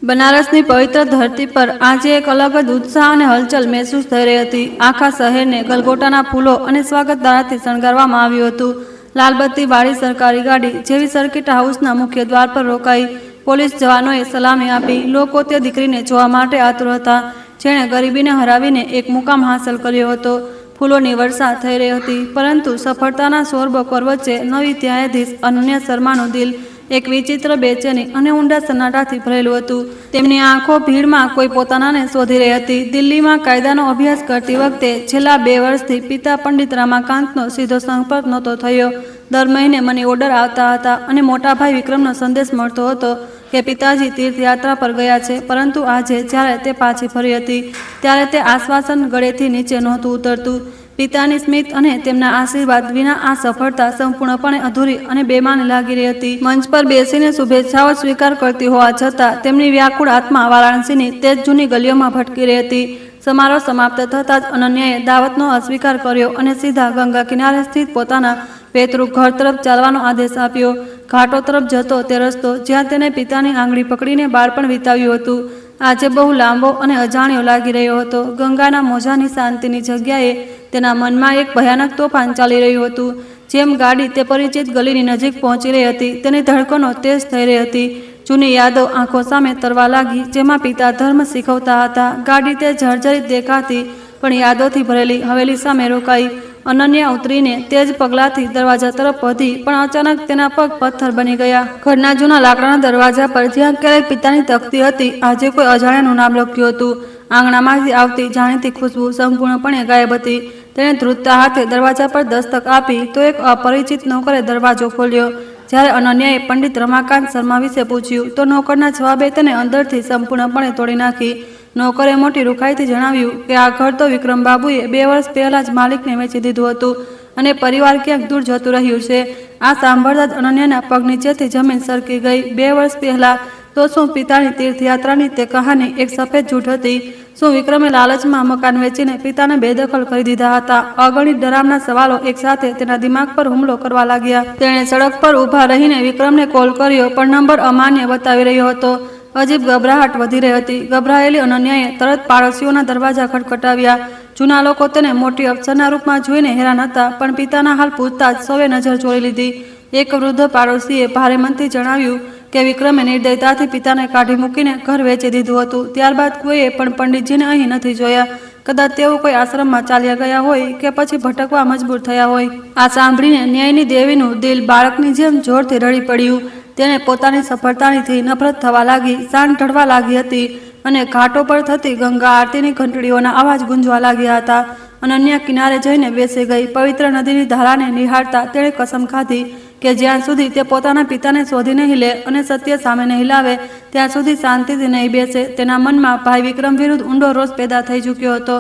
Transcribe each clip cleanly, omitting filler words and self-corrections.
બનારसની પવિત્ર ધરતી પર આજે એક અલગ જ ઉત્સાહ અને હલચલ મહેસૂસ થઈ રહી હતી। આખા શહેરને ગલગોટાના ફૂલો અને સ્વાગતદારાથી શણગારવામાં આવ્યું હતું। લાલબત્તી વાળી સરકારી ગાડી જેવી સર્કિટ હાઉસના મુખ્ય દ્વાર પર રોકાઈ। પોલીસ જવાનોએ સલામી આપી। લોકો તે દીકરીને જોવા માટે આતુર હતા જેણે ગરીબીને હરાવીને એક મુકામ હાંસલ કર્યો હતો। ફૂલોની વર્ષા થઈ રહી હતી, પરંતુ સફળતાના શોરબકોર વચ્ચે નવી ન્યાયાધીશ અનન્યા શર્માનું દિલ એક વિચિત્ર બેચેની અને ઊંડા સન્નાટાથી ભરેલું હતું। તેમની આંખો ભીડમાં કોઈ પોતાનાને શોધી રહી હતી। દિલ્હીમાં કાયદાનો અભ્યાસ કરતી વખતે છેલ્લા 2 વર્ષથી પિતા પંડિત રમાકાંતનો સીધો સંપર્ક નહોતો થયો। દર મહિને મની ઓર્ડર આવતા હતા અને મોટાભાઈ વિક્રમનો સંદેશ મળતો હતો કે પિતાજી તીર્થયાત્રા પર ગયા છે, પરંતુ આજે જ્યારે તે પાછી ફરી હતી ત્યારે તે આશ્વાસન ગળેથી નીચે નહોતું ઉતરતું। પિતાની સ્મિત અને તેમના આશીર્વાદ વિના આ સફળતા સંપૂર્ણપણે અધૂરી અને બેમાની લાગી રહી હતી। મંચ પર બેસીને શુભેચ્છાઓ સ્વીકાર કરતી હોવા છતાં તેમની વ્યાકુળ આત્મા વારાણસીની તે જ જૂની ગલીઓમાં ભટકી રહી હતી। સમારોહ સમાપ્ત થતાં જ અનન્યાએ દાવતનો અસ્વીકાર કર્યો અને સીધા ગંગા કિનારે સ્થિત પોતાના પૈતૃક ઘર તરફ ચાલવાનો આદેશ આપ્યો। ઘાટો તરફ જતો તે રસ્તો જ્યાં તેને પિતાની આંગળી પકડીને બાળપણ વિતાવ્યું હતું, આજે બહુ લાંબો અને અજાણ્યો લાગી રહ્યો હતો। ગંગાના મોજાની શાંતિની જગ્યાએ તેના મનમાં એક ભયાનક તોફાન ચાલી રહ્યું હતું। જેમ ગાડી તે પરિચિત ગલીની નજીક પહોંચી રહી હતી, તેની ધડકનો તેજ થઈ રહી હતી। જૂની યાદો આંખો સામે તરવા લાગી, જેમાં પિતા ધર્મ શીખવતા હતા। ગાડી તે જર્જરિત દેખાતી પણ યાદોથી ભરેલી હવેલી સામે રોકાઈ। અનન્યા ઉતરીને તે જ પગલાંથી દરવાજા તરફ વધી, પણ અચાનક તેના પગ પથ્થર બની ગયા। ઘરના જૂના લાકડાના દરવાજા પર જ્યાં ક્યારેક પિતાની તકતી હતી, આજે કોઈ અજાણ્યાનું નામ લખ્યું હતું। આંગણામાંથી આવતી જાણીતી ખુશ્બુ સંપૂર્ણપણે ગાયબ હતી। તેણે ધ્રુજતા હાથે દરવાજા પર દસ્તક આપી તો એક અપરિચિત નોકરે દરવાજો ખોલ્યો। જ્યારે અનન્યાએ પંડિત રમાકાંત શર્મા વિશે પૂછ્યું તો નોકરના જવાબે તેને અંદરથી સંપૂર્ણપણે તોડી નાખી। નોકરે મોટી રૂખાઈથી જણાવ્યું કે આ ઘર તો વિક્રમ બાબુએ 2 વર્ષ પહેલાં જ માલિકને વેચી દીધું હતું અને પરિવાર ક્યાંક દૂર જતું રહ્યું છે। આ સાંભળતા જ અનન્યાના પગ નીચેથી જમીન સરકી ગઈ। 2 વર્ષ પહેલાં તો શું પિતાની તીર્થયાત્રાની તે કહાની એક સફેદ જૂઠ હતી? શું વિક્રમે લાલચમાં મકાન વેચીને પિતાને બેદખલ કરી દીધા હતા? અગણિત ડરામના સવાલો એકસાથે તેના દિમાગ પર હુમલો કરવા લાગ્યા। તેણે સડક પર ઊભા રહીને વિક્રમને કોલ કર્યો, પણ નંબર અમાન્ય બતાવી રહ્યો હતો। અજીબ ગભરાહટ વધી રહી હતી। ગભરાયેલી અનન્યાએ તરત પાડોશીઓના દરવાજા ખટખટાવ્યા। જૂના લોકો તેને મોટી અફસરના રૂપમાં જોઈને હેરાન હતા, પણ પિતાના હાલ પૂછતા જ સૌએ નજર ચોળી લીધી। એક વૃદ્ધ પાડોશીએ ભારે મનથી જણાવ્યું કે વિક્રમે નિર્દયતાથી પિતાને કાઢી મૂકીને ઘર વેચી દીધું હતું। ત્યારબાદ કોઈએ પણ પંડિતજીને અહીં નથી જોયા। કદાચ તેઓ કોઈ આશ્રમમાં ચાલ્યા ગયા હોય કે પછી ભટકવા મજબૂર થયા હોય। આ સાંભળીને ન્યાયની દેવીનું દિલ બાળકની જેમ જોરથી રડી પડ્યું। તેને પોતાની સફળતાથી નફરત થવા લાગી। સાંજ ઢળવા લાગી હતી અને ઘાટો પર થતી ગંગા આરતીની ઘંટડીઓના અવાજ ગુંજવા લાગ્યા હતા। અનન્યા કિનારે જઈને બેસી ગઈ। પવિત્ર નદીની ધારાને નિહાળતા તેણે કસમ ખાધી કે જ્યાં સુધી તે પોતાના પિતાને શોધી નહીં લે અને સત્ય સામે નહીં લાવે, ત્યાં સુધી શાંતિથી નહીં બેસે। તેના મનમાં ભાઈ વિક્રમ વિરુદ્ધ ઊંડો રોષ પેદા થઈ ચૂક્યો હતો।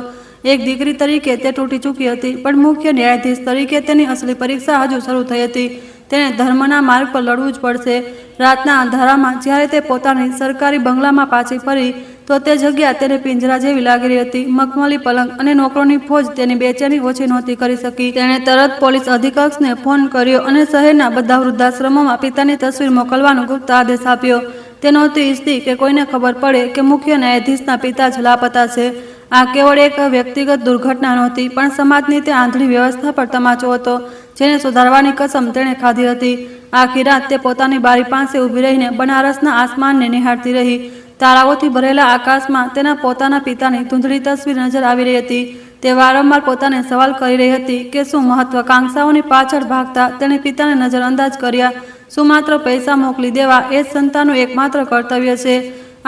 એક દીકરી તરીકે તે તૂટી ચૂકી હતી, પણ મુખ્ય ન્યાયાધીશ તરીકે તેની અસલી પરીક્ષા હજુ શરૂ થઈ હતી। તેણે ધર્મના માર્ગ પર લડવું જ પડશે। રાતના અંધારામાં જ્યારે તે પોતાની સરકારી બંગલામાં પાછી ફરી તો તે જગ્યા તેને પિંજરા જેવી લાગી રહી હતી। મખમલી પલંગ અને નોકરોની ફોજ તેની બેચેની ઓછી નહોતી કરી શકી। તેણે તરત પોલીસ અધિક્ષકને ફોન કર્યો અને શહેરના બધા વૃદ્ધાશ્રમોમાં પિતાની તસવીર મોકલવાનો ગુપ્ત આદેશ આપ્યો। તે નહોતી ઈચ્છતી કે કોઈને ખબર પડે કે મુખ્ય ન્યાયાધીશના પિતા જ લાપતા છે। આ કેવળ એક વ્યક્તિગત દુર્ઘટના નહોતી, પણ સમાજની તે આંધળી વ્યવસ્થા પર તમાચો હતો જેને સુધારવાની કસમ તેણે ખાધી હતી। આખી રાત તે પોતાની બારી પાસે ઊભી રહીને બનારસના આસમાનને નિહાળતી રહી। તારાઓથી ભરેલા આકાશમાં તેના પોતાના પિતાની ધૂંધળી તસવીર નજર આવી રહી હતી। તે વારંવાર પોતાને સવાલ કરી રહી હતી કે શું મહત્વાકાંક્ષાઓની પાછળ ભાગતા તેણે પિતાને નજરઅંદાજ કર્યા? શું માત્ર પૈસા મોકલી દેવા એ જ સંતાનનું એકમાત્ર કર્તવ્ય છે?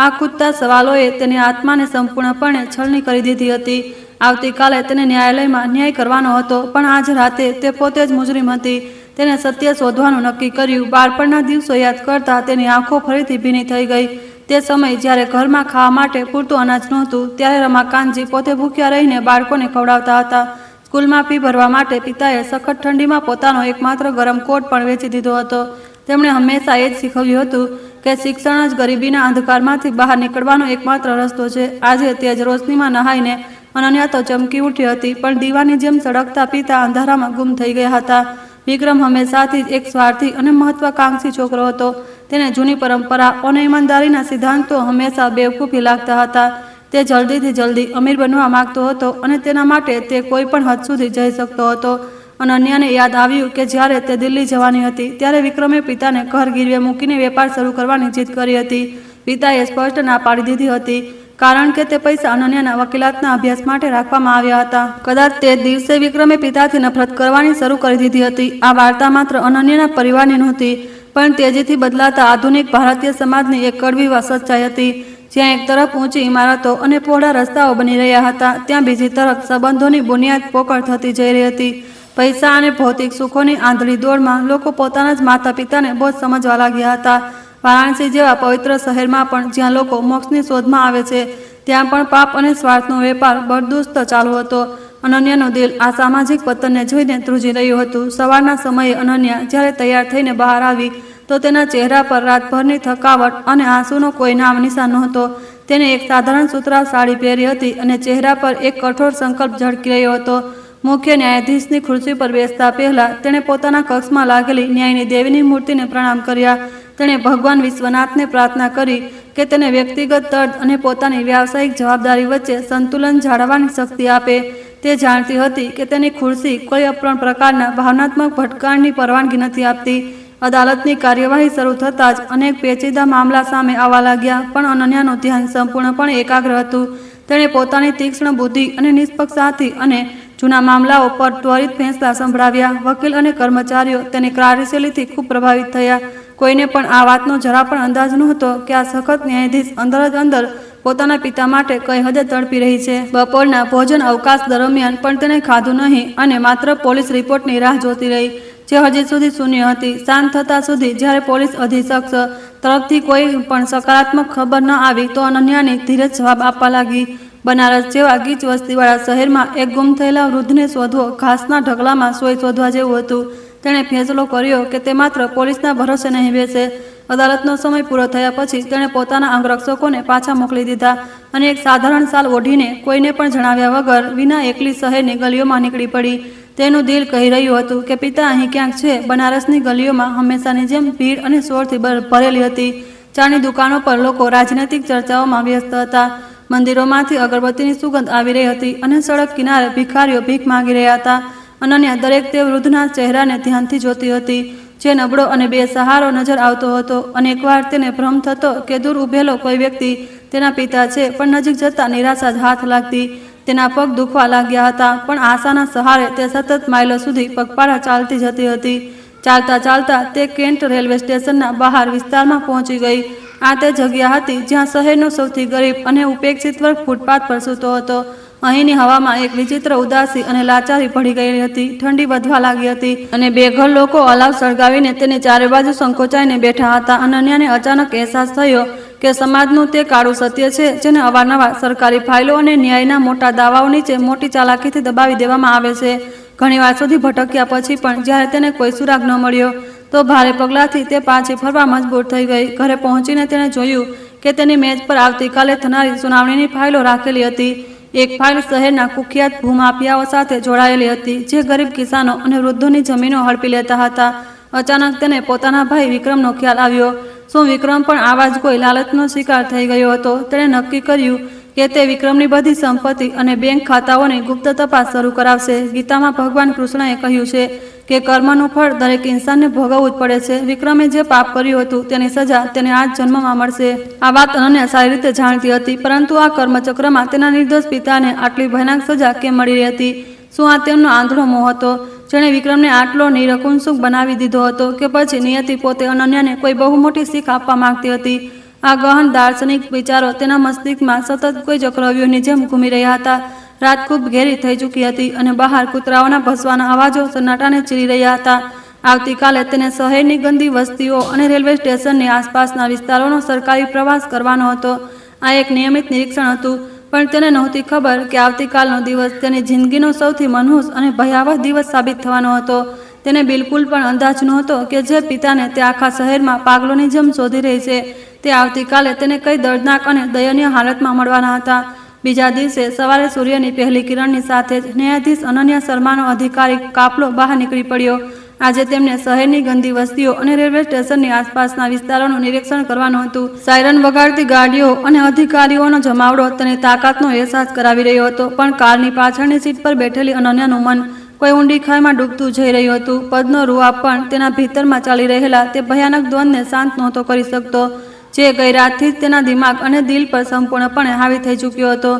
આ કૂદતા સવાલોએ તેની આત્માને સંપૂર્ણપણે છલની કરી દીધી હતી। આવતીકાલે તેને ન્યાયાલયમાં ન્યાય કરવાનો હતો, પણ આજ રાતે તે પોતે જ મુજરિમ હતી। તેને સત્ય શોધવાનું નક્કી કર્યું। બાળપણના દિવસો યાદ કરતા તેની આંખો ફરીથી ભીની થઈ ગઈ। તે સમય જ્યારે ઘરમાં ખાવા માટે પૂરતું અનાજ નહોતું, ત્યારે રમાકાંતજી પોતે ભૂખ્યા રહીને બાળકોને ખવડાવતા હતા। સ્કૂલમાં ફી ભરવા માટે પિતાએ સખત ઠંડીમાં પોતાનો એકમાત્ર ગરમ કોટ પણ વેચી દીધો હતો। તેમણે હંમેશા એ જ શીખવ્યું હતું કે શિક્ષણ જ ગરીબીના અંધકારમાંથી બહાર નીકળવાનો એકમાત્ર રસ્તો છે। આજે તે જ રોશનીમાં નહાઈને અનન્યા તો ચમકી ઉઠી હતી, પણ દીવાની જેમ સળગતા પિતા અંધારામાં ગુમ થઈ ગયા હતા। વિક્રમ હંમેશાથી જ એક સ્વાર્થી અને મહત્વાકાંક્ષી છોકરો હતો। તેને જૂની પરંપરા અને ઈમાનદારીના સિદ્ધાંતો હંમેશા બેવકૂફી લાગતા હતા. તે જલ્દીથી જલ્દી અમીર બનવા માંગતો હતો અને તેના માટે તે કોઈ પણ હદ સુધી જઈ શકતો હતો. અનન્યાને યાદ આવ્યું કે જ્યારે તે દિલ્હી જવાની હતી ત્યારે વિક્રમે પિતાને ઘર ગીરવે મૂકીને વેપાર શરૂ કરવાની જીદ કરી હતી. પિતાએ સ્પષ્ટ ના પાડી દીધી હતી, કારણ કે તે પૈસા અનન્યાના વકીલાતના અભ્યાસ માટે રાખવામાં આવ્યા હતા. કદાચ તે દિવસે વિક્રમે પિતાથી નફરત કરવાની શરૂ કરી દીધી હતી. આ વાર્તા માત્ર અનન્યાના પરિવારની નહોતી, પણ તેજીથી બદલાતા આધુનિક ભારતીય સમાજની એક કડવી સચ્ચાઈ હતી. જ્યાં એક તરફ ઊંચી ઇમારતો અને પહોળા રસ્તાઓ બની રહ્યા હતા, ત્યાં બીજી તરફ સંબંધોની બુનિયાદ પોકળ થતી જઈ રહી હતી. પૈસા અને ભૌતિક સુખોની આંધળી દોડમાં લોકો પોતાના જ માતા પિતાને બોજ સમજવા લાગ્યા હતા. વારાણસી જેવા પવિત્ર શહેરમાં પણ જ્યાં લોકો મોક્ષની શોધમાં આવે છે, ત્યાં પણ પાપ અને સ્વાર્થનો વેપાર બરદુસ્ત ચાલુ હતો. અનન્યાનું દિલ આ સામાજિક પતનને જોઈને ધ્રુજી રહ્યું હતું. સવારના સમયે અનન્યા જ્યારે તૈયાર થઈને બહાર આવી તો તેના ચહેરા પર રાતભરની થકાવટ અને આંસુનો કોઈ નામ નિશાન નહોતો. તેને એક સાધારણ સુતરાઉ સાડી પહેરી હતી અને ચહેરા પર એક કઠોર સંકલ્પ ઝળકી રહ્યો હતો. મુખ્ય ન્યાયાધીશની ખુરશી પર બેસતા પહેલા તેણે પોતાના કક્ષમાં લાગેલી ન્યાયની દેવીની મૂર્તિને પ્રણામ કર્યા. તેણે ભગવાન વિશ્વનાથને પ્રાર્થના કરી કે તેને વ્યક્તિગત દર્દ અને પોતાની વ્યાવસાયિક જવાબદારી વચ્ચે સંતુલન જાળવવાની શક્તિ આપે. તે જાણતી હતી કે તેની ખુરશી કોઈ પણ પ્રકારના ભાવનાત્મક ભટકાણની પરવાનગી નથી આપતી. અદાલતની કાર્યવાહી શરૂ થતાં જ અનેક પેચીદા મામલા સામે આવવા લાગ્યા, પણ અનન્યાનું ધ્યાન સંપૂર્ણપણે એકાગ્ર હતું. તેણે પોતાની તીક્ષ્ણ બુદ્ધિ અને નિષ્પક્ષતાથી અને જૂના મામલાઓ પર ત્વરિત ફેંસલા સંભળાવ્યા. વકીલ અને કર્મચારીઓ તેની કાર્યશૈલીથી ખૂબ પ્રભાવિત થયા. કોઈને પણ આ વાતનો જરા પણ અંદાજ નહોતો કે આ સખત ન્યાયાધીશ અંદર જ અંદર પોતાના પિતા માટે કઈ હદે તડપી રહી છે. બપોરના ભોજન અવકાશ દરમિયાન પણ તેણે ખાધું નહીં અને માત્ર પોલીસ રિપોર્ટની રાહ જોતી રહી, જે હજી સુધી શૂન્ય હતી. સાંજ થતાં સુધી જ્યારે પોલીસ અધિક્ષક તરફથી કોઈ પણ સકારાત્મક ખબર ન આવી તો અનન્યાની ધીરજ જવાબ આપવા લાગી. બનારસ જેવા ગીચ વસ્તીવાળા શહેરમાં એક ગુમ થયેલા વૃદ્ધને શોધવો ઘાસના ઢગલામાં સોય શોધવા જેવું હતું. તેણે ફેંસલો કર્યો કે તે માત્ર પોલીસના ભરોસે નહીં બેસે. અદાલતનો સમય પૂરો થયા પછી તેણે પોતાના અંગરક્ષકોને પાછા મોકલી દીધા અને એક સાધારણ શાલ ઓઢીને કોઈને પણ જણાવ્યા વગર વિના એકલી શહેરની ગલીઓમાં નીકળી પડી. તેનું દિલ કહી રહ્યું હતું કે પિતા અહીં ક્યાંક છે. બનારસની ગલીઓમાં હંમેશાની જેમ ભીડ અને શોરથી ભરેલી હતી. ચાની દુકાનો પર લોકો રાજનૈતિક ચર્ચાઓમાં વ્યસ્ત હતા. મંદિરોમાંથી અગરબત્તીની સુગંધ આવી રહી હતી અને સડક કિનારે ભિખારીઓ ભીખ માંગી રહ્યા હતા. અનન્યા દરેક તે વૃદ્ધના ચહેરાને ધ્યાનથી જોતી હતી, જે નબળો અને બેસહારો નજર આવતો હતો. અનેકવાર તેને ભ્રમ થતો કે દૂર ઊભેલો કોઈ વ્યક્તિ તેના પિતા છે, પણ નજીક જતાં નિરાશા જ હાથ લાગતી. તેના પગ દુખવા લાગ્યા હતા, પણ આશાના સહારે તે સતત માઇલો સુધી પગપાળા ચાલતી જતી હતી. ચાલતા ચાલતા તે કેન્ટ રેલવે સ્ટેશનના બહાર વિસ્તારમાં પહોંચી ગઈ. આ તે જગ્યા હતી જ્યાં શહેરનો સૌથી ગરીબ અને ઉપેક્ષિત વર્ગ ફૂટપાથ પર સૂતો હતો. અહીંની હવામાં એક વિચિત્ર ઉદાસી અને લાચારી ભળી ગયેલી હતી. ઠંડી વધવા લાગી હતી અને બેઘર લોકો અલાવ સળગાવીને તેની ચારે બાજુ સંકોચાઈને બેઠા હતા. અનન્યાને અચાનક અહેસાસ થયો કે સમાજનું તે કાળું સત્ય છે જેને અવારનવાર સરકારી ફાઇલો અને ન્યાયના મોટા દાવાઓ નીચે મોટી ચાલાકીથી દબાવી દેવામાં આવે છે. ઘણીવાર સુધી ભટક્યા પછી પણ જ્યારે તેને કોઈ સુરાગ ન મળ્યો તો ભારે પગલાંથી તે પાછી ફરવા મજબૂર થઈ ગઈ. ઘરે પહોંચીને તેણે જોયું કે તેની મેજ પર આવતીકાલે થનારી સુનાવણીની ફાઇલો રાખેલી હતી. એક ફાઇલ શહેરના કુખ્યાત ભૂમાફિયાઓ સાથે જોડાયેલી હતી, જે ગરીબ કિસાનો અને વૃદ્ધોની જમીનો હડપી લેતા હતા. અચાનક તેને પોતાના ભાઈ વિક્રમનો ખ્યાલ આવ્યો. શું વિક્રમ પણ આવા જ કોઈ લાલચનો શિકાર થઈ ગયો હતો? તેણે નક્કી કર્યું કે તે વિક્રમની બધી સંપત્તિ અને બેંક ખાતાઓની ગુપ્ત તપાસ શરૂ કરાવશે. ગીતામાં ભગવાન કૃષ્ણએ કહ્યું છે કે કર્મનું ફળ દરેક ઇન્સાનને ભોગવવું જ પડે છે. વિક્રમે જે પાપ કર્યું હતું તેની સજા તેને આ જ જન્મમાં મળશે. આ વાત અનન્યા સારી રીતે જાણતી હતી, પરંતુ આ કર્મચક્રમાં તેના નિર્દોષ પિતાને આટલી ભયાનક સજા કેમ મળી રહી હતી? શું આ તેમનો આંધળો મોહ હતો જેણે વિક્રમને આટલો નિરકુંસુક બનાવી દીધો હતો, કે પછી નિયતિ પોતે અનન્યાને કોઈ બહુ મોટી શીખ આપવા માંગતી હતી? આ ગહન દાર્શનિક વિચારો તેના મસ્તિષ્કમાં સતત કોઈ ચક્રવ્યૂહની જેમ ઘૂમી રહ્યા હતા. રાત ખૂબ ઘેરી થઈ ચૂકી હતી અને બહાર કૂતરાઓના ભસવાના અવાજો સન્નાટાને ચીરી રહ્યા હતા. આવતીકાલે તેને શહેરની ગંદી વસ્તીઓ અને રેલવે સ્ટેશનની આસપાસના વિસ્તારોનો સરકારી પ્રવાસ કરવાનો હતો. આ એક નિયમિત નિરીક્ષણ હતું, પણ તેને નહોતી ખબર કે આવતીકાલનો દિવસ તેની જિંદગીનો સૌથી મનહૂસ અને ભયાવહ દિવસ સાબિત થવાનો હતો. તેને બિલકુલ પણ અંદાજ નહોતો કે જે પિતાને તે આખા શહેરમાં પાગલોની જેમ શોધી રહી છે, તે આવતીકાલે તેને કઈ દર્દનાક અને દયનીય હાલતમાં મળવાના હતા. બીજા દિવસે સવારે સૂર્યની પહેલી કિરણની સાથે જ ન્યાયાધીશ અનન્યા શર્માનો અધિકારી કાફલો બહાર નીકળી પડ્યો. આજે તેમને શહેરની ગંદી વસ્તીઓ અને રેલવે સ્ટેશનની આસપાસના વિસ્તારોનું નિરીક્ષણ કરવાનું હતું. સાયરન વગાડતી ગાડીઓ અને અધિકારીઓનો જમાવડો તેની તાકાતનો અહેસાસ કરાવી રહ્યો હતો, પણ કારની પાછળની સીટ પર બેઠેલી અનન્યાનું મન કોઈ ઊંડી ખાઈમાં ડૂબતું જઈ રહ્યું હતું. પદનો રૂઆબ પણ તેના ભીતરમાં ચાલી રહેલા તે ભયાનક દ્વંદને શાંત નહોતો કરી શકતો, જે ગઈ રાતથી જ તેના દિમાગ અને દિલ પર સંપૂર્ણપણે હાવી થઈ ચૂક્યો હતો.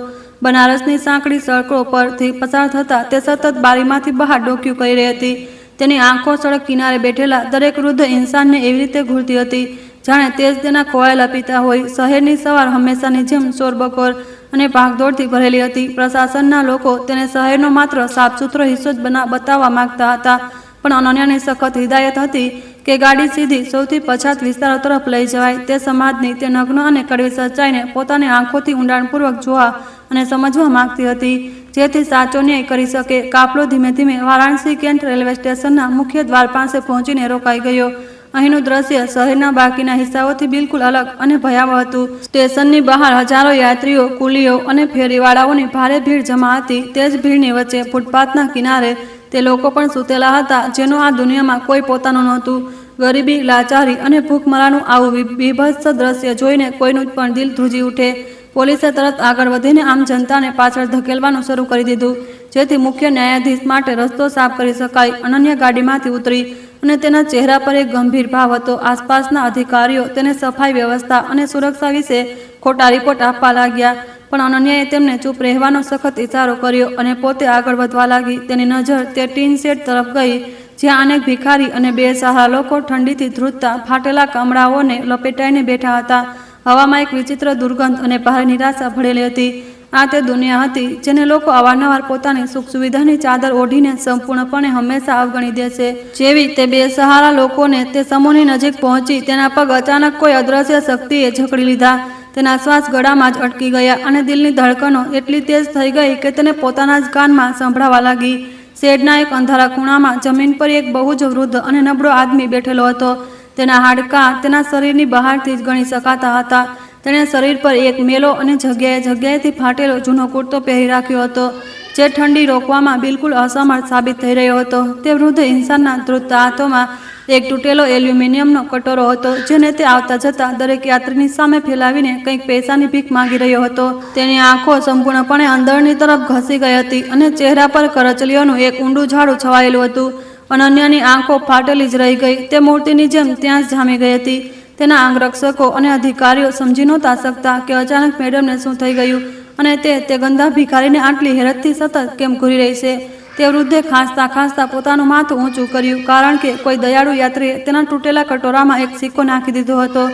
બનારસની સાંકડી સડકો પરથી પસાર થતા તે સતત બારીમાંથી બહાર ડોક્યું કરી રહી હતી. તેની આંખો સડક કિનારે બેઠેલા દરેક વૃદ્ધ ઇન્સાનને એવી રીતે ઘૂરતી હતી જાણે તે જ તેના ખોવાયેલા પિતા હોય. શહેરની સવાર હંમેશાની જેમ શોરબકોર અને ભાગદોડથી ભરેલી હતી. પ્રશાસનના લોકો તેને શહેરનો માત્ર સાફ સુથરો હિસ્સો જ બતાવવા માંગતા હતા, પણ અનન્યાની સખત હિદાયત હતી કે ગાડી સીધી સૌથી પછાત વિસ્તારો તરફ લઈ જવાય. તે સમાજની તે નગ્ન અને કડવી સચ્ચાઈને પોતાની આંખોથી ઊંડાણપૂર્વક જોવા અને સમજવા માંગતી હતી, જેથી સાચો ન્યાય કરી શકે. કાફલો ધીમે ધીમે વારાણસી કેન્ટ રેલવે સ્ટેશનના મુખ્ય દ્વાર પાસે પહોંચીને રોકાઈ ગયો. અહીંનું દ્રશ્ય શહેરના બાકીના હિસ્સાઓથી બિલકુલ અલગ અને ભયાવહ હતું. સ્ટેશનની બહાર હજારો યાત્રીઓ, કુલીઓ અને ફેરીવાળાઓની ભારે ભીડ જમા હતી. તે જ ભીડની વચ્ચે ફૂટપાથના કિનારે તે લોકો પણ સૂતેલા હતા જેનો આ દુનિયામાં કોઈ પોતાનું નહોતું. ગરીબી, લાચારી અને ભૂખમરાનું આવું બીભત્સ દ્રશ્ય જોઈને કોઈનું પણ દિલ ધ્રુજી ઉઠે. પોલીસે તરત આગળ વધીને આમ જનતાને પાછળ ધકેલવાનું શરૂ કરી દીધું, જેથી મુખ્ય ન્યાયાધીશ માટે રસ્તો સાફ કરી શકાય. અનન્યા ગાડીમાંથી ઉતરી અને તેના ચહેરા પર એક ગંભીર ભાવ હતો. આસપાસના અધિકારીઓ તેને સફાઈ વ્યવસ્થા અને સુરક્ષા વિશે ખોટા રિપોર્ટ આપવા લાગ્યા, પણ અનન્યાએ તેમને ચૂપ રહેવાનો સખત ઇશારો કર્યો અને પોતે આગળ વધવા લાગી. તેની નજર તે ટીન શેડ તરફ ગઈ જ્યાં અનેક ભિખારી અને બેસહારા લોકો ઠંડીથી ધ્રુજતા ફાટેલા કમળાઓને લપેટાઈને બેઠા હતા. હવામાં એક વિચિત્ર દુર્ગંધ અને ભારે નિરાશા ભળેલી હતી. આ તે દુનિયા હતી જેને લોકો અવારનવાર પોતાની સુખ સુવિધાની ચાદર ઓઢીને સંપૂર્ણપણે હંમેશા અવગણી દેશે. જેવી તે બેસહારા લોકોને તે સમૂહની નજીક પહોંચી, તેના પગ અચાનક કોઈ અદ્રશ્ય શક્તિએ જકડી લીધા. તેના શ્વાસ ગળામાં જ અટકી ગયા અને દિલની ધડકનો એટલી તેજ થઈ ગઈ કે તેને પોતાના જ કાનમાં સંભળાવા લાગી. શેડના એક અંધારા ખૂણામાં જમીન પર એક બહુ જ વૃદ્ધ અને નબળો આદમી બેઠેલો હતો. તેના હાડકાં તેના શરીરની બહારથી જ ગણી શકાતા હતા. તેણે શરીર પર એક મેલો અને જગ્યાએથી ફાટેલો જૂનો કુર્તો પહેરી રાખ્યો હતો, જે ઠંડી રોકવામાં બિલકુલ અસમર્થ સાબિત થઈ રહ્યો હતો. તે વૃદ્ધ ઇન્સાનના ધ્રુજતા હાથોમાં એક તૂટેલો એલ્યુમિનિયમનો કટોરો હતો, જેને તે આવતા જતા દરેક યાત્રીની સામે ફેલાવીને કંઈક પૈસાની ભીખ માંગી રહ્યો હતો. તેની આંખો સંપૂર્ણપણે અંદરની તરફ ઘસી ગઈ હતી અને ચહેરા પર કરચલીઓનું એક ઊંડું ઝાડું છવાયેલું હતું. અનન્યાની આંખો ફાટેલી જ રહી ગઈ. તે મૂર્તિની જેમ ત્યાં જ જામી ગઈ હતી. તેના અંગરક્ષકો અને અધિકારીઓ સમજી નહોતા શકતા કે અચાનક મેડમને શું થઈ ગયું અને તે ગંદા ભિખારીને આટલી હેરતથી સતત કેમ ઘૂરી રહી છે. તે વૃદ્ધે ખાંસતા ખાંસતા પોતાનું માથું ઊંચું કર્યું, કારણ કે કોઈ દયાળુ યાત્રીએ તેના તૂટેલા કટોરામાં એક સિક્કો નાખી દીધો હતો.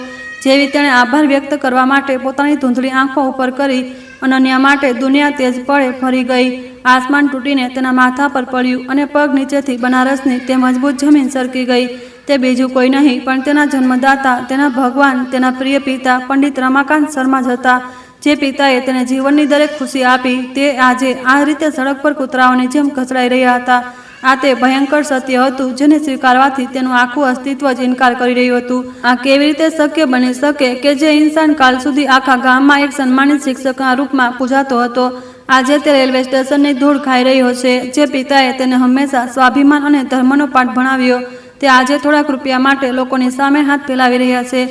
જેવી તેણે આભાર વ્યક્ત કરવા માટે પોતાની ધૂંધળી આંખો ઉપર કરી, અનન્યા માટે દુનિયા તેજ પળે ફરી ગઈ. આસમાન તૂટીને તેના માથા પર પડ્યું અને પગ નીચેથી બનારસની તે મજબૂત જમીન સરકી ગઈ. તે બીજું કોઈ નહીં પણ તેના જન્મદાતા, તેના ભગવાન, તેના પ્રિય પિતા પંડિત રમાકાંત શર્મા જ હતા. જે પિતાએ તેને જીવનની દરેક ખુશી આપી, તે આજે આ રીતે સડક પર કૂતરાઓની જેમ ઘસડાઈ રહ્યા હતા. આ તે ભયંકર સત્ય હતું જેને સ્વીકારવાથી તેનું આખું અસ્તિત્વ જ ઇનકાર કરી રહ્યું હતું. આ કેવી રીતે શક્ય બની શકે કે જે ઇન્સાન કાલ સુધી આખા ગામમાં એક સન્માનિત શિક્ષકના રૂપમાં પૂજાતો હતો, આજે તે રેલવે સ્ટેશનની ધૂળ ખાઈ રહ્યો છે. જે પિતાએ તેને હંમેશા સ્વાભિમાન અને ધર્મનો પાઠ ભણાવ્યો, તે આજે થોડાક રૂપિયા માટે લોકોની સામે હાથ ફેલાવી રહ્યા છે.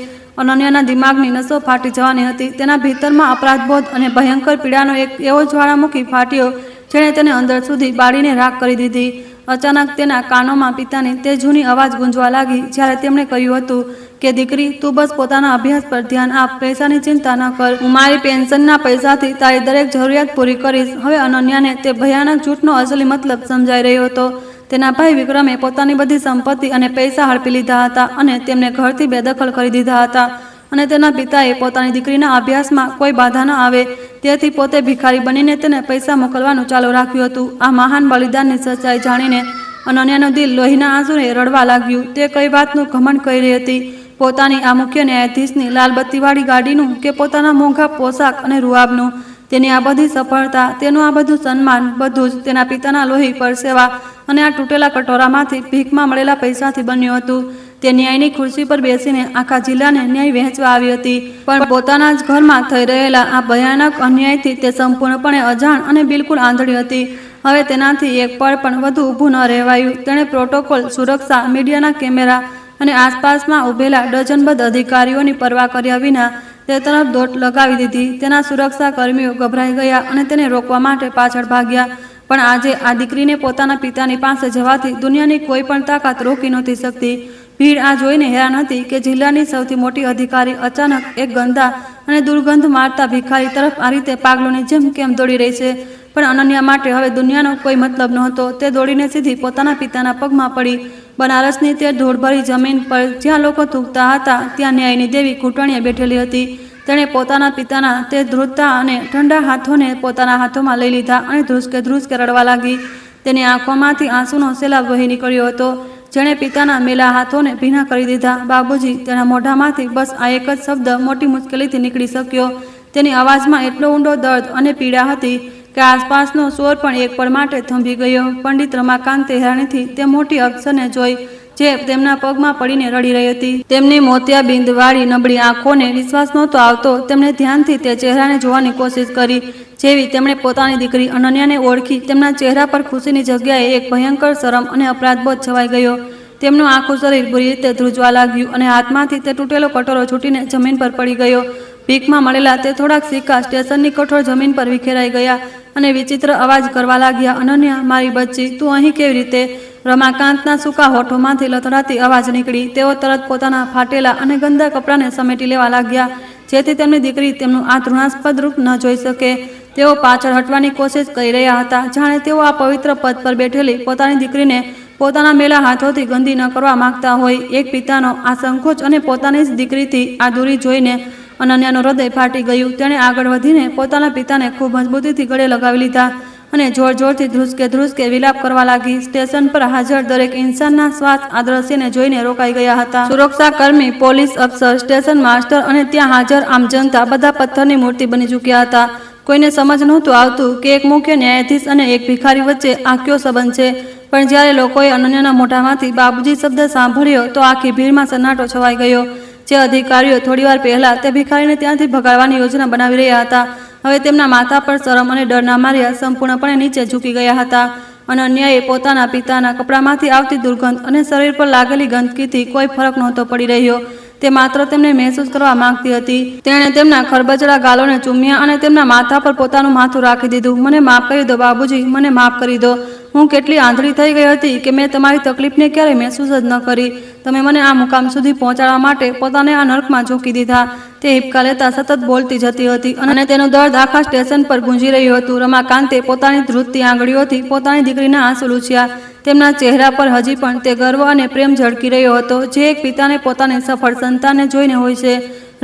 અનન્યાના દિમાગની નસો ફાટી જવાની હતી. તેના ભીતરમાં અપરાધબોધ અને ભયંકર પીડાનો એક એવો જ્વાળામુખી ફાટ્યો જેણે તેને અંદર સુધી બાળીને રાખ કરી દીધી. અચાનક તેના કાનોમાં પિતાની તે જૂની અવાજ ગુંજવા લાગી જ્યારે તેમણે કહ્યું હતું કે દીકરી, તું બસ પોતાના અભ્યાસ પર ધ્યાન આપ, પૈસાની ચિંતા ન કર. હું મારી પેન્શનના પૈસાથી તારી દરેક જરૂરિયાત પૂરી કરીશ. હવે અનન્યાને તે ભયાનક જૂઠનો અસલી મતલબ સમજાઈ રહ્યો હતો. તેના ભાઈ વિક્રમે પોતાની બધી સંપત્તિ અને પૈસા હડપી લીધા હતા અને તેમને ઘરથી બેદખલ કરી દીધા હતા, અને તેના પિતાએ પોતાની દીકરીના અભ્યાસમાં કોઈ બાધા ન આવે તેથી પોતે ભિખારી બનીને તેને પૈસા મોકલવાનું ચાલુ રાખ્યું હતું. આ મહાન બલિદાનની સચ્ચાઈ જાણીને અનન્યાનું દિલ લોહીના આંસુએ રડવા લાગ્યું. તે કઈ વાતનું ઘમંડ કરી રહી હતી? પોતાની આ મુખ્ય ન્યાયાધીશની લાલબત્તીવાળી ગાડીનું કે પોતાના મોંઘા પોશાક અને રૂઆબનું? તેની આ બધી સફળતા, તેનું આ બધું સન્માન, બધું જ તેના પિતાના લોહી પરસેવા અને આ તૂટેલા કટોરામાંથી ભીખમાં મળેલા પૈસાથી બન્યું હતું. તે ન્યાયની ખુરશી પર બેસીને આખા જિલ્લાને ન્યાય વહેંચવા આવી હતી, પણ પોતાના જ ઘરમાં થઈ રહેલા આ ભયાનક અન્યાયથી તે સંપૂર્ણપણે અજાણ અને બિલકુલ આંધળી હતી. હવે તેનાથી એક પળ પણ વધુ ઊભું ન રહેવાયું. તેણે પ્રોટોકોલ, સુરક્ષા, મીડિયાના કેમેરા અને આસપાસમાં ઊભેલા ડઝનબદ્ધ અધિકારીઓની પરવા કર્યા વિના તે તરફ દોટ લગાવી દીધી. તેના સુરક્ષા કર્મીઓ ગભરાઈ ગયા અને તેને રોકવા માટે પાછળ ભાગ્યા. પણ આજે આ દીકરીને પોતાના પિતાની પાસે જવાથી દુનિયાની કોઈ પણ તાકાત રોકી નહોતી શકતી. ભીડ આ જોઈને હેરાન હતી કે જિલ્લાની સૌથી મોટી અધિકારી અચાનક એક ગંદા અને દુર્ગંધ મારતા ભિખારી તરફ આ રીતે પાગલોની જેમ કેમ દોડી રહી છે. પણ અનન્યા માટે હવે દુનિયાનો કોઈ મતલબ નહોતો. તે દોડીને સીધી પોતાના પિતાના પગમાં પડી. બનારસની તે ધૂળભરી જમીન પર જ્યાં લોકો થૂંકતા હતા ત્યાં ન્યાયની દેવી ઘૂંટણીએ બેઠેલી હતી. તેણે પોતાના પિતાના તે ધ્રુજતા અને ઠંડા હાથોને પોતાના હાથોમાં લઈ લીધા અને ધ્રુસકે રડવા લાગી. તેની આંખોમાંથી આંસુનો સેલાબ વહી નીકળ્યો હતો, જેણે પિતાના મેલા હાથોને ભીના કરી દીધા. બાબુજી! તેના મોઢામાંથી બસ આ એક જ શબ્દ મોટી મુશ્કેલીથી નીકળી શક્યો. તેની અવાજમાં એટલો ઊંડો દર્દ અને પીડા હતી કે આસપાસનો શોર પણ એક પળ માટે થંભી ગયો. પંડિત રમાકાંતે હેરાનીથી તે મોટી અક્ષરને જોઈ જે તેમના પગમાં પડીને રડી રહી હતી. તેમની મોતિયાબિંદવાળી નબળી આંખોને વિશ્વાસ નહોતો આવતો. તેમણે ધ્યાનથી તે ચહેરાને જોવાની કોશિશ કરી. જેવી તેમણે પોતાની દીકરી અનન્યાને ઓળખી, તેમના ચહેરા પર ખુશીની જગ્યાએ એક ભયંકર શરમ અને અપરાધબોધ છવાઈ ગયો. તેમનું આખું શરીર બુરી રીતે ધ્રુજવા લાગ્યું અને હાથમાંથી તે તૂટેલો કટોરો છૂટીને જમીન પર પડી ગયો. ભીખમાં મળેલા તે થોડાક સિક્કા સ્ટેશનની કઠોર જમીન પર વિખેરાઈ ગયા અને વિચિત્ર અવાજ કરવા લાગ્યા. અનન્યા, મારી બચ્ચી, તું અહીં કેવી રીતે? રમાકાંતના સૂકા હોઠોમાંથી લથડાતી અવાજ નીકળી. તેઓ તરત પોતાના ફાટેલા અને ગંદા કપડાને સમેટી લેવા લાગ્યા, જેથી તેમની દીકરી તેમનું આ તૃણાસ્પદ રૂપ ન જોઈ શકે. તેઓ પાછળ હટવાની કોશિશ કરી રહ્યા હતા, જાણે તેઓ આ પવિત્ર પદ પર બેઠેલી પોતાની દીકરીને પોતાના મેલા હાથોથી ગંદી ન કરવા માંગતા હોય. એક પિતાનો આ સંકોચ અને પોતાની જ દીકરીથી આ દૂરી જોઈને અનન્યાનું હૃદય ફાટી ગયું. તેણે આગળ વધીને પોતાના પિતાને ખૂબ મજબૂતીથી ગળે લગાવી લીધા અને જોર જોરથી ધ્રુસકે વિલાપ કરવા લાગી. સ્ટેશન પર હાજર દરેક ઇન્સાનના શ્વાસ આ દ્રશ્યને જોઈને રોકાઈ ગયા હતા. સુરક્ષા કર્મી, પોલીસ અફસર, સ્ટેશન માસ્ટર અને ત્યાં હાજર આમ જનતા બધા પથ્થરની મૂર્તિ બની ચૂક્યા હતા. કોઈને સમજ નહોતું આવતું કે એક મુખ્ય ન્યાયાધીશ અને એક ભિખારી વચ્ચે આ કયો સંબંધ છે. પણ જ્યારે લોકોએ અનન્યાના મોઢામાંથી બાબુજી શબ્દ સાંભળ્યો તો આખી ભીડમાં સન્નાટો છવાઈ ગયો. જે અધિકારીઓ થોડીવાર પહેલા તે ભિખારીને ત્યાંથી ભગાડવાની યોજના બનાવી રહ્યા હતા, હવે તેમના માથા પર શરમ અને ડરના માર્યા સંપૂર્ણપણે નીચે ઝૂકી ગયા હતા. અનન્યાએ પોતાના પિતાના કપડામાંથી આવતી દુર્ગંધ અને શરીર પર લાગેલી ગંદકીથી કોઈ ફરક નહોતો પડી રહ્યો. તે માત્ર તેમને મહેસૂસ કરવા માંગતી હતી. તેણે તેમના ખરબચડા ગાલોને ચૂમ્યા અને તેમના માથા પર પોતાનું માથું રાખી દીધું. મને માફ કરી દો બાબુજી, મને માફ કરી દો. હું કેટલી આંધળી થઈ ગઈ હતી કે મેં તમારી તકલીફને ક્યારેય મહેસૂસ જ ન કરી. તમે મને આ મુકામ સુધી પહોંચાડવા માટે પોતાને આ નર્કમાં ઝૂકી દીધા. તે હિબકા લેતા સતત બોલતી જતી હતી અને તેનું દર્દ આખા સ્ટેશન પર ગુંજી રહ્યું હતું. રમાકાંતે પોતાની ધ્રુજતી આંગળીઓથી પોતાની દીકરીના આંસુ લૂછ્યા. તેમના ચહેરા પર હજી પણ તે ગર્વ અને પ્રેમ ઝળકી રહ્યો હતો, જે એક પિતાને પોતાની સફળ સંતાનને જોઈને હોય છે.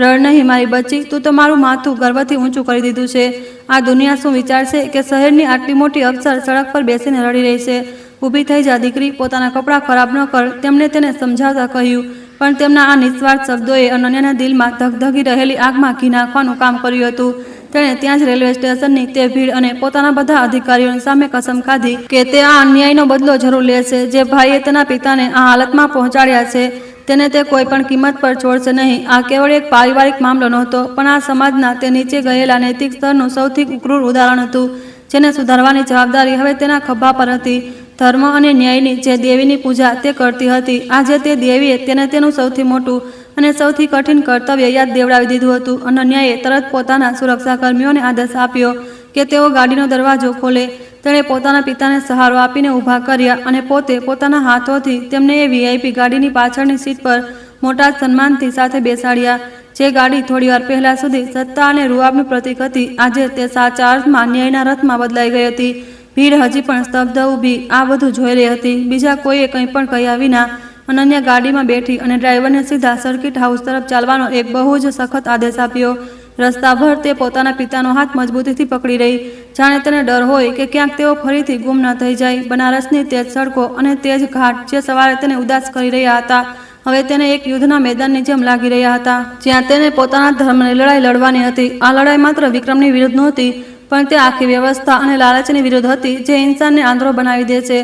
રડ નહીં મારી બચ્ચી, તું તો મારું માથું ગર્વથી ઊંચું કરી દીધું છે. આ દુનિયા શું વિચારશે કે શહેરની આટલી મોટી અફસર સડક પર બેસીને રડી રહી છે. ઊભી થઈ જા દીકરી, પોતાના કપડાં ખરાબ ન કર, તેમણે તેને સમજાવતા કહ્યું. પણ તેમના આ નિસ્વાર્થ શબ્દોએ અનન્યાના દિલમાં ધગધગી રહેલી આગમાં ઘી નાખવાનું કામ કર્યું હતું. તેણે ત્યાં જ રેલવે સ્ટેશનની તે ભીડ અને પોતાના બધા અધિકારીઓની સામે કસમ ખાધી કે તે આ અન્યાયનો બદલો જરૂર લેશે. જે ભાઈએ તેના પિતાને આ હાલતમાં પહોંચાડ્યા છે તેને તે કોઈ પણ કિંમત પર છોડશે નહીં. આ કેવળ એક પારિવારિક મામલો નહોતો, પણ આ સમાજના તે નીચે ગયેલા નૈતિક સ્તરનું સૌથી ક્રૂર ઉદાહરણ હતું, જેને સુધારવાની જવાબદારી હવે તેના ખભા પર હતી. ધર્મ અને ન્યાયની જે દેવીની પૂજા તે કરતી હતી, આજે તે દેવીએ તેને તેનું સૌથી મોટું અને સૌથી કઠિન કર્તવ્ય યાદ દેવડાવી દીધું હતું. અનન્યાએ તરત પોતાના સુરક્ષા કર્મીઓને આદેશ આપ્યો કે તેઓ ગાડીનો દરવાજો ખોલે. તેણે પોતાના પિતાને સહારો આપીને ઊભા કર્યા અને પોતે પોતાના હાથોથી તેમને એ વીઆઈપી ગાડીની પાછળની સીટ પર મોટા સન્માનથી સાથે બેસાડ્યા. જે ગાડી થોડીવાર પહેલા સુધી સત્તા અને રૂઆબનું પ્રતીક હતી, આજે તે સાચા અર્થમાં ન્યાયના રથમાં બદલાઈ ગઈ હતી. ભીડ હજી પણ સ્તબ્ધ ઊભી આ બધું જોઈ રહી હતી. બીજા કોઈએ કંઈ પણ કહ્યા વિના અનન્યા ગાડીમાં બેઠી અને ડ્રાઈવરને સીધા સર્કિટ હાઉસ તરફ ચાલવાનો એક બહુ જ સખત આદેશ આપ્યો. રસ્તાભર તે પોતાના પિતાનો હાથ મજબૂતીથી પકડી રહી, જાણે તેને ડર હોય કે ક્યાંક તેઓ ફરીથી ગુમ ન થઈ જાય. બનારસની તેજ સડકો અને તેજ ઘાટ જે સવારે તેને ઉદાસ કરી રહ્યા હતા, હવે તેને એક યુદ્ધના મેદાનની જેમ લાગી રહ્યા હતા, જ્યાં તેને પોતાના ધર્મની લડાઈ લડવાની હતી. આ લડાઈ માત્ર વિક્રમની વિરુદ્ધ નહોતી, પણ તે આખી વ્યવસ્થા અને લાલચની વિરુદ્ધ હતી, જે ઇન્સાનને આંધળો બનાવી દે છે.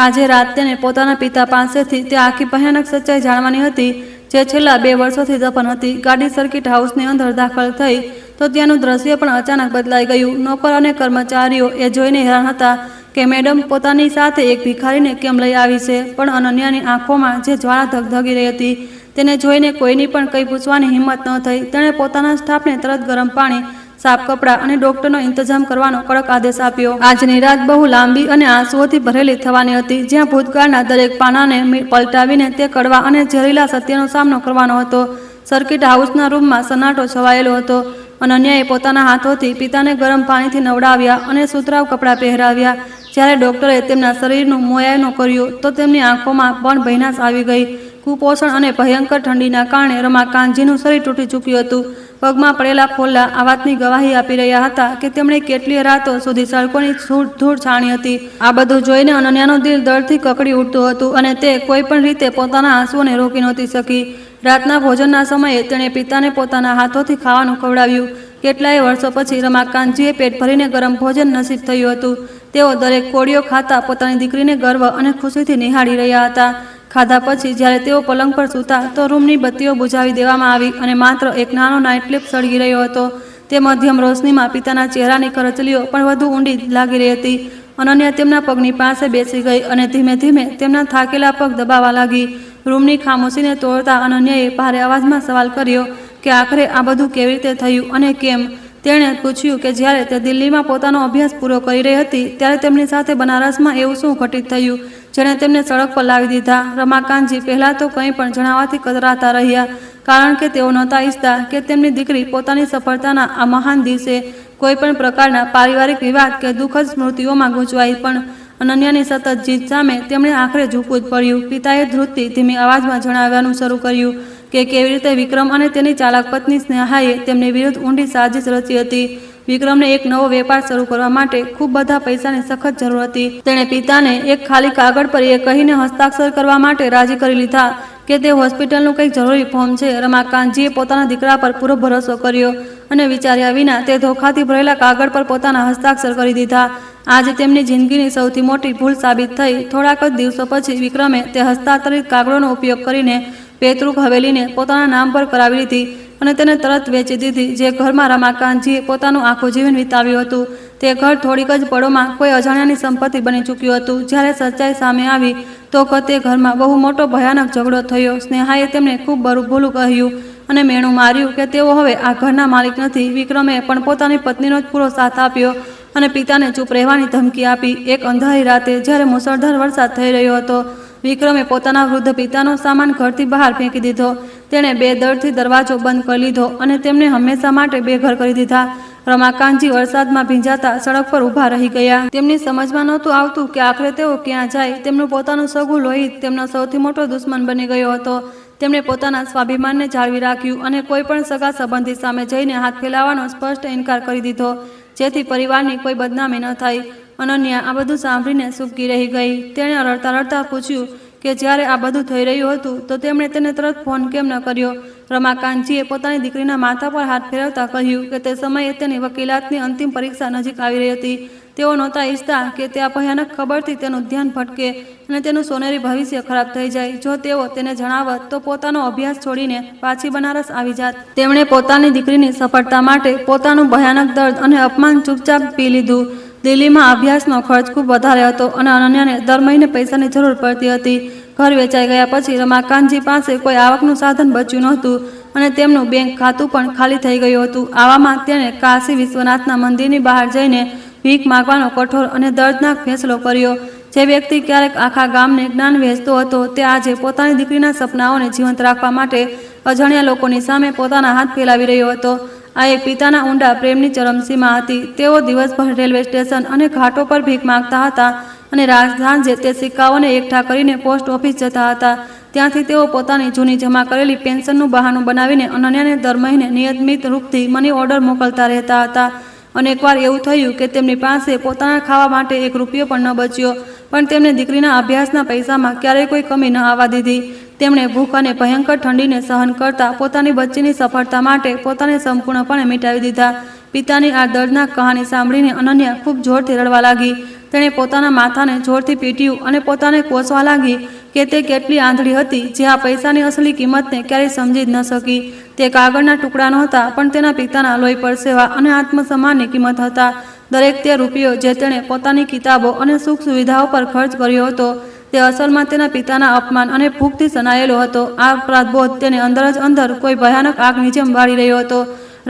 આજે રાત તેને પોતાના પિતા પાસેથી તે આખી ભયાનક સચ્ચાઈ જાણવાની હતી, જે છેલ્લા 2 વર્ષોથી દફન હતી. ગાડી સર્કિટ હાઉસની અંદર દાખલ થઈ તો ત્યાંનું દ્રશ્ય પણ અચાનક બદલાઈ ગયું. નોકર અને કર્મચારીઓ એ જોઈને હેરાન હતા કે મેડમ પોતાની સાથે એક ભિખારીને કેમ લઈ આવી છે, પણ અનન્યાની આંખોમાં જે જ્વાળા ધગધગી રહી હતી તેને જોઈને કોઈની પણ કંઈ પૂછવાની હિંમત ન થઈ. તેણે પોતાના સ્ટાફને તરત ગરમ પાણી, સાફ કપડાં અને ડોક્ટરનો ઇંતજામ કરવાનો કડક આદેશ આપ્યો. આજની રાત બહુ લાંબી અને આંસુઓથી ભરેલી થવાની હતી, જ્યાં ભૂતકાળના દરેક પાનાને પલટાવીને તે કડવા અને ઝેરીલા સત્યનો સામનો કરવાનો હતો. સર્કિટ હાઉસના રૂમમાં સન્નાટો છવાયેલો હતો. અનન્યાએ પોતાના હાથોથી પિતાને ગરમ પાણીથી નવડાવ્યા અને સુતરાઉ કપડાં પહેરાવ્યા. જ્યારે ડોક્ટરે તેમના શરીરનું મોયાનો કર્યું તો તેમની આંખોમાં પણ ભયનાશ આવી ગઈ. કુપોષણ અને ભયંકર ઠંડીના કારણે રમાકાંતજીનું શરીર તૂટી ચૂક્યું હતું. પગમાં પડેલા ફોલ્લા આ વાતની ગવાહી આપી રહ્યા હતા કે તેમણે કેટલીય રાતો સુધી સડકોની ધૂળ છાણી હતી. આ બધું જોઈને અનન્યાનું દિલ દર્દથી કકડી ઉઠતું હતું અને તે કોઈ પણ રીતે પોતાના આંસુઓને રોકી નહોતી શકી. રાતના ભોજનના સમયે તેણે પિતાને પોતાના હાથોથી ખાવાનું ખવડાવ્યું. કેટલાય વર્ષો પછી રમાકાંતજીએ પેટ ભરીને ગરમ ભોજન નસીબ થયું હતું. તેઓ દરેક કોળીઓ ખાતા પોતાની દીકરીને ગર્વ અને ખુશીથી નિહાળી રહ્યા હતા. ખાધા પછી જ્યારે તેઓ પલંગ પર સૂતા તો રૂમની બત્તીઓ બુઝાવી દેવામાં આવી અને માત્ર એક નાનો નાઇટલેમ્પ સળગી રહ્યો હતો. તે મધ્યમ રોશનીમાં પિતાના ચહેરાની કરચલીઓ પણ વધુ ઊંડી લાગી રહી હતી. અનન્યા તેમના પગની પાસે બેસી ગઈ અને ધીમે ધીમે તેમના થાકેલા પગ દબાવવા લાગી. રૂમની ખામોશીને તોડતા અનન્યાએ ભારે અવાજમાં સવાલ કર્યો કે આખરે આ બધું કેવી રીતે થયું અને કેમ. તેણે પૂછ્યું કે જ્યારે તે દિલ્હીમાં પોતાનો અભ્યાસ પૂરો કરી રહી હતી ત્યારે તેમની સાથે બનારસમાં એવું શું ઘટિત થયું જેણે તેમને સડક પર લાવી દીધા. રમાકાંતજી પહેલાં તો કંઈ પણ જણાવવાથી કતરાતા રહ્યા, કારણ કે તેઓ નહોતા ઈચ્છતા કે તેમની દીકરી પોતાની સફળતાના આ મહાન દિવસે કોઈ પણ પ્રકારના પારિવારિક વિવાદ કે દુઃખદ સ્મૃતિઓમાં ગૂંચવાય. પણ અનન્યાની સતત જીત સામે તેમણે આખરે ઝૂકવું જ પડ્યું. પિતાએ ધ્રુજતી ધીમી આવાજમાં જણાવવાનું શરૂ કર્યું કે કેવી રીતે વિક્રમ અને તેની ચાલાક પત્ની સ્નેહાએ તેમની વિરુદ્ધ ઊંડી સાજિશ રચી હતી. વિક્રમને એક નવો વેપાર શરૂ કરવા માટે ખૂબ બધા પૈસાની સખત જરૂર હતી. તેણે પિતાને એક ખાલી કાગળ પર એ કહીને હસ્તાક્ષર કરવા માટે રાજી કરી લીધા કે તે હોસ્પિટલનું કંઈક જરૂરી ફોર્મ છે. રમાકાંતજીએ પોતાના દીકરા પર પૂરો ભરોસો કર્યો અને વિચાર્યા વિના તે ધોખાથી ભરેલા કાગળ પર પોતાના હસ્તાક્ષર કરી દીધા. આજે તેમની જિંદગીની સૌથી મોટી ભૂલ સાબિત થઈ. થોડાક જ દિવસો પછી વિક્રમે તે હસ્તાંતરિત કાગળોનો ઉપયોગ કરીને પેતૃક હવેલીને પોતાના નામ પર કરાવી લીધી અને તેને તરત વેચી દીધી. જે ઘરમાં રમાકાંતજીએ પોતાનું આખું જીવન વિતાવ્યું હતું તે ઘર થોડીક જ પળોમાં કોઈ અજાણ્યાની સંપત્તિ બની ચૂક્યું હતું. જ્યારે સચ્ચાઈ સામે આવી તો તે ઘરમાં બહુ મોટો ભયાનક ઝઘડો થયો. સ્નેહાએ તેમને ખૂબ ભૂલું કહ્યું અને મેણું માર્યું કે તેઓ હવે આ ઘરના માલિક નથી. વિક્રમે પણ પોતાની પત્નીનો જ પૂરો સાથ આપ્યો અને પિતાને ચૂપ રહેવાની ધમકી આપી. એક અંધારી રાતે જ્યારે મુસળધાર વરસાદ થઈ રહ્યો હતો, વિક્રમે પોતાના વૃદ્ધ પિતાનો સામાન ઘરથી બહાર ફેંકી દીધો. તેણે બેદરથી દરવાજો બંધ કરી લીધો અને તેમને હંમેશા માટે બેઘર કરી દીધા. રમાકાંતજી વરસાદમાં ભીંજાતા સડક પર ઊભા રહી ગયા. તેમની સમજમાં નહોતું આવતું કે આખરે તેઓ ક્યાં જાય. તેમનું પોતાનું સગું લોહી તેમનો સૌથી મોટો દુશ્મન બની ગયો હતો. તેમણે પોતાના સ્વાભિમાનને જાળવી રાખ્યું અને કોઈ પણ સગા સંબંધી સામે જઈને હાથ ફેલાવવાનો સ્પષ્ટ ઇનકાર કરી દીધો, જેથી પરિવારની કોઈ બદનામી ન થાય. અનન્યા આ બધું સાંભળીને સૂકી રહી ગઈ. તેણે રડતા રડતા પૂછ્યું કે જ્યારે આ બધું થઈ રહ્યું હતું તો તેમણે તેને તરત ફોન કેમ ન કર્યો. રમાકાંતજીએ પોતાની દીકરીના માથા પર હાથ ફેરવતા કહ્યું કે તે સમયે તેની વકીલાતની અંતિમ પરીક્ષા નજીક આવી રહી હતી. તેઓ નહોતા ઈચ્છતા કે તે આ ભયાનક ખબરથી તેનું ધ્યાન ભટકે અને તેનું સોનેરી ભવિષ્ય ખરાબ થઈ જાય. જો તેઓ તેને જણાવત તો પોતાનો અભ્યાસ છોડીને પાછી બનારસ આવી જાત. તેમણે પોતાની દીકરીની સફળતા માટે પોતાનું ભયાનક દર્દ અને અપમાન ચૂપચાપ પી લીધું. દિલ્હીમાં અભ્યાસનો ખર્ચ ખૂબ વધારે હતો અને અનન્યાને દર મહિને પૈસાની જરૂર પડતી હતી. ઘર વેચાઈ ગયા પછી રમાકાંતજી પાસે કોઈ આવકનું સાધન બચ્યું નહોતું અને તેમનું બેંક ખાતું પણ ખાલી થઈ ગયું હતું. આવામાં તેણે કાશી વિશ્વનાથના મંદિરની બહાર જઈને ભીખ માગવાનો કઠોર અને દર્દનાક ફેંસલો કર્યો. જે વ્યક્તિ ક્યારેક આખા ગામને જ્ઞાન વહેંચતો હતો તે આજે પોતાની દીકરીના સપનાઓને જીવંત રાખવા માટે અજાણ્યા લોકોની સામે પોતાના હાથ ફેલાવી રહ્યો હતો. આ એક પિતાના ઊંડા પ્રેમની ચરમસીમા હતી. તેઓ દિવસભર રેલવે સ્ટેશન અને ઘાટો પર ભીખ માંગતા હતા અને સાંજે તે સિક્કાઓને એકઠા કરીને પોસ્ટ ઓફિસ જતા હતા. ત્યાંથી તેઓ પોતાની જૂની જમા કરેલી પેન્શનનું બહાનું બનાવીને અનન્યાને દર મહિને નિયમિત રૂપથી મની ઓર્ડર મોકલતા રહેતા હતા. અનેકવાર એવું થયું કે તેમની પાસે પોતાના ખાવા માટે એક રૂપિયો પણ ન બચ્યો, પણ તેમણે દીકરીના અભ્યાસના પૈસામાં ક્યારેય કોઈ કમી ન આવવા દીધી. તેમણે ભૂખ અને ભયંકર ઠંડીને સહન કરતા પોતાની બચ્ચીની સફળતા માટે પોતાને સંપૂર્ણપણે મિટાવી દીધા. પિતાની આ દર્દનાક કહાની સાંભળીને અનન્યા ખૂબ જોરથી રડવા લાગી. તેણે પોતાના માથાને જોરથી પીટ્યું અને પોતાને કોસવા લાગી કે તે કેટલી આંધળી હતી જે આ પૈસાની અસલી કિંમતને ક્યારેય સમજી જ ન શકી. તે કાગળના ટુકડા નહોતા, પણ તેના પિતાના લોહી પરસેવા અને આત્મસન્માનની કિંમત હતા. દરેક તે રૂપિયો જે તેણે પોતાની કિતાબો અને સુખ સુવિધાઓ પર ખર્ચ કર્યો હતો તે અસલમાં તેના પિતાના અપમાન અને ભૂખથી સનાયેલો હતો. આ અપરાધબોધ તેને અંદર જ અંદર કોઈ ભયાનક આગની જેમ બાળી રહ્યો હતો.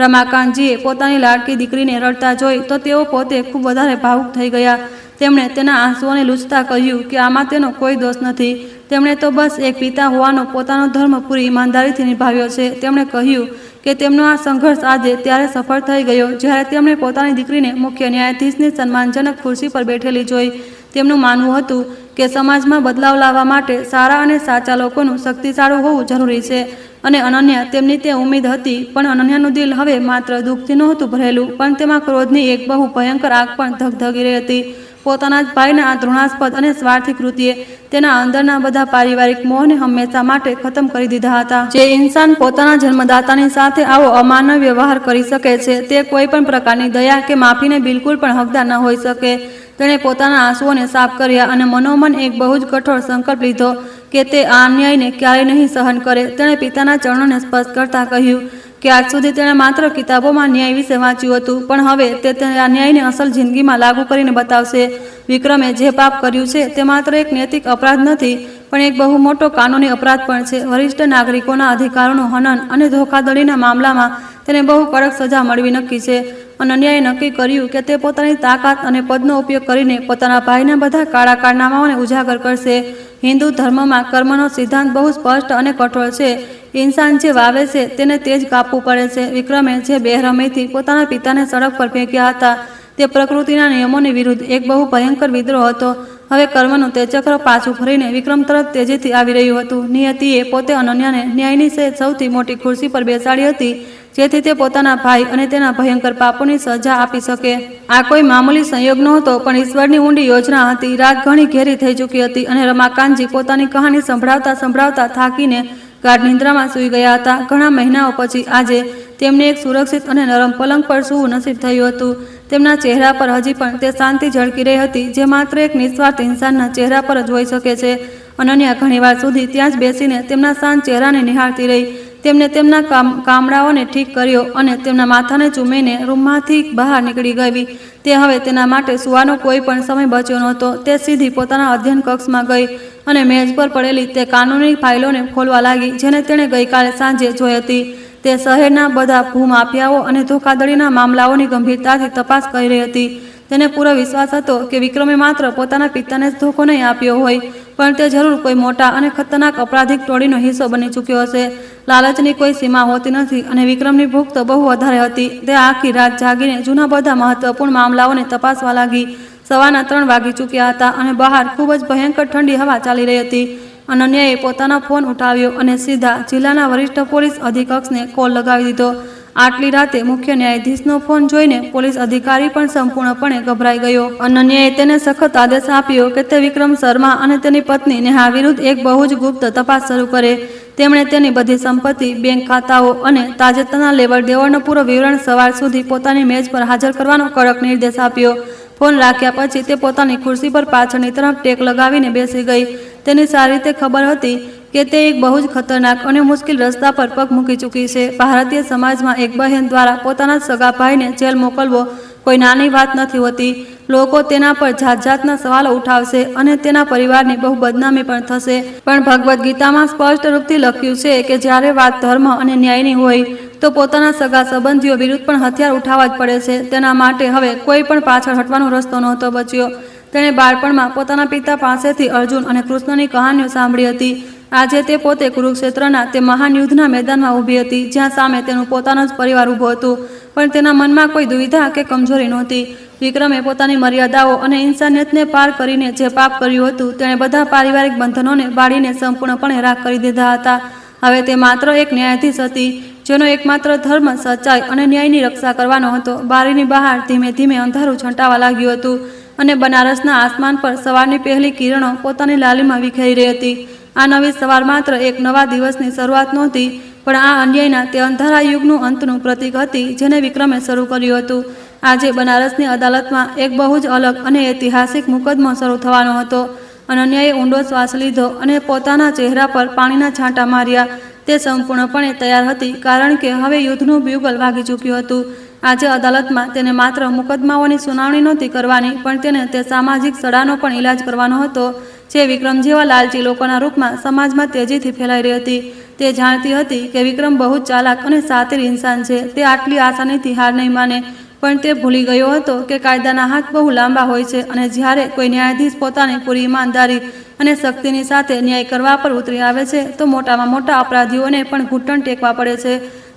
રમાકાંતજીએ પોતાની લાડકી દીકરીને રડતા જોઈ તો તેઓ પોતે ખૂબ વધારે ભાવુક થઈ ગયા. તેમણે તેના આંસુઓને લૂછતા કહ્યું કે આમાં તેનો કોઈ દોષ નથી. તેમણે તો બસ એક પિતા હોવાનો પોતાનો ધર્મ પૂરી ઈમાનદારીથી નિભાવ્યો છે. તેમણે કહ્યું કે તેમનો આ સંઘર્ષ આજે ત્યારે સફળ થઈ ગયો જ્યારે તેમણે પોતાની દીકરીને મુખ્ય ન્યાયાધીશની સન્માનજનક ખુરશી પર બેઠેલી જોઈ. તેમનું માનવું હતું કે સમાજમાં બદલાવ લાવવા માટે સારા અને સાચા લોકોનું શક્તિશાળું હોવું જરૂરી છે અને અનન્યા તેમની તે ઉમ્મીદ હતી. પણ અનન્યાનું દિલ હવે માત્ર દુઃખથી નહોતું ભરેલું, પણ તેમાં ક્રોધની એક બહુ ભયંકર આગ પણ ધગધગી રહી હતી. પોતાના જ ભાઈના આ ધૃણાસ્પદ અને સ્વાર્થી કૃત્યે તેના અંદરના બધા પારિવારિક મોહને હંમેશા માટે ખતમ કરી દીધા હતા. જે ઇન્સાન પોતાના જન્મદાતાની સાથે આવો અમાનવ વ્યવહાર કરી શકે છે તે કોઈ પણ પ્રકારની દયા કે માફીને બિલકુલ પણ હકદાર ન હોઈ શકે. તેણે પોતાના આંસુઓને સાફ કર્યા અને મનોમન એક બહુ જ કઠોર સંકલ્પ લીધો કે તે આ અન્યાયને ક્યારેય નહીં સહન કરે. તેણે પિતાના ચરણોને સ્પર્શ કરતા કહ્યું કે આજ સુધી તેણે માત્ર કિતાબોમાં ન્યાય વિશે વાંચ્યું હતું, પણ હવે તે આ ન્યાયને અસલ જિંદગીમાં લાગુ કરીને બતાવશે. વિક્રમે જે પાપ કર્યું છે તે માત્ર એક નૈતિક અપરાધ નથી, પણ એક બહુ મોટો કાનૂની અપરાધ પણ છે. વરિષ્ઠ નાગરિકોના અધિકારોનું હનન અને ધોખાધડીના મામલામાં તેને બહુ કડક સજા મળવી નક્કી છે. અનન્યાએ નક્કી કર્યું કે તે પોતાની તાકાત અને પદનો ઉપયોગ કરીને પોતાના ભાઈના બધા કાળા કારનામાઓને ઉજાગર કરશે. હિન્દુ ધર્મમાં કર્મનો સિદ્ધાંત બહુ સ્પષ્ટ અને કઠોર છે. ઇન્સાન જે વાવે છે તેને તે જ કાપવું પડે છે. વિક્રમે જે બેરહમીથી પોતાના પિતાને સડક પર ફેંક્યા હતા તે પ્રકૃતિના નિયમોની વિરુદ્ધ એક બહુ ભયંકર વિદ્રોહ હતો. હવે કર્મનું તે ચક્ર પાછું ફરીને વિક્રમ તરફ તેજીથી આવી રહ્યું હતું. નિયતિએ પોતે અનન્યાને ન્યાયની સૌથી મોટી ખુરશી પર બેસાડી હતી જેથી તે પોતાના ભાઈ અને તેના ભયંકર પાપોની સજા આપી શકે. આ કોઈ મામૂલી સંયોગ નહોતો, પણ ઈશ્વરની ઊંડી યોજના હતી. રાત ઘણી ઘેરી થઈ ચૂકી હતી અને રમાકાંતજી પોતાની કહાની સંભળાવતા થાકીને ગાઢ નિંદ્રામાં સૂઈ ગયા હતા. ઘણા મહિનાઓ પછી આજે તેમને એક સુરક્ષિત અને નરમ પલંગ પર સૂવું નસીબ થયું હતું. તેમના ચહેરા પર હજી પણ તે શાંતિ ઝળકી રહી હતી જે માત્ર એક નિસ્વાર્થ ઇન્સાનના ચહેરા પર જ હોઈ શકે છે. અનન્યા ઘણીવાર સુધી ત્યાં જ બેસીને તેમના શાંત ચહેરાને નિહાળતી રહી. તેમને તેમના કામડાઓને ઠીક કર્યો અને તેમના માથાને ચૂમીને રૂમમાંથી બહાર નીકળી ગઈ. તે હવે તેના માટે સૂવાનો કોઈ પણ સમય બચ્યો નહોતો. તે સીધી પોતાના અધ્યયન કક્ષમાં ગઈ અને મેજ પર પડેલી તે કાનૂની ફાઇલોને ખોલવા લાગી જેને તેણે ગઈકાલે સાંજે જોઈ હતી. તે શહેરના બધા ભૂમાફિયાઓ અને ધોખાધડીના મામલાઓની ગંભીરતાથી તપાસ કરી રહી હતી. તેને પૂરો વિશ્વાસ હતો કે વિક્રમે માત્ર પોતાના પિતાને જ ધોખો નહીં આપ્યો હોય, પણ તે જરૂર કોઈ મોટા અને ખતરનાક અપરાધિક ટોળીનો હિસ્સો બની ચૂક્યો હશે. લાલચની કોઈ સીમા હોતી નથી અને વિક્રમની ભૂખ તો બહુ વધારે હતી. તે આખી રાત જાગીને જૂના બધા મહત્વપૂર્ણ મામલાઓને તપાસવા લાગી. સવારના 3 વાગી ચૂક્યા હતા અને બહાર ખૂબ જ ભયંકર ઠંડી હવા ચાલી રહી હતી. અનન્યાએ પોતાનો ફોન ઉઠાવ્યો અને સીધા જિલ્લાના વરિષ્ઠ પોલીસ અધિક્ષકને કોલ લગાવી દીધો. આટલી રાતે મુખ્ય ન્યાયાધીશનો ફોન જોઈને પોલીસ અધિકારી પણ સંપૂર્ણપણે ગભરાઈ ગયો. અનન્યાએ તેને સખત આદેશ આપ્યો કે તે વિક્રમ શર્મા અને તેની પત્ની નેહા વિરુદ્ધ એક બહુ જ ગુપ્ત તપાસ શરૂ કરે. તેમણે તેની બધી સંપત્તિ, બેંક ખાતાઓ અને તાજેતરના લેવડ દેવડનો પૂરો વિવરણ સવાર સુધી પોતાની મેજ પર હાજર કરવાનો કડક નિર્દેશ આપ્યો. ફોન રાખ્યા પછી તે પોતાની ખુરશી પર પાછળની તરફ ટેક લગાવીને બેસી ગઈ. તેની સારી રીતે ખબર હતી કે તે એક બહુ જ ખતરનાક અને મુશ્કેલ રસ્તા પર પગ મૂકી ચૂકી છે. ભારતીય સમાજમાં એક બહેન દ્વારા પોતાના સગા ભાઈને જેલ મોકલવો કોઈ નાની વાત નથી હોતી. લોકો તેના પર જાત જાતના સવાલો ઉઠાવશે અને તેના પરિવારની બહુ બદનામી પણ થશે. પણ ભગવદ્ ગીતામાં સ્પષ્ટ રૂપથી લખ્યું છે કે જ્યારે વાત ધર્મ અને ન્યાયની હોય તો પોતાના સગા સંબંધીઓ વિરુદ્ધ પણ હથિયાર ઉઠાવવા જ પડે છે. તેના માટે હવે કોઈ પણ પાછળ હટવાનો રસ્તો નહોતો બચ્યો. તેણે બાળપણમાં પોતાના પિતા પાસેથી અર્જુન અને કૃષ્ણની કહાનીઓ સાંભળી હતી. આજે તે પોતે કુરુક્ષેત્રના તે મહાન યુદ્ધના મેદાનમાં ઊભી હતી જ્યાં સામે તેનું પોતાનો જ પરિવાર ઊભો હતું, પણ તેના મનમાં કોઈ દુવિધા કે કમજોરી નહોતી. વિક્રમે પોતાની મર્યાદાઓ અને ઇન્સાનિયતને પાર કરીને જે પાપ કર્યું હતું તેણે બધા પારિવારિક બંધનોને બાળીને સંપૂર્ણપણે રાખ કરી દીધા હતા. હવે તે માત્ર એક ન્યાયાધીશ હતી જેનો એકમાત્ર ધર્મ સચ્ચાઈ અને ન્યાયની રક્ષા કરવાનો હતો. બારીની બહાર ધીમે ધીમે અંધારું છંટાવા લાગ્યું હતું અને બનારસના આસમાન પર સવારની પહેલી કિરણો પોતાની લાલીમાં વિખેરી રહી હતી. આ નવી સવાર માત્ર એક નવા દિવસની શરૂઆત નહોતી, પણ આ અન્યાયના તે અંધારા યુગનું અંતનું પ્રતીક હતી જેને વિક્રમે શરૂ કર્યું હતું. આજે બનારસની અદાલતમાં એક બહુ જ અલગ અને ઐતિહાસિક મુકદ્દમો શરૂ થવાનો હતો. અનન્યાએ ઊંડો શ્વાસ લીધો અને પોતાના ચહેરા પર પાણીના છાંટા માર્યા. તે સંપૂર્ણપણે તૈયાર હતી કારણ કે હવે યુદ્ધનું બ્યુગલ વાગી ચૂક્યું હતું. આજે અદાલતમાં તેને માત્ર મુકદ્દમાઓની સુનાવણી નહોતી કરવાની, પણ તેને તે સામાજિક સડાનો પણ ઇલાજ કરવાનો હતો, જે વિક્રમ જેવા લાલચી લોકોના રૂપમાં સમાજમાં તેજીથી ફેલાઈ રહી હતી. તે જાણતી હતી કે વિક્રમ બહુ જ ચાલાક અને શાતિર ઇન્સાન છે. તે આટલી આસાનીથી હાર નહીં માને, પણ તે ભૂલી ગયો હતો કે કાયદાના હાથ બહુ લાંબા હોય છે અને જ્યારે કોઈ ન્યાયાધીશ પોતાની પૂરી ઈમાનદારી અને શક્તિની સાથે ન્યાય કરવા પર ઉતરી આવે છે તો મોટામાં મોટા અપરાધીઓને પણ ઘૂંટણ ટેકવા પડે છે.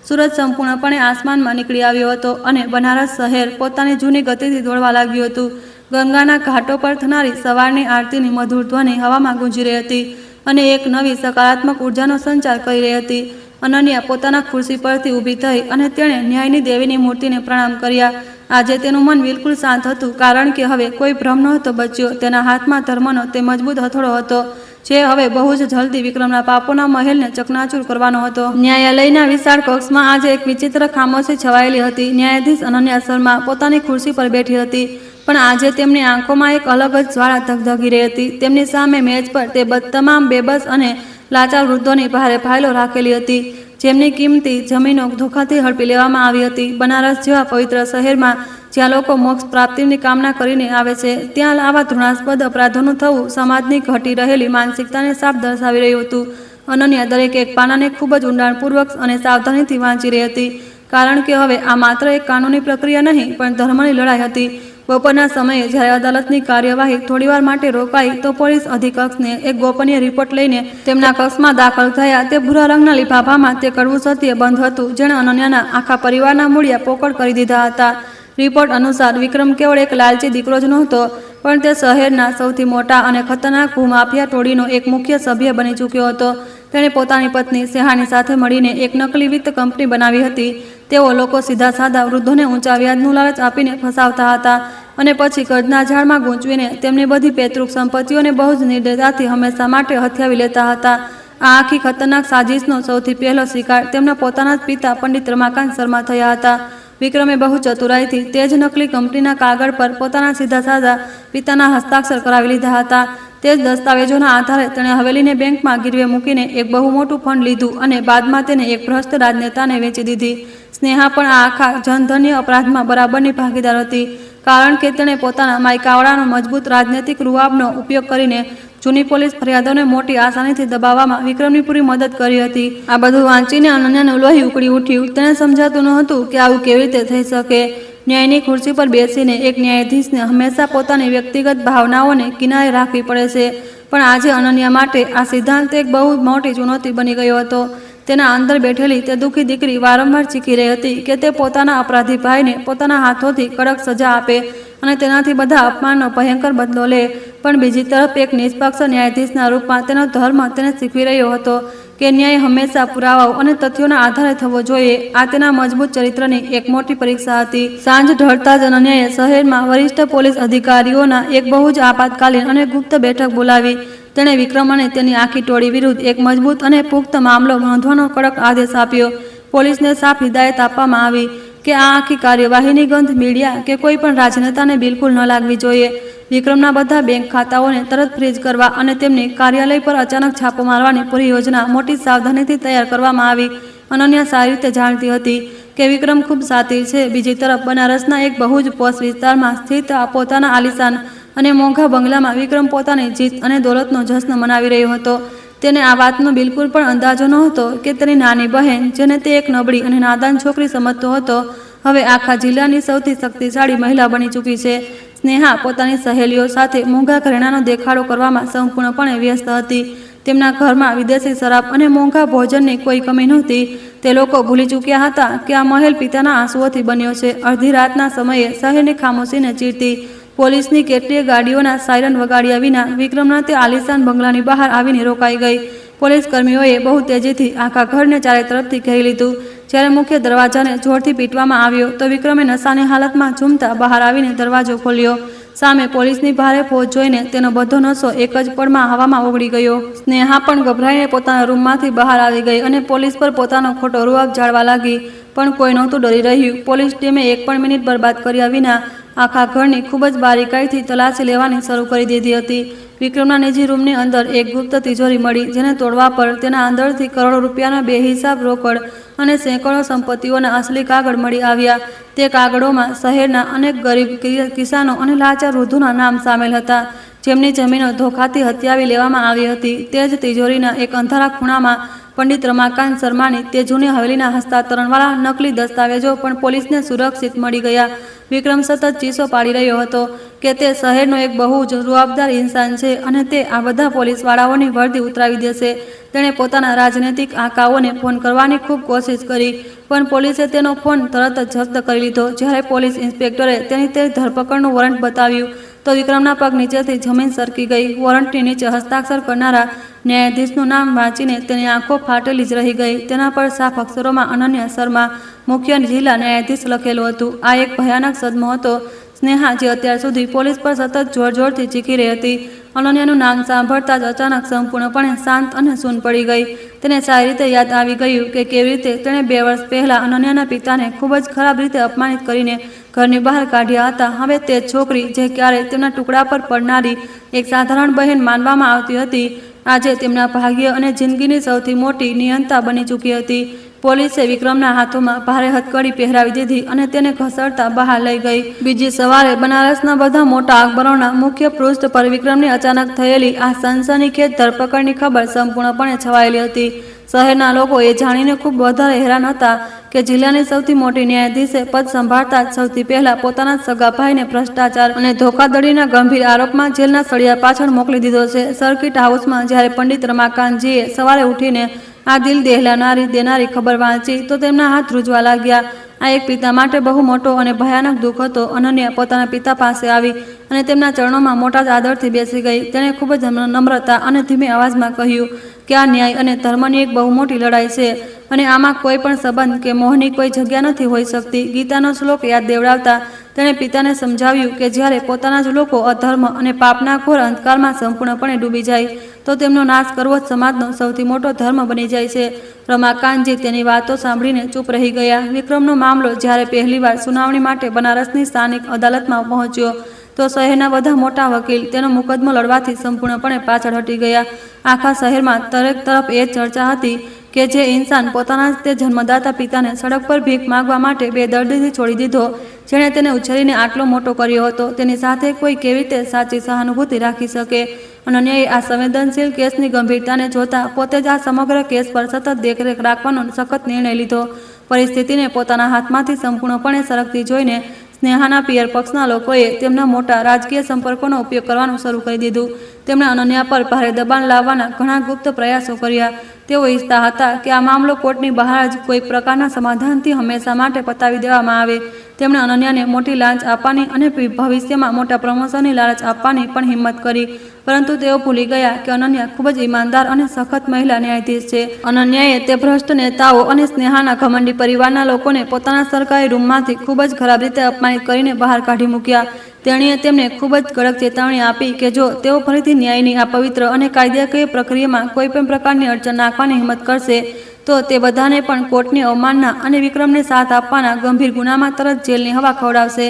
સૂરજ સંપૂર્ણપણે આસમાનમાં નીકળી આવ્યો હતો અને બનારસ શહેર પોતાની જૂની ગતિથી દોડવા લાગ્યું હતું. ગંગાના ઘાટો પર થનારી સવારની આરતીની મધુર ધ્વનિ હવામાં ગુંજી રહી હતી અને એક નવી સકારાત્મક ઉર્જાનો સંચાર કરી રહી હતી. અનન્યા પોતાના ખુરશી પરથી ઊભી થઈ અને તેણે ન્યાયની દેવીની મૂર્તિને પ્રણામ કર્યા. આજે તેનું મન બિલકુલ શાંત હતું, કારણ કે હવે કોઈ ભ્રમ નહોતો બચ્યો. તેના હાથમાં ધર્મનો તે મજબૂત હથોડો હતો, જે હવે બહુ જ જલ્દી વિક્રમના પાપોના મહેલને ચકનાચૂર કરવાનો હતો. ન્યાયાલયના વિશાળ કક્ષમાં આજે એક વિચિત્ર ખામોશી છવાયેલી હતી. ન્યાયાધીશ અનન્યા શર્મા પોતાની ખુરશી પર બેઠી હતી, પણ આજે તેમની આંખોમાં એક અલગ જ જ્વાળા ધગધગી રહી હતી. તેમની સામે મેજ પર તે તમામ બેબસ અને લાચાર વૃદ્ધોની ભારે ફાઇલો રાખેલી હતી, જેમની કિંમતી જમીનો ધોખાથી હડપી લેવામાં આવી હતી. બનારસ જેવા પવિત્ર શહેરમાં જ્યાં લોકો મોક્ષ પ્રાપ્તિની કામના કરીને આવે છે, ત્યાં આવા ઘૃણાસ્પદ અપરાધોનું થવું સમાજની ઘટી રહેલી માનસિકતાને સાફ દર્શાવી રહ્યું હતું. અનન્યા દરેક એક પાનાને ખૂબ જ ઊંડાણપૂર્વક અને સાવધાનીથી વાંચી રહી હતી, કારણ કે હવે આ માત્ર એક કાનૂની પ્રક્રિયા નહીં, પણ ધર્મની લડાઈ હતી. બપોરના સમયે જ્યારે અદાલતની કાર્યવાહી થોડીવાર માટે રોકાઈ તો પોલીસ અધિક્ષકને એક ગોપનીય રિપોર્ટ લઈને તેમના કક્ષમાં દાખલ થયા. તે ભૂરા રંગના લિફાફામાં તે કડવું સત્ય બંધ હતું, જેણે અનન્યાના આખા પરિવારના મૂળિયા પોકળ કરી દીધા હતા. રિપોર્ટ અનુસાર વિક્રમ કેવળ એક લાલચી દીકરો જ નહોતો, પણ તે શહેરના સૌથી મોટા અને ખતરનાક ભૂમાફિયા ટોળીનો એક મુખ્ય સભ્ય બની ચૂક્યો હતો. તેણે પોતાની પત્ની સેહાની સાથે મળીને એક નકલી વિત્ત કંપની બનાવી હતી. તેઓ લોકો સીધા સાદા વૃદ્ધોને ઊંચા વ્યાજનું લાલચ આપીને ફસાવતા હતા અને પછી કર્જના ઝાડમાં ગૂંચવીને તેમની બધી પૈતૃક સંપત્તિઓને બહુ જ નિર્દયતાથી હંમેશા માટે હથિયાવી લેતા હતા. આ આખી ખતરનાક સાજિશનો સૌથી પહેલો શિકાર તેમના પોતાના જ પિતા પંડિત રમાકાંત શર્મા થયા હતા. વિક્રમે બહુ ચતુરાઈથી તે જ નકલી કંપનીના કાગળ પર પોતાના સીધા સાદા પિતાના હસ્તાક્ષર કરાવી લીધા હતા. તે જ દસ્તાવેજોના આધારે તેણે હવેલીને બેંકમાં ગીરવે મૂકીને એક બહુ મોટું ફંડ લીધું અને બાદમાં તેને એક ભ્રષ્ટ રાજનેતાને વેચી દીધી. સ્નેહા પણ આ આખા જનધન્ય અપરાધમાં બરાબરની ભાગીદાર હતી, કારણ કે તેણે પોતાના માયકાવાળાનો મજબૂત રાજનૈતિક રૂઆબનો ઉપયોગ કરીને જૂની પોલીસ ફરિયાદોને મોટી આસાનીથી દબાવવામાં વિક્રમની પૂરી મદદ કરી હતી. આ બધું વાંચીને અનન્યાનું લોહી ઉકળી ઉઠ્યું. તેને સમજાતું ન હતું કે આવું કેવી રીતે થઈ શકે. ન્યાયની ખુરશી પર બેસીને એક ન્યાયાધીશને હંમેશા પોતાની વ્યક્તિગત ભાવનાઓને કિનારે રાખવી પડે છે, પણ આજે અનન્યા માટે આ સિદ્ધાંત એક બહુ મોટી ચુનૌતી બની ગયો હતો. તેના અંદર બેઠેલી તે દુઃખી દીકરી વારંવાર ચીખી રહી હતી કે તે પોતાના અપરાધી ભાઈને પોતાના હાથોથી કડક સજા આપે અને તેનાથી બધા અપમાનનો ભયંકર બદલો લે. પણ બીજી તરફ એક નિષ્પક્ષ ન્યાયાધીશના રૂપમાં તેનો ધર્મ તેને શીખવી રહ્યો હતો કે ન્યાય હંમેશા પુરાવાઓ અને તથ્યોના આધારે થવો જોઈએ. આ તેના મજબૂત ચરિત્રની એક મોટી પરીક્ષા હતી. સાંજ ઢળતા જ અનન્યાએ શહેરમાં વરિષ્ઠ પોલીસ અધિકારીઓના એક બહુ જ આપાતકાલીન અને ગુપ્ત બેઠક બોલાવી. તેણે વિક્રમ અને તેની આખી ટોળી વિરુદ્ધ એક મજબૂત અને પુખ્ત મામલો નોંધવાનો કડક આદેશ આપ્યો. પોલીસને સાફ હિદાયત આપવામાં આવી કે આ આખી કાર્યવાહીની ગંધ મીડિયા કે કોઈ પણ રાજનેતાને બિલકુલ ન લાગવી જોઈએ. વિક્રમના બધા બેંક ખાતાઓને તરત ફ્રીઝ કરવા અને તેમની કાર્યાલય પર અચાનક છાપો મારવાની પૂરી યોજના મોટી સાવધાનીથી તૈયાર કરવામાં આવી. અનન્યા સારી રીતે જાણતી હતી કે વિક્રમ ખૂબ શાતિર છે. બીજી તરફ બનારસના એક બહુ જ પોશ વિસ્તારમાં સ્થિત પોતાના આલિશાન અને મોંઘા બંગલામાં વિક્રમ પોતાની જીત અને દોલતનો જશ્ન મનાવી રહ્યો હતો. તેને આ વાતનો બિલકુલ પણ અંદાજો નહોતો કે તેની નાની બહેન, જેને તે એક નબળી અને નાદાન છોકરી સમજતો હતો, હવે આખા જિલ્લાની સૌથી શક્તિશાળી મહિલા બની ચૂકી છે. સ્નેહા પોતાની સહેલીઓ સાથે મોંઘા ઘરેણાનો દેખાડો કરવામાં સંપૂર્ણપણે વ્યસ્ત હતી. તેમના ઘરમાં વિદેશી શરાબ અને મોંઘા ભોજનની કોઈ કમી નહોતી. તે લોકો ભૂલી ચૂક્યા હતા કે આ મહેલ પિતાના આંસુઓથી બન્યો છે. અડધી રાતના સમયે શહેરની ખામોશીને ચીરતી પોલીસની કેટલીય ગાડીઓના સાયરન વગાડ્યા વિના વિક્રમના તે આલિશાન બંગલાની બહાર આવીને રોકાઈ ગઈ. પોલીસ કર્મીઓએ બહુ તેજીથી આખા ઘરને ચારે તરફથી ઘેરી લીધું. જ્યારે મુખ્ય દરવાજાને જોરથી પીટવામાં આવ્યો તો વિક્રમે નશાની હાલતમાં ઝૂમતા બહાર આવીને દરવાજો ખોલ્યો. સામે પોલીસની ભારે ફોજ જોઈને તેનો બધો નશો એક જ પળમાં હવામાં ઓગળી ગયો. સ્નેહા પણ ગભરાઈને પોતાના રૂમમાંથી બહાર આવી ગઈ અને પોલીસ પર પોતાનો ખોટો રૂઆબ ઝાડવા લાગી. પણ કોઈ નહોતું ડરી રહ્યું. પોલીસ ટીમે એક પણ મિનિટ બરબાદ કર્યા વિના આખા ઘરની ખૂબ જ બારીકાઈથી તલાશી લેવાની શરૂ કરી દીધી હતી. વિક્રમના નિજી રૂમની અંદર એક ગુપ્ત તિજોરી મળી, જેને તોડવા પર તેના અંદરથી કરોડો રૂપિયાના બેહિસાબ રોકડ અને સેંકડો સંપત્તિઓના અસલી કાગળ મળી આવ્યા. તે કાગળોમાં શહેરના અનેક ગરીબ કિસાનો અને લાચાર વૃદ્ધોના નામ સામેલ હતા, જેમની જમીનો ધોખાથી હત્યાવી લેવામાં આવી હતી. તે જ તિજોરીના એક અંધારા ખૂણામાં પંડિત રમાકાંત શર્માની તે જૂની હવેલીના હસ્તાંતરણવાળા નકલી દસ્તાવેજો પણ પોલીસને સુરક્ષિત મળી ગયા. વિક્રમ સતત ચીસો પાડી રહ્યો હતો કે તે શહેરનો એક બહુ જ જવાબદાર ઇન્સાન છે અને તે આ બધા પોલીસવાળાઓની વર્દી ઉતરાવી દેશે. તેણે પોતાના રાજનૈતિક આકાઓને ફોન કરવાની ખૂબ કોશિશ કરી, પણ પોલીસે તેનો ફોન તરત જ જપ્ત કરી લીધો. જ્યારે પોલીસ ઇન્સ્પેક્ટરે તેની તે ધરપકડનું વોરંટ બતાવ્યું તો વિક્રમના પગ નીચેથી જમીન સરકી ગઈ. વોરંટની નીચે હસ્તાક્ષર કરનારા ન્યાયાધીશનું નામ વાંચીને તેની આંખો ફાટેલી જ રહી ગઈ. તેના પર સાફ અક્ષરોમાં અનન્યા શર્મા, મુખ્ય જિલ્લા ન્યાયાધીશ લખેલું હતું. આ એક ભયાનક સદમો હતો. સ્નેહા, જે અત્યાર સુધી પોલીસ પર સતત જોરથી ચીખી રહી હતી, અનન્યાનું નામ સાંભળતા જ અચાનક સંપૂર્ણપણે શાંત અને સૂન પડી ગઈ. તેને સારી રીતે યાદ આવી ગયું કે કેવી રીતે તેણે 2 વર્ષ પહેલાં અનન્યાના પિતાને ખૂબ જ ખરાબ રીતે અપમાનિત કરીને ઘરની બહાર કાઢ્યા હતા. હવે તે છોકરી, જે ક્યારેય તેમના ટુકડા પર પડનારી એક સાધારણ બહેન માનવામાં આવતી હતી, આજે તેમના ભાગ્ય અને જિંદગીની સૌથી મોટી નિયંતા બની ચૂકી હતી. પોલીસે વિક્રમના હાથોમાં ભારે હથકડી પહેરાવી દીધી અને તેને ઘસડતા બહાર લઈ ગઈ. બીજી સવારે બનારસના બધા મોટા અખબારોના મુખ્ય પૃષ્ઠ પર વિક્રમની અચાનક થયેલી આ સનસનીખેજ ધરપકડની ખબર સંપૂર્ણપણે છવાયેલી હતી. શહેરના લોકો એ જાણીને ખૂબ વધારે હેરાન હતા કે જિલ્લાની સૌથી મોટી ન્યાયાધીશે પદ સંભાળતા જ સૌથી પહેલા પોતાના સગા ભાઈને ભ્રષ્ટાચાર અને ધોખાધડીના ગંભીર આરોપમાં જેલના સળિયા પાછળ મોકલી દીધો છે. સર્કિટ હાઉસમાં જ્યારે પંડિત રમાકાંતજીએ સવારે ઉઠીને આ દિલ દહેલાનારી દેનારી ખબર વાંચી તો તેમના હાથ ધ્રુજવા લાગ્યા. આ એક પિતા માટે બહુ મોટો અને ભયાનક દુઃખ હતો. અનન્યા પોતાના પિતા પાસે આવી અને તેમના ચરણોમાં મોટા જ આદરથી બેસી ગઈ. તેણે ખૂબ જ નમ્રતા અને ધીમી અવાજમાં કહ્યું કે આ ન્યાય અને ધર્મની એક બહુ મોટી લડાઈ છે અને આમાં કોઈ પણ સંબંધ કે મોહની કોઈ જગ્યા નથી હોઈ શકતી. ગીતાનો શ્લોક યાદ દેવડાવતા તેણે પિતાને સમજાવ્યું કે જ્યારે પોતાના જ લોકો અધર્મ અને પાપના ઘોર અંધકારમાં સંપૂર્ણપણે ડૂબી જાય તો તેમનો નાશ કરવો જ સમાજનો સૌથી મોટો ધર્મ બની જાય છે. રમાકાંતજી તેની વાતો સાંભળીને ચૂપ રહી ગયા. વિક્રમનો મામલો જ્યારે પહેલીવાર સુનાવણી માટે બનારસની સ્થાનિક અદાલતમાં પહોંચ્યો તો શહેરના બધા મોટા વકીલ તેનો મુકદ્દમો લડવાથી સંપૂર્ણપણે પાછળ હટી ગયા. આખા શહેરમાં દરેક તરફ એ ચર્ચા હતી કે જે ઇન્સાન પોતાના જ તે જન્મદાતા પિતાને સડક પર ભીખ માગવા માટે બેદર્દીથી છોડી દીધો, જેણે તેને ઉછેરીને આટલો મોટો કર્યો હતો, તેની સાથે કોઈ કેવી રીતે સાચી સહાનુભૂતિ રાખી શકે. અનન્યાએ આ સંવેદનશીલ કેસની ગંભીરતાને જોતા પોતે જ આ સમગ્ર કેસ પર સતત દેખરેખ રાખવાનો સખત નિર્ણય લીધો. પરિસ્થિતિને પોતાના હાથમાંથી સંપૂર્ણપણે સરકતી જોઈને સ્નેહાના પિયર પક્ષના લોકોએ તેમના મોટા રાજકીય સંપર્કોનો ઉપયોગ કરવાનું શરૂ કરી દીધું. તેમણે અનન્યા પર ભારે દબાણ લાવવાના ઘણા ગુપ્ત પ્રયાસો કર્યા. તેઓ ઈચ્છતા હતા કે આ મામલો કોર્ટની બહાર જ કોઈ પ્રકારના સમાધાનથી હંમેશા માટે પતાવી દેવામાં આવે. તેમણે અનન્યાને મોટી લાંચ આપવાની અને ભવિષ્યમાં મોટા પ્રમોશનની લાલચ આપવાની પણ હિંમત કરી, પરંતુ તેઓ ભૂલી ગયા કે અનન્યા ખૂબ જ ઈમાનદાર અને સખત મહિલા ન્યાયાધીશ છે. અનન્યાએ તે ભ્રષ્ટ નેતાઓ અને સ્નેહાના ઘમંડી પરિવારના લોકોને પોતાના સરકારી રૂમમાંથી ખૂબ જ ખરાબ રીતે અપમાનિત કરીને બહાર કાઢી મૂક્યા. તેણીએ તેમને ખૂબ જ કડક ચેતવણી આપી કે જો તેઓ ફરીથી ન્યાયની આ પવિત્ર અને કાયદાકીય પ્રક્રિયામાં કોઈ પણ પ્રકારની અડચણ નાખવાની હિંમત કરશે તો તે બધાને પણ કોર્ટની અવમાનના અને વિક્રમને સાથ આપવાના ગંભીર ગુનામાં તરત જેલની હવા ખવડાવશે.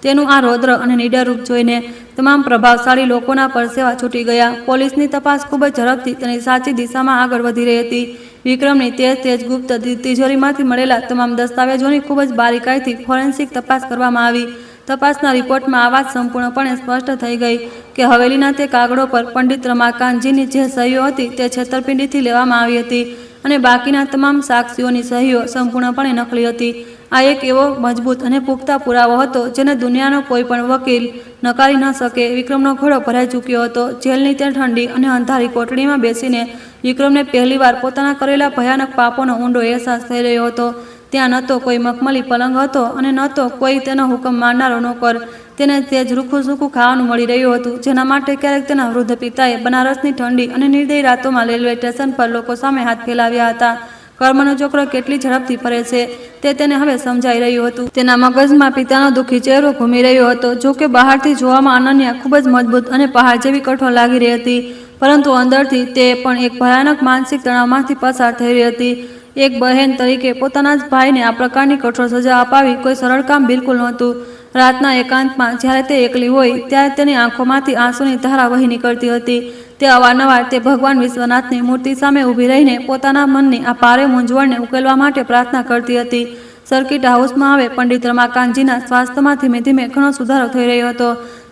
તેનું આ રૌદ્ર અને નિડર રૂપ જોઈને તમામ પ્રભાવશાળી લોકોના પરસેવા છૂટી ગયા. પોલીસની તપાસ ખૂબ જ ઝડપથી તેની સાચી દિશામાં આગળ વધી રહી હતી. વિક્રમની તેજ ગુપ્ત તિજોરીમાંથી મળેલા તમામ દસ્તાવેજોની ખૂબ જ બારીકાઈથી ફોરેન્સિક તપાસ કરવામાં આવી. તપાસના રિપોર્ટમાં આ વાત સંપૂર્ણપણે સ્પષ્ટ થઈ ગઈ કે હવેલીના તે કાગળો પર પંડિત રમાકાંતજીની જે સહીઓ હતી તે છેતરપિંડીથી લેવામાં આવી હતી અને બાકીના તમામ સાક્ષીઓની સહીઓ સંપૂર્ણપણે નકલી હતી. આ એક એવો મજબૂત અને પુખ્તા પુરાવો હતો જેને દુનિયાનો કોઈ પણ વકીલ નકારી ન શકે. વિક્રમનો ઘોડો ભરાઈ ચૂક્યો હતો. જેલની તે ઠંડી અને અંધારી કોટડીમાં બેસીને વિક્રમને પહેલીવાર પોતાના કરેલા ભયાનક પાપોનો ઊંડો અહેસાસ થઈ રહ્યો હતો. ત્યાં ન તો કોઈ મખમલી પલંગ હતો અને ન તો કોઈ તેનો હુકમ માનનારો નોકર. તેને તે જ રૂખું સૂકું ખાવાનું મળી રહ્યું હતું જેના માટે ક્યારેક તેના વૃદ્ધ પિતાએ બનારસની ઠંડી અને નિર્દયી રાતોમાં રેલવે સ્ટેશન પર લોકો સામે હાથ ફેલાવ્યા હતા. કર્મનો ચક્ર કેટલી ઝડપથી ફરે છે તે તેને હવે સમજાઈ રહ્યું હતું. તેના મગજમાં પિતાનો દુઃખી ચહેરો ઘૂમી રહ્યો હતો. જો કે બહારથી જોવામાં અનન્યા ખૂબ જ મજબૂત અને પહાડ જેવી કઠોર લાગી રહી હતી, પરંતુ અંદરથી તે પણ એક ભયાનક માનસિક તણાવમાંથી પસાર થઈ રહી હતી. એક બહેન તરીકે પોતાના જ ભાઈને આ પ્રકારની કઠોર સજા અપાવી કોઈ સરળ કામ બિલકુલ નહોતું. રાતના એકાંતમાં જ્યારે તે એકલી હોય ત્યારે તેની આંખોમાંથી આંસુની ધારા વહી નીકળતી હતી. તે અવારનવાર તે ભગવાન વિશ્વનાથની મૂર્તિ સામે ઊભી રહીને પોતાના મનની આ ભારે મૂંઝવણને ઉકેલવા માટે પ્રાર્થના કરતી હતી. સર્કિટ હાઉસમાં હવે પંડિત રમાકાંતજીના સ્વાસ્થ્યમાં ધીમે ધીમે ઘણો સુધારો થઈ રહ્યો હતો.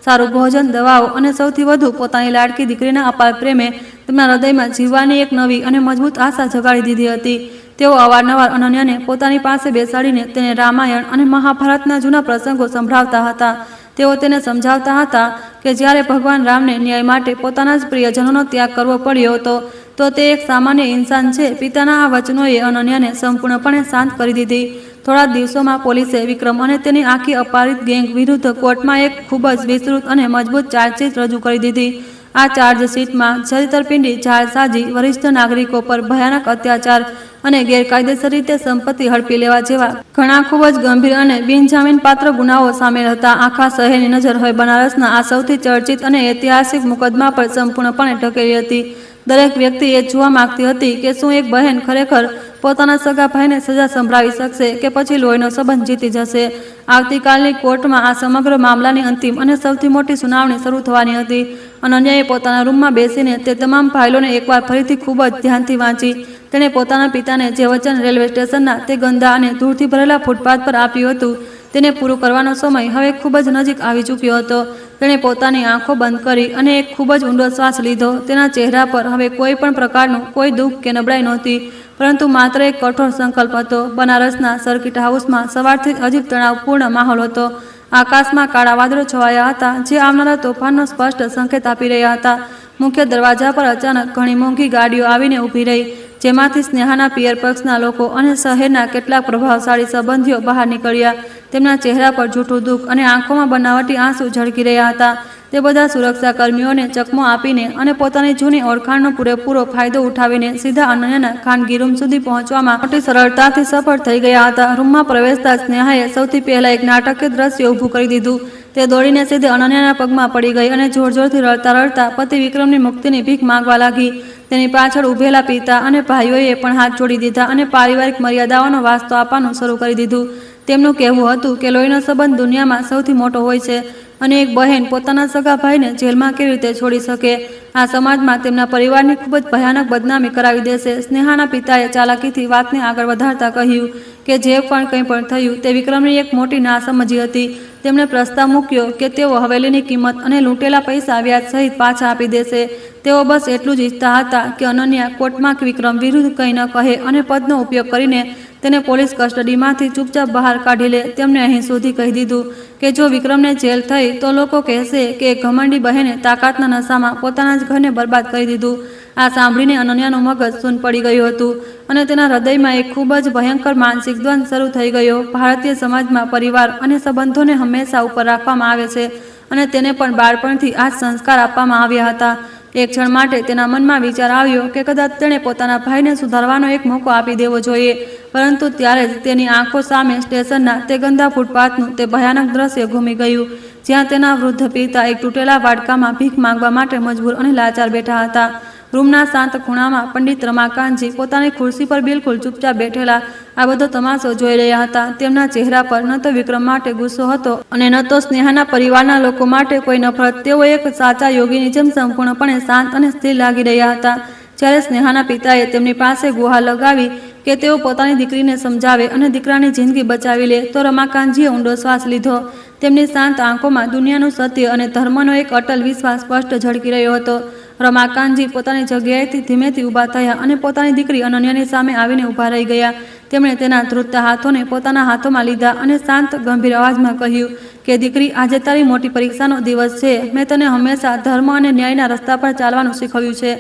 સારું ભોજન, દવાઓ અને સૌથી વધુ પોતાની લાડકી દીકરીના અપાર પ્રેમે તેમના હૃદયમાં જીવવાની એક નવી અને મજબૂત આશા જગાડી દીધી હતી. તેઓ અવારનવાર અનન્યાને પોતાની પાસે બેસાડીને તેને રામાયણ અને મહાભારતના જૂના પ્રસંગો સંભળાવતા હતા. તેઓ તેને સમજાવતા હતા કે જ્યારે ભગવાન રામને ન્યાય માટે પોતાના જ પ્રિયજનોનો ત્યાગ કરવો પડ્યો હતો તો તે એક સામાન્ય ઇન્સાન છે. પિતાના આ વચનોએ અનન્યાને સંપૂર્ણપણે શાંત કરી દીધી. થોડા દિવસોમાં પોલીસે વિક્રમ અને તેની આખી અપહરિત ગેંગ વિરુદ્ધ કોર્ટમાં એક ખૂબ જ વિસ્તૃત અને મજબૂત ચાર્જશીટ રજૂ કરી દીધી. આ ચાર્જશીટમાં છેતરપિંડી, જાળસાજી, વરિષ્ઠ નાગરિકો પર ભયાનક અત્યાચાર અને ગેરકાયદેસર રીતે સંપત્તિ હડપી લેવા જેવા ઘણા ખૂબ જ ગંભીર અને બિનજામીનપાત્ર ગુનાઓ સામેલ હતા. આખા શહેરની નજર હવે બનારસના આ સૌથી ચર્ચિત અને ઐતિહાસિક મુકદ્દમા પર સંપૂર્ણપણે ટકેલી હતી. દરેક વ્યક્તિ એ જોવા માંગતી હતી કે શું એક બહેન ખરેખર પોતાના સગા ભાઈને સજા સંભળાવી શકશે કે પછી લોહીનો સંબંધ જીતી જશે. આવતીકાલની કોર્ટમાં આ સમગ્ર મામલાની અંતિમ અને સૌથી મોટી સુનાવણી શરૂ થવાની હતી. અનન્યાએ પોતાના રૂમમાં બેસીને તે તમામ ફાઇલોને એકવાર ફરીથી ખૂબ જ ધ્યાનથી વાંચી. તેણે પોતાના પિતાને જે વચન રેલવે સ્ટેશનના તે ગંદા અને ધૂળથી ભરેલા ફૂટપાથ પર આપ્યું હતું તેને પૂરું કરવાનો સમય હવે ખૂબ જ નજીક આવી ચૂક્યો હતો. તેણે પોતાની આંખો બંધ કરી અને એક ખૂબ જ ઊંડો શ્વાસ લીધો. તેના ચહેરા પર હવે કોઈ પણ પ્રકારનું કોઈ દુઃખ કે નબળાઈ નહોતી, પરંતુ માત્ર એક કઠોર સંકલ્પ હતો. બનારસના સર્કિટ હાઉસમાં સવારથી જ અજીબ તણાવપૂર્ણ માહોલ હતો. આકાશમાં કાળા વાદળો છવાયા હતા જે આવનારા તોફાનનો સ્પષ્ટ સંકેત આપી રહ્યા હતા. મુખ્ય દરવાજા પર અચાનક ઘણી મોંઘી ગાડીઓ આવીને ઊભી રહી, જેમાંથી સ્નેહાના પિયર પક્ષના લોકો અને શહેરના કેટલાક પ્રભાવશાળી સંબંધીઓ બહાર નીકળ્યા. તેમના ચહેરા પર જૂઠું દુઃખ અને આંખોમાં બનાવટી આંસુ ઝળકી રહ્યા હતા. તે બધા સુરક્ષા કર્મીઓને ચકમો આપીને અને પોતાની જૂની ઓળખાણનો પૂરેપૂરો ફાયદો ઉઠાવીને સીધા અનન્યાના ખાનગી રૂમ સુધી પહોંચવામાં મોટી સરળતાથી સફળ થઈ ગયા હતા. રૂમમાં પ્રવેશતા સ્નેહાએ સૌથી પહેલા એક નાટકીય દ્રશ્ય ઊભું કરી દીધું. તે દોડીને સીધે અનન્યાના પગમાં પડી ગઈ અને જોરજોરથી રડતા રડતા પતિ વિક્રમની મુક્તિની ભીખ માંગવા લાગી. તેની પાછળ ઊભેલા પિતા અને ભાઈઓએ પણ હાથ જોડી દીધા અને પારિવારિક મર્યાદાઓનો વાસ્તો આપવાનું શરૂ કરી દીધું. તેમનું કહેવું હતું કે લોહીનો સંબંધ દુનિયામાં સૌથી મોટો હોય છે અને એક બહેન પોતાના સગા ભાઈને જેલમાં કેવી રીતે છોડી શકે. આ સમાજમાં તેમના પરિવારની ખૂબ જ ભયાનક બદનામી કરાવી દેશે. સ્નેહાના પિતાએ ચાલાકીથી વાતને આગળ વધારતા કહ્યું કે જે પણ કંઈ પણ થયું તે વિક્રમની એક મોટી નાસમજી હતી. તેમણે પ્રસ્તાવ મૂક્યો કે તેઓ હવેલીની કિંમત અને લૂંટેલા પૈસા વ્યાજ સહિત પાછા આપી દેશે. તેઓ બસ એટલું જ ઈચ્છતા હતા કે અનન્યા કોર્ટમાં વિક્રમ વિરુદ્ધ કંઈ ન કહે અને પદનો ઉપયોગ કરીને તેને પોલીસ કસ્ટડીમાંથી ચૂપચાપ બહાર કાઢી લે. તેમણે અહીં સુધી કહી દીધું કે જો વિક્રમને જેલ થઈ તો લોકો કહેશે કે ઘમંડી બહેને તાકાતના નશામાં પોતાના જ ઘરને બરબાદ કરી દીધું. આ સાંભળીને અનન્યાનું મગજ સૂન પડી ગયું હતું અને તેના હૃદયમાં એક ખૂબ જ ભયંકર માનસિક દ્વંદ શરૂ થઈ ગયો. ભારતીય સમાજમાં પરિવાર અને સંબંધોને હંમેશા ઉપર રાખવામાં આવે છે અને તેને પણ બાળપણથી આ જ સંસ્કાર આપવામાં આવ્યા હતા. એક ક્ષણ માટે તેના મનમાં વિચાર આવ્યો કે કદાચ તેણે પોતાના ભાઈને સુધારવાનો એક મોકો આપી દેવો જોઈએ, પરંતુ ત્યારે જ તેની આંખો સામે સ્ટેશનના તે ગંદા ફૂટપાથનું તે ભયાનક દ્રશ્ય ઘૂમી ગયું, જ્યાં તેના વૃદ્ધ પિતા એક તૂટેલા વાડકામાં ભીખ માંગવા માટે મજબૂર અને લાચાર બેઠા હતા. રૂમના શાંત ખૂણામાં પંડિત રમાકાંતજી પોતાની ખુરશી પર બિલકુલ ચૂપચાપ બેઠેલા આ બધો તમાશો જોઈ રહ્યા હતા. તેમના ચહેરા પર ન તો વિક્રમ માટે ગુસ્સો હતો અને ન તો સ્નેહાના પરિવારના લોકો માટે કોઈ નફરત. તેઓ એક સાચા યોગીની જેમ સંપૂર્ણપણે શાંત અને સ્થિર લાગી રહ્યા હતા. જ્યારે સ્નેહાના પિતાએ તેમની પાસે ગુહાર લગાવી કે તેઓ પોતાની દીકરીને સમજાવે અને દીકરાની જિંદગી બચાવી લે, તો રમાકાંતજીએ ઊંડો શ્વાસ લીધો. તેમની શાંત આંખોમાં દુનિયાનું સત્ય અને ધર્મનો એક અટલ વિશ્વાસ સ્પષ્ટ ઝળકી રહ્યો હતો. રમાકાંતજી પોતાની જગ્યાએથી ધીમેથી ઊભા થયા અને પોતાની દીકરી અનન્યાની સામે આવીને ઊભા રહી ગયા. તેમણે તેના ધ્રુજતા હાથોને પોતાના હાથોમાં લીધા અને શાંત ગંભીર અવાજમાં કહ્યું કે દીકરી, આજે તારી મોટી પરીક્ષાનો દિવસ છે. મેં તને હંમેશા ધર્મ અને ન્યાયના રસ્તા પર ચાલવાનું શીખવ્યું છે.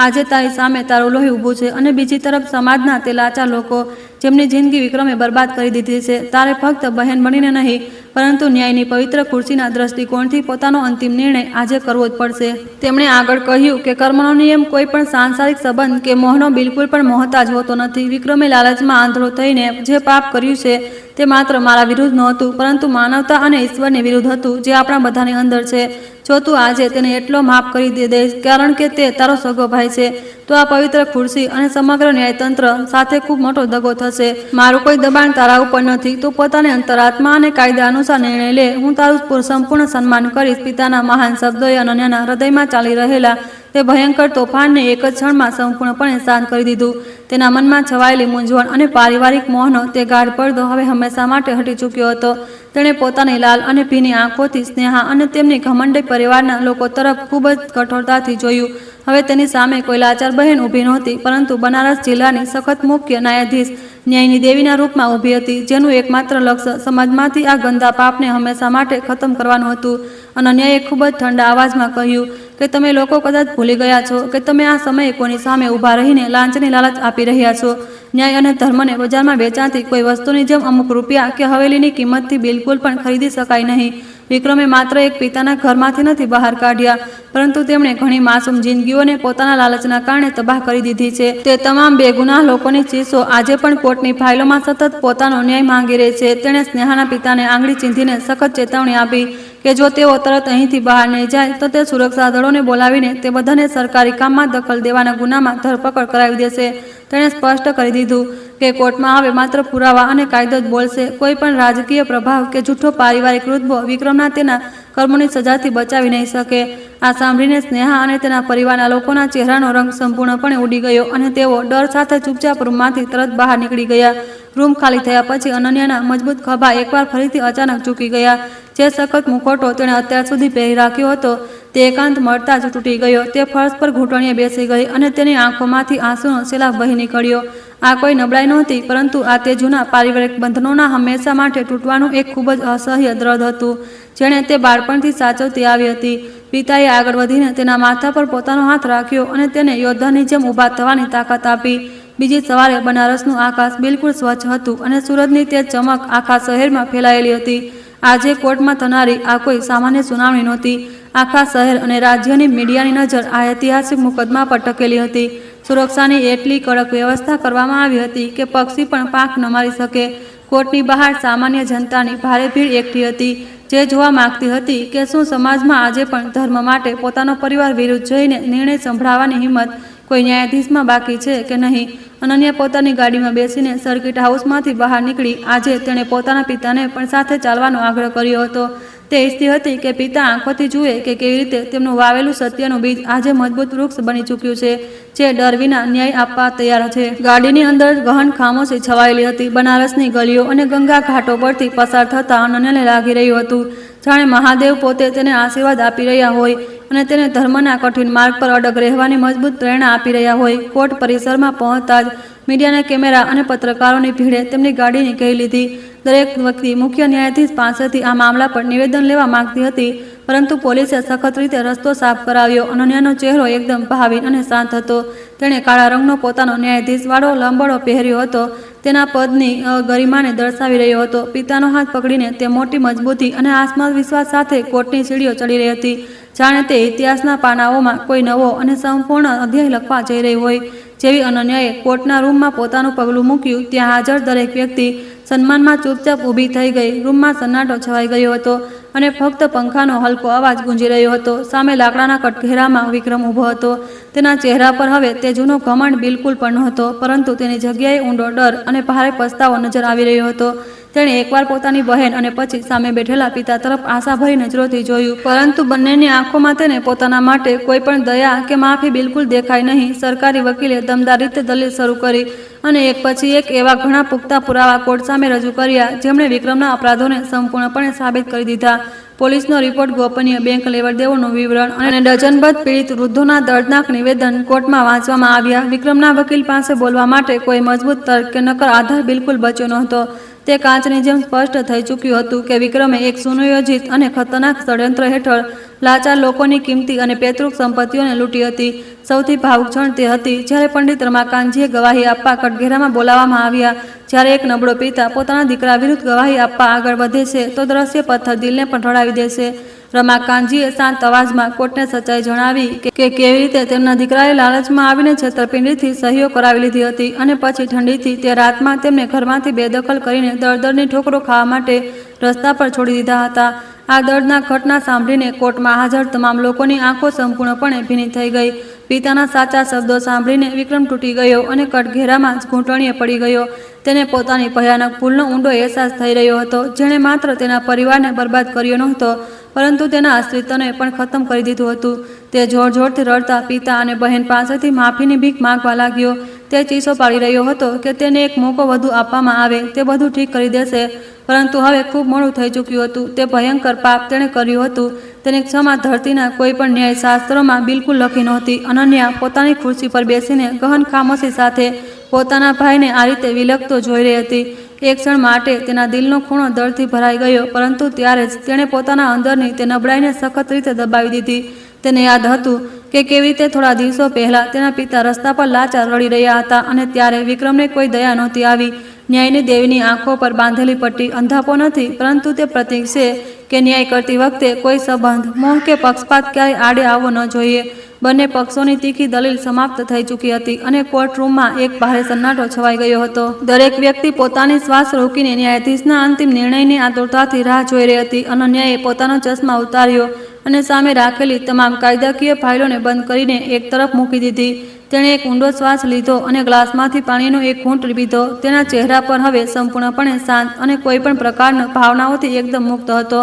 આજે તારી સામે તારું લોહી ઊભું છે અને બીજી તરફ સમાજના તે લાચાર લોકો જેમની જિંદગી વિક્રમે બરબાદ કરી દીધી છે. તારે ફક્ત બહેન બનીને નહીં, પરંતુ ન્યાયની પવિત્ર ખુરશીના દ્રષ્ટિકોણથી પોતાનો અંતિમ નિર્ણય આજે કરવો જ પડશે. તેમણે આગળ કહ્યું કે કર્મનો નિયમ કોઈ પણ સાંસારિક સંબંધ કે મોહનો બિલકુલ પણ મોહતાજ હોતો નથી. વિક્રમે લાલચમાં આંધળો થઈને જે પાપ કર્યું છે તે માત્ર મારા વિરુદ્ધ નહોતું, પરંતુ માનવતા અને ઈશ્વરની વિરુદ્ધ હતું જે આપણા બધાની અંદર છે. જો તું આજે તેને એટલો માફ કરી દઈશ કારણ કે તે તારો સગો ભાઈ છે, તો આ પવિત્ર ખુરશી અને સમગ્ર ન્યાયતંત્ર સાથે ખૂબ મોટો દગો થશે. મારું કોઈ દબાણ તારા ઉપર નથી. તું પોતાની અંતરાત્મા અને કાયદા અનુસાર નિર્ણય લે. હું તારું સંપૂર્ણ સન્માન કરીશ. પિતાના મહાન શબ્દોએ અનન્યાના હૃદયમાં ચાલી રહેલા તે ભયંકર તોફાનને એક જ ક્ષણમાં સંપૂર્ણપણે શાંત કરી દીધું. તેના મનમાં છવાયેલી મૂંઝવણ અને પારિવારિક મોહનો તે ગાઢ પડદો હવે હંમેશા માટે હટી ચૂક્યો હતો. તેણે પોતાની લાલ અને ભીની આંખોથી સ્નેહા અને તેમની ઘમંડી પરિવારના લોકો તરફ ખૂબ જ કઠોરતાથી જોયું. હવે તેની સામે કોઈ લાચાર બહેન ઊભી નહોતી, પરંતુ બનારસ જિલ્લાની સખત મુખ્ય ન્યાયાધીશ ન્યાયની દેવીના રૂપમાં ઊભી હતી, જેનું એકમાત્ર લક્ષ્ય સમાજમાંથી આ ગંદા પાપને હંમેશા માટે ખતમ કરવાનું હતું. અનન્યાએ ખૂબ જ ઠંડા અવાજમાં કહ્યું કે તમે લોકો કદાચ ભૂલી ગયા છો કે તમે આ સમયે કોની સામે ઊભા રહીને લાંચની લાલચ આપી રહ્યા છો. ન્યાય અને ધર્મને બજારમાં વેચાતી કોઈ વસ્તુની જેમ અમુક રૂપિયા કે હવેલીની કિંમતથી બિલકુલ પણ ખરીદી શકાય નહીં. વિક્રમે માત્ર એક પિતાના ઘરમાંથી નથી બહાર કાઢ્યા, પરંતુ તેમણે ઘણી માસૂમ જિંદગીઓને પોતાના લાલચના કારણે તબાહ કરી દીધી છે. તે તમામ બેગુનાહ લોકોની ચીસો આજે પણ કોર્ટની ફાઇલોમાં સતત પોતાનો ન્યાય માંગી રહી છે. તેણે સ્નેહાના પિતાને આંગળી ચીંધીને સખત ચેતવણી આપી કે જો તેઓ તરત અહીંથી બહાર નહીં જાય તો તે સુરક્ષા દળોને બોલાવીને તે બધાને સરકારી કામમાં દખલ દેવાના ગુનામાં ધરપકડ કરાવી દેશે. તેણે સ્પષ્ટ કરી દીધું કે કોર્ટમાં હવે માત્ર પુરાવા અને કાયદો જ બોલશે. કોઈ પણ રાજકીય પ્રભાવ કે જૂઠો પારિવારિક રુતબો વિક્રમના તેના કર્મોની સજાથી બચાવી નહીં શકે. આ સાંભળીને સ્નેહા અને તેના પરિવારના લોકોના ચહેરાનો રંગ સંપૂર્ણપણે ઉડી ગયો અને તેઓ ડર સાથે ચૂપચાપ રૂમમાંથી તરત બહાર નીકળી ગયા. રૂમ ખાલી થયા પછી અનન્યાના મજબૂત ખભા એકવાર ફરીથી અચાનક ઝૂકી ગયા. જે સખત મુખોટો તેણે અત્યાર સુધી પહેરી રાખ્યો હતો તે એકાંત મળતા જ તૂટી ગયો. તે ફર્શ પર ઘૂંટણીએ બેસી ગઈ અને તેની આંખોમાંથી આંસુનો સેલાબ વહી નીકળ્યો. આ કોઈ નબળાઈ નહોતી, પરંતુ આ તે જૂના પારિવારિક બંધનોના હંમેશા માટે તૂટવાનું એક ખૂબ જ અસહ્ય દ્રઢ હતું, જેણે તે બાળપણથી સાચવતી આવી હતી. પિતાએ આગળ વધીને તેના માથા પર પોતાનો હાથ રાખ્યો અને તેને યોદ્ધાની જેમ ઊભા થવાની તાકાત આપી. બીજી સવારે બનારસનું આકાશ બિલકુલ સ્વચ્છ હતું અને સૂરજની તે ચમક આખા શહેરમાં ફેલાયેલી હતી. આજે કોર્ટમાં થનારી આ કોઈ સામાન્ય સુનાવણી નહોતી. આખા શહેર અને રાજ્યની મીડિયાની નજર આ ઐતિહાસિક મુકદ્દમા પર ટકેલી હતી. સુરક્ષાની એટલી કડક વ્યવસ્થા કરવામાં આવી હતી કે પક્ષી પણ પાંખ ન મારી શકે. કોર્ટની બહાર સામાન્ય જનતાની ભારે ભીડ એકઠી હતી, જે જોવા માંગતી હતી કે શું સમાજમાં આજે પણ ધર્મ માટે પોતાનો પરિવાર વિરુદ્ધ જઈને નિર્ણય સંભળાવવાની હિંમત કોઈ ન્યાયાધીશમાં બાકી છે કે નહીં. અનન્યા પોતાની ગાડીમાં બેસીને સર્કિટ હાઉસમાંથી બહાર નીકળી. આજે તેણે પોતાના પિતાને પણ સાથે ચાલવાનો આગ્રહ કર્યો હતો. તે ઈચ્છતી હતી કે પિતા આંખોથી જુએ કે કેવી રીતે તેમનું વાવેલું સત્યનું બીજ આજે મજબૂત વૃક્ષ બની ચૂક્યું છે, જે ડર વિના ન્યાય આપવા તૈયાર છે. ગાડીની અંદર ગહન ખામોશી છવાયેલી હતી. બનારસની ગલીઓ અને ગંગા ઘાટો પરથી પસાર થતા અનન્યાને લાગી રહ્યું હતું જાણે મહાદેવ પોતે તેને આશીર્વાદ આપી રહ્યા હોય અને તેને ધર્મના કઠિન માર્ગ પર અડગ રહેવાની મજબૂત પ્રેરણા આપી રહ્યા હોય. કોર્ટ પરિસરમાં પહોંચતા જ મીડિયાના કેમેરા અને પત્રકારોની ભીડે તેમની ગાડી નીકળી લીધી. દરેક વ્યક્તિ મુખ્ય ન્યાયાધીશ પાસેથી આ મામલા પર નિવેદન લેવા માંગતી હતી, પરંતુ પોલીસે સખત રીતે રસ્તો સાફ કરાવ્યો. અનન્યાનો ચહેરો એકદમ ભાવિન અને શાંત હતો. તેણે કાળા રંગનો પોતાનો ન્યાયાધીશવાળો લંબડો પહેર્યો હતો. તેના પદની ગરિમાને દર્શાવી રહ્યો હતો. પિતાનો હાથ પકડીને તે મોટી મજબૂતી અને આત્મવિશ્વાસ સાથે કોર્ટની સીડીઓ ચડી રહી હતી, જાણે તે ઇતિહાસના પાનાઓમાં કોઈ નવો અને સંપૂર્ણ અધ્યાય લખવા જઈ રહી હોય. જેવી અનન્યાએ કોર્ટના રૂમમાં પોતાનું પગલું મૂક્યું, ત્યાં હાજર દરેક વ્યક્તિ સન્માનમાં ચૂપચાપ ઊભી થઈ ગઈ. રૂમમાં સન્નાટો છવાઈ ગયો હતો અને ફક્ત પંખાનો હલકો અવાજ ગુંજી રહ્યો હતો. સામે લાકડાના કટઘેરામાં વિક્રમ ઊભો હતો. તેના ચહેરા પર હવે તે જૂનો ઘમંડ બિલકુલ પણ નહોતો, પરંતુ તેની જગ્યાએ ઊંડો ડર અને ભારે પસ્તાવો નજર આવી રહ્યો હતો. તેણે એકવાર પોતાની બહેન અને પછી સામે બેઠેલા પિતા તરફ આશાભરી નજરોથી જોયું, પરંતુ બંનેની આંખોમાં તેને પોતાના માટે કોઈ પણ દયા કે માફી બિલકુલ દેખાઈ નહીં. સરકારી વકીલે દમદાર રીતે દલીલ શરૂ કરી અને એક પછી એક એવા ઘણા પુખ્તા પુરાવા કોર્ટ સામે રજૂ કર્યા, જેમણે વિક્રમના અપરાધોને સંપૂર્ણપણે સાબિત કરી દીધા. પોલીસનો રિપોર્ટ, ગોપનીય બેંક લેવડદેવોનું વિવરણ અને ડઝનબદ્ધ પીડિત વૃદ્ધોના દર્દનાક નિવેદન કોર્ટમાં વાંચવામાં આવ્યા. વિક્રમના વકીલ પાસે બોલવા માટે કોઈ મજબૂત તર્ક કે નક્કર આધાર બિલકુલ બચ્યો નહોતો. તે કાચની જેમ સ્પષ્ટ થઈ ચૂક્યું હતું કે વિક્રમે એક સુનિયોજિત અને ખતરનાક ષડયંત્ર હેઠળ લાચાર લોકોની કિંમતી અને પૈતૃક સંપત્તિઓને લૂંટી હતી. સૌથી ભાવુક ક્ષણ તે હતી જ્યારે પંડિત રમાકાંતજીએ ગવાહી આપવા કટઘેરામાં બોલાવવામાં આવ્યા. જ્યારે એક નબળો પિતા પોતાના દીકરા વિરુદ્ધ ગવાહી આપવા આગળ વધે છે તો દ્રશ્ય પથ્થર દિલને પણ રડાવી દેશે. રમાકાંતજીએ શાંત અવાજમાં કોર્ટને સચ્ચાઈ જણાવી કે કેવી રીતે તેમના દીકરાએ લાલચમાં આવીને છેતરપિંડીથી સહીઓ કરાવી લીધી હતી અને પછી ઠંડીથી તે રાતમાં તેમને ઘરમાંથી બેદખલ કરીને દળદળની ઠોકરો ખાવા માટે રસ્તા પર છોડી દીધા હતા. આ દર્દનાક ઘટના સાંભળીને કોર્ટમાં હાજર તમામ લોકોની આંખો સંપૂર્ણપણે ભીની થઈ ગઈ. પિતાના સાચા શબ્દો સાંભળીને વિક્રમ તૂટી ગયો અને કટઘેરામાં જ ઘૂંટણીએ પડી ગયો. તેને પોતાની ભયાનક ભૂલનો ઊંડો અહેસાસ થઈ રહ્યો હતો, જેણે માત્ર તેના પરિવારને બરબાદ કર્યો નહોતો, પરંતુ તેના અસ્તિત્વને પણ ખતમ કરી દીધું હતું. તે જોર જોરથી રડતા પિતા અને બહેન પાસેથી માફીની ભીખ માંગવા લાગ્યો. તે ચીસો પાડી રહ્યો હતો કે તેને એક મોકો વધુ આપવામાં આવે, તે બધું ઠીક કરી દેશે. પરંતુ હવે ખૂબ મોડું થઈ ચૂક્યું હતું. તે ભયંકર પાપ તેણે કર્યું હતું. તેની ક્ષમા ધરતીના કોઈ પણ ન્યાયશાસ્ત્રોમાં બિલકુલ લખી નહોતી. અનન્યા પોતાની ખુરશી પર બેસીને ગહન ખામોશી સાથે પોતાના ભાઈને આ રીતે વિલખતો જોઈ રહી હતી. એક ક્ષણ માટે તેના દિલનો ખૂણો દર્દથી ભરાઈ ગયો, પરંતુ ત્યારે જ તેણે પોતાના અંદરની તે નબળાઈને સખત રીતે દબાવી દીધી. તેને યાદ હતું કે કેવી રીતે થોડા દિવસો પહેલાં તેના પિતા રસ્તા પર લાચાર રડી રહ્યા હતા અને ત્યારે વિક્રમને કોઈ દયા નહોતી આવી. ન્યાયની દેવીની આંખો પર બાંધેલી પટ્ટી અંધાપો નથી, પરંતુ તે પ્રતીક છે કે ન્યાય કરતી વખતે કોઈ સંબંધ, મોહ કે પક્ષપાત ક્યારેય આડે આવવો ન જોઈએ. બંને પક્ષોની તીખી દલીલ સમાપ્ત થઈ ચૂકી હતી અને કોર્ટરૂમમાં એક ભારે સન્નાટો છવાઈ ગયો હતો. દરેક વ્યક્તિ પોતાની શ્વાસ રોકીને ન્યાયાધીશના અંતિમ નિર્ણયની આતુરતાથી રાહ જોઈ રહી હતી. અનન્યાએ પોતાનો ચશ્મા ઉતાર્યો અને સામે રાખેલી તમામ કાયદાકીય ફાઇલોને બંધ કરીને એક તરફ મૂકી દીધી. તેણે એક ઊંડો શ્વાસ લીધો અને ગ્લાસમાંથી પાણીનો એક ઘૂંટ પીધો. તેના ચહેરા પર હવે સંપૂર્ણપણે શાંત અને કોઈ પણ પ્રકારના ભાવનાઓથી એકદમ મુક્ત હતો,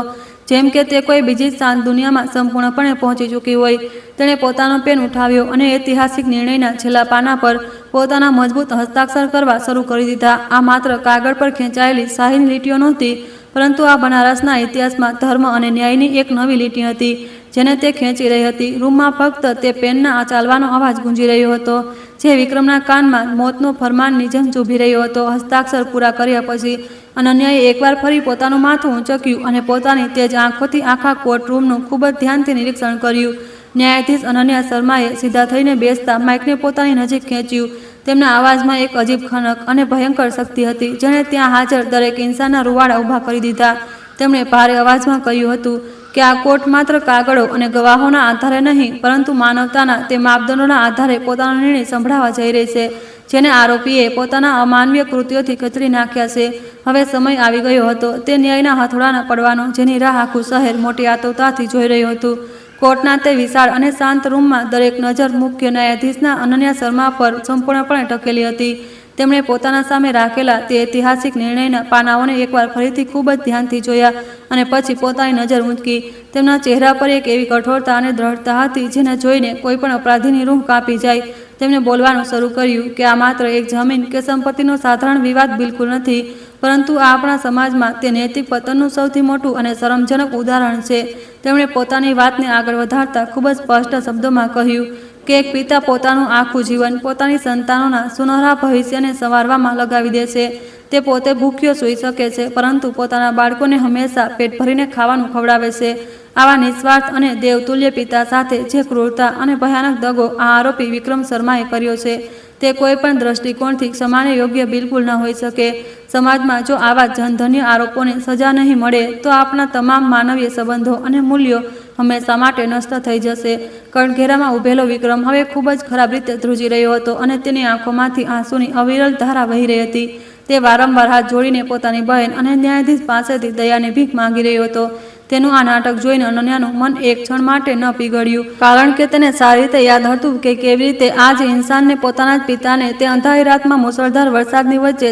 જેમ કે તે કોઈ બીજી શાંત દુનિયામાં સંપૂર્ણપણે પહોંચી ચૂકી હોય. તેણે પોતાનો પેન ઉઠાવ્યો અને ઐતિહાસિક નિર્ણયના છેલ્લા પાના પર પોતાના મજબૂત હસ્તાક્ષર કરવા શરૂ કરી દીધા. આ માત્ર કાગળ પર ખેંચાયેલી શાહીન લીટીઓ નહોતી, પરંતુ આ બનારસના ઇતિહાસમાં ધર્મ અને ન્યાયની એક નવી લીટી હતી જેને તે ખેંચી રહી હતી. રૂમમાં ફક્ત તે પેનના ચાલવાનો અવાજ ગુંજી રહ્યો હતો, જે વિક્રમના કાનમાં મોતનો ફરમાનની જેમ ચૂભી રહ્યો હતો. હસ્તાક્ષર પૂરા કર્યા પછી અનન્યાએ એકવાર ફરી પોતાનું માથું ઊંચક્યું અને પોતાની તેજ આંખોથી આખા કોર્ટરૂમનું ખૂબ જ ધ્યાનથી નિરીક્ષણ કર્યું. ન્યાયાધીશ અનન્યા શર્માએ સીધા થઈને બેસતા માઇકને પોતાની નજીક ખેંચ્યું. તેમના અવાજમાં એક અજીબ ખનક અને ભયંકર શક્તિ હતી, જેણે ત્યાં હાજર દરેક ઇન્સાનના રૂવાડા ઊભા કરી દીધા. તેમણે ભારે અવાજમાં કહ્યું હતું કે આ કોર્ટ માત્ર કાગળો અને ગવાહોના આધારે નહીં, પરંતુ માનવતાના તે માપદંડોના આધારે પોતાનો નિર્ણય સંભળાવવા જઈ રહી છે જેને આરોપીએ પોતાના અમાનવીય કૃત્યોથી કચરી નાખ્યા છે. હવે સમય આવી ગયો હતો તે ન્યાયના હથોડાના પડવાનો, જેની રાહ આખું શહેર મોટી આતુરતાથી જોઈ રહ્યું હતું. કોર્ટના તે વિશાળ અને શાંત રૂમમાં દરેક નજર મુખ્ય ન્યાયાધીશના અનન્યા શર્મા પર સંપૂર્ણપણે ટકેલી હતી. તેમણે પોતાના સામે રાખેલા તે ઐતિહાસિક નિર્ણયના પાનાઓને એકવાર ફરીથી ખૂબ જ ધ્યાનથી જોયા અને પછી પોતાની નજર ઊંચકી. તેમના ચહેરા પર એક એવી કઠોરતા અને દ્રઢતા હતી જેને જોઈને કોઈ પણ અપરાધીની રૂહ કાપી જાય. તેમણે બોલવાનું શરૂ કર્યું કે આ માત્ર એક જમીન કે સંપત્તિનો સાધારણ વિવાદ બિલકુલ નથી, પરંતુ આ આપણા સમાજમાં તે નૈતિક પતનનું સૌથી મોટું અને શરમજનક ઉદાહરણ છે. તેમણે પોતાની વાતને આગળ વધારતા ખૂબ જ સ્પષ્ટ શબ્દોમાં કહ્યું કે એક પિતા પોતાનું આખું જીવન પોતાની સંતાનોના સુનહરા ભવિષ્યને સંવારવામાં લગાવી દે છે. તે પોતે ભૂખ્યો સૂઈ શકે છે, પરંતુ પોતાના બાળકોને હંમેશા પેટ ભરીને ખાવાનું ખવડાવે છે. આવા નિસ્વાર્થ અને દેવતુલ્ય પિતા સાથે જે ક્રૂરતા અને ભયાનક દગો આ આરોપી વિક્રમ શર્માએ કર્યો છે, તે કોઈ પણ દ્રષ્ટિકોણથી ક્ષમાને યોગ્ય બિલકુલ ન હોઈ શકે. સમાજમાં જો આવા જનધન્ય આરોપોને સજા નહીં મળે તો આપણા તમામ માનવીય સંબંધો અને મૂલ્યો હંમેશા માટે નષ્ટ થઈ જશે. કણઘેરામાં ઊભેલો વિક્રમ હવે ખૂબ જ ખરાબ રીતે ધ્રુજી રહ્યો હતો અને તેની આંખોમાંથી આંસુની અવિરલ ધારા વહી રહી હતી. તે વારંવાર હાથ જોડીને પોતાની બહેન અને ન્યાયાધીશ પાસેથી દયાની ભીખ માંગી રહ્યો હતો. તેનું આ નાટક જોઈને અનન્યાનું મન એક ક્ષણ માટે ન પીગળ્યું, કારણ કે તેને સારી રીતે યાદ હતું કે કેવી રીતે આ જ ઇન્સાનને પોતાના જ પિતાને તે અંધારી રાતમાં મુશળધાર વરસાદની વચ્ચે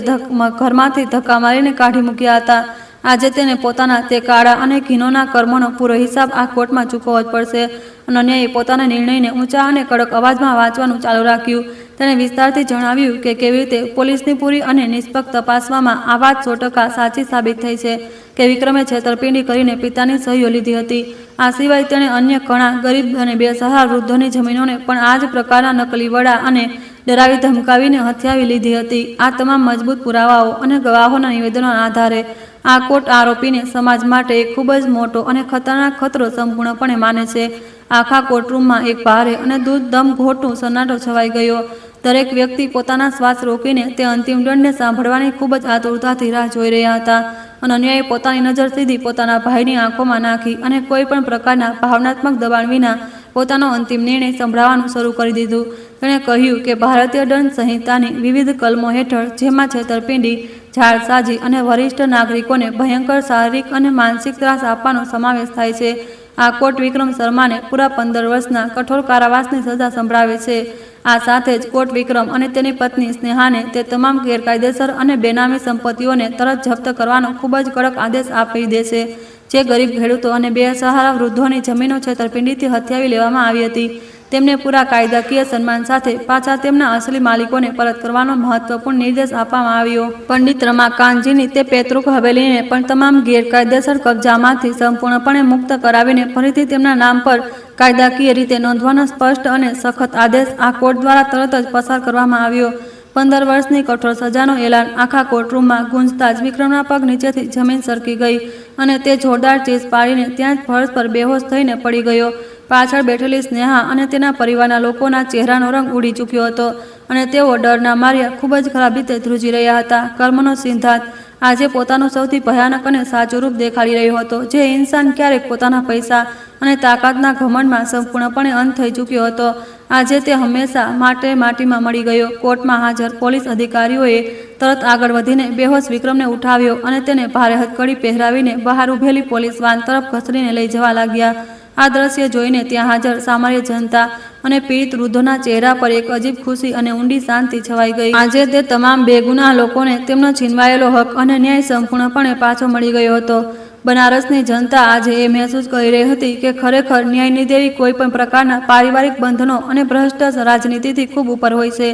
ઘરમાંથી ધક્કા મારીને કાઢી મૂક્યા હતા. આજે તેને પોતાના તે કાળા અને ઘીનોના કર્મોનો પૂરો હિસાબ આ કોર્ટમાં ચૂકવવો જ પડશે. અનન્યાએ પોતાના નિર્ણયને ઊંચા અને કડક અવાજમાં વાંચવાનું ચાલુ રાખ્યું. તેણે વિસ્તારથી જણાવ્યું કે કેવી રીતે પોલીસની પૂરી અને નિષ્પક્ષ તપાસવામાં આ વાત 100% સાચી સાબિત થઈ છે કે વિક્રમે છેતરપિંડી કરીને પિતાની સહીઓ લીધી હતી. આ સિવાય તેણે અન્ય ઘણા ગરીબ અને બેસહારા વૃદ્ધોની જમીનોને પણ આ જ પ્રકારના નકલી વડા અને ડરાવી ધમકાવીને હથિયાવી લીધી હતી. આ તમામ મજબૂત પુરાવાઓ અને ગવાહોના નિવેદનોના આધારે આ કોર્ટ આરોપીને સમાજ માટે એક ખૂબ જ મોટો અને ખતરનાક ખતરો સંપૂર્ણપણે માને છે. આખા કોર્ટરૂમમાં એક ભારે અને દમ ઘોટું સન્નાટો છવાઈ ગયો. દરેક વ્યક્તિ પોતાના શ્વાસ રોકીને તે અંતિમ દંડને સાંભળવાની ખૂબ જ આતુરતાથી રાહ જોઈ રહ્યા હતા. અનન્યાએ પોતાની નજર સીધી પોતાના ભાઈની આંખોમાં નાખી અને કોઈ પણ પ્રકારના ભાવનાત્મક દબાણ વિના પોતાનો અંતિમ નિર્ણય સંભળાવવાનું શરૂ કરી દીધું. તેણે કહ્યું કે ભારતીય દંડ સંહિતાની વિવિધ કલમો હેઠળ, જેમાં છેતરપિંડી, જાળસાજી અને વરિષ્ઠ નાગરિકોને ભયંકર શારીરિક અને માનસિક ત્રાસ આપવાનો સમાવેશ થાય છે. આ કોર્ટ વિક્રમ શર્માને પૂરા 15 વર્ષના કઠોર કારાવાસની સજા સંભળાવે છે. આ સાથે જ કોર્ટ વિક્રમ અને તેની પત્ની સ્નેહાને તે તમામ ગેરકાયદેસર અને બેનામી સંપત્તિઓને તરત જપ્ત કરવાનો ખૂબ જ કડક આદેશ આપી દેશે, જે ગરીબ ખેડૂતો અને બેસહારા વૃદ્ધોની જમીનો છેતરપિંડીથી હથિયાવી લેવામાં આવી હતી તેમને પૂરા કાયદાકીય સન્માન સાથે પાછા તેમના અસલી માલિકોને પરત કરવાનો મહત્વપૂર્ણ નિર્દેશ આપવામાં આવ્યો. પંડિત રમાકાંતજીની તે પૈતૃક હવેલીને પણ તમામ ગેરકાયદેસર કબજામાંથી સંપૂર્ણપણે મુક્ત કરાવીને ફરીથી તેમના નામ પર કાયદાકીય રીતે નોંધવાનો સ્પષ્ટ અને સખત આદેશ આ કોર્ટ દ્વારા તરત જ પસાર કરવામાં આવ્યો. 15 વર્ષની કઠોર સજાનો એલાન આખા કોર્ટરૂમમાં ગુંજતા જ વિક્રમના પગ નીચેથી જમીન સરકી ગઈ અને તે જોરદાર ચીસ પાડીને ત્યાં જ ફર્શ પર બેહોશ થઈને પડી ગયો. પાછળ બેઠેલી સ્નેહા અને તેના પરિવારના લોકોના ચહેરાનો રંગ ઉડી ચૂક્યો હતો અને તેઓ ડરના માર્યા ખૂબ જ ખરાબ રીતે ધ્રુજી રહ્યા હતા. કર્મનો સિદ્ધાંત આજે પોતાનું સૌથી ભયાનક અને સાચું રૂપ દેખાડી રહ્યો હતો. જે ઇન્સાન ક્યારેક પોતાના પૈસા અને તાકાતના ઘમંડમાં સંપૂર્ણપણે અંત થઈ ચૂક્યો હતો, આજે તે હંમેશા માટે માટીમાં મળી ગયો. કોર્ટમાં હાજર પોલીસ અધિકારીઓએ તરત આગળ વધીને બેહોશ વિક્રમને ઉઠાવ્યો અને તેને ભારે હથકડી પહેરાવીને બહાર ઊભેલી પોલીસ વાન તરફ ઘસડીને લઈ જવા લાગ્યા. આ દ્રશ્ય જોઈને ત્યાં હાજર સામાન્ય જનતા અને પીડિત વૃદ્ધોના ચહેરા પર એક અજીબ ખુશી અને ઊંડી શાંતિ છવાઈ ગઈ. આજે તે તમામ બેગુનાહ લોકોને તેમનો છીનવાયેલો હક અને ન્યાય સંપૂર્ણપણે પાછો મળી ગયો હતો. બનારસની જનતા આજે એ મહેસૂસ કરી રહી હતી કે ખરેખર ન્યાયની દેવી કોઈ પણ પ્રકારના પારિવારિક બંધનો અને ભ્રષ્ટ રાજનીતિથી ખૂબ ઉપર હોય છે.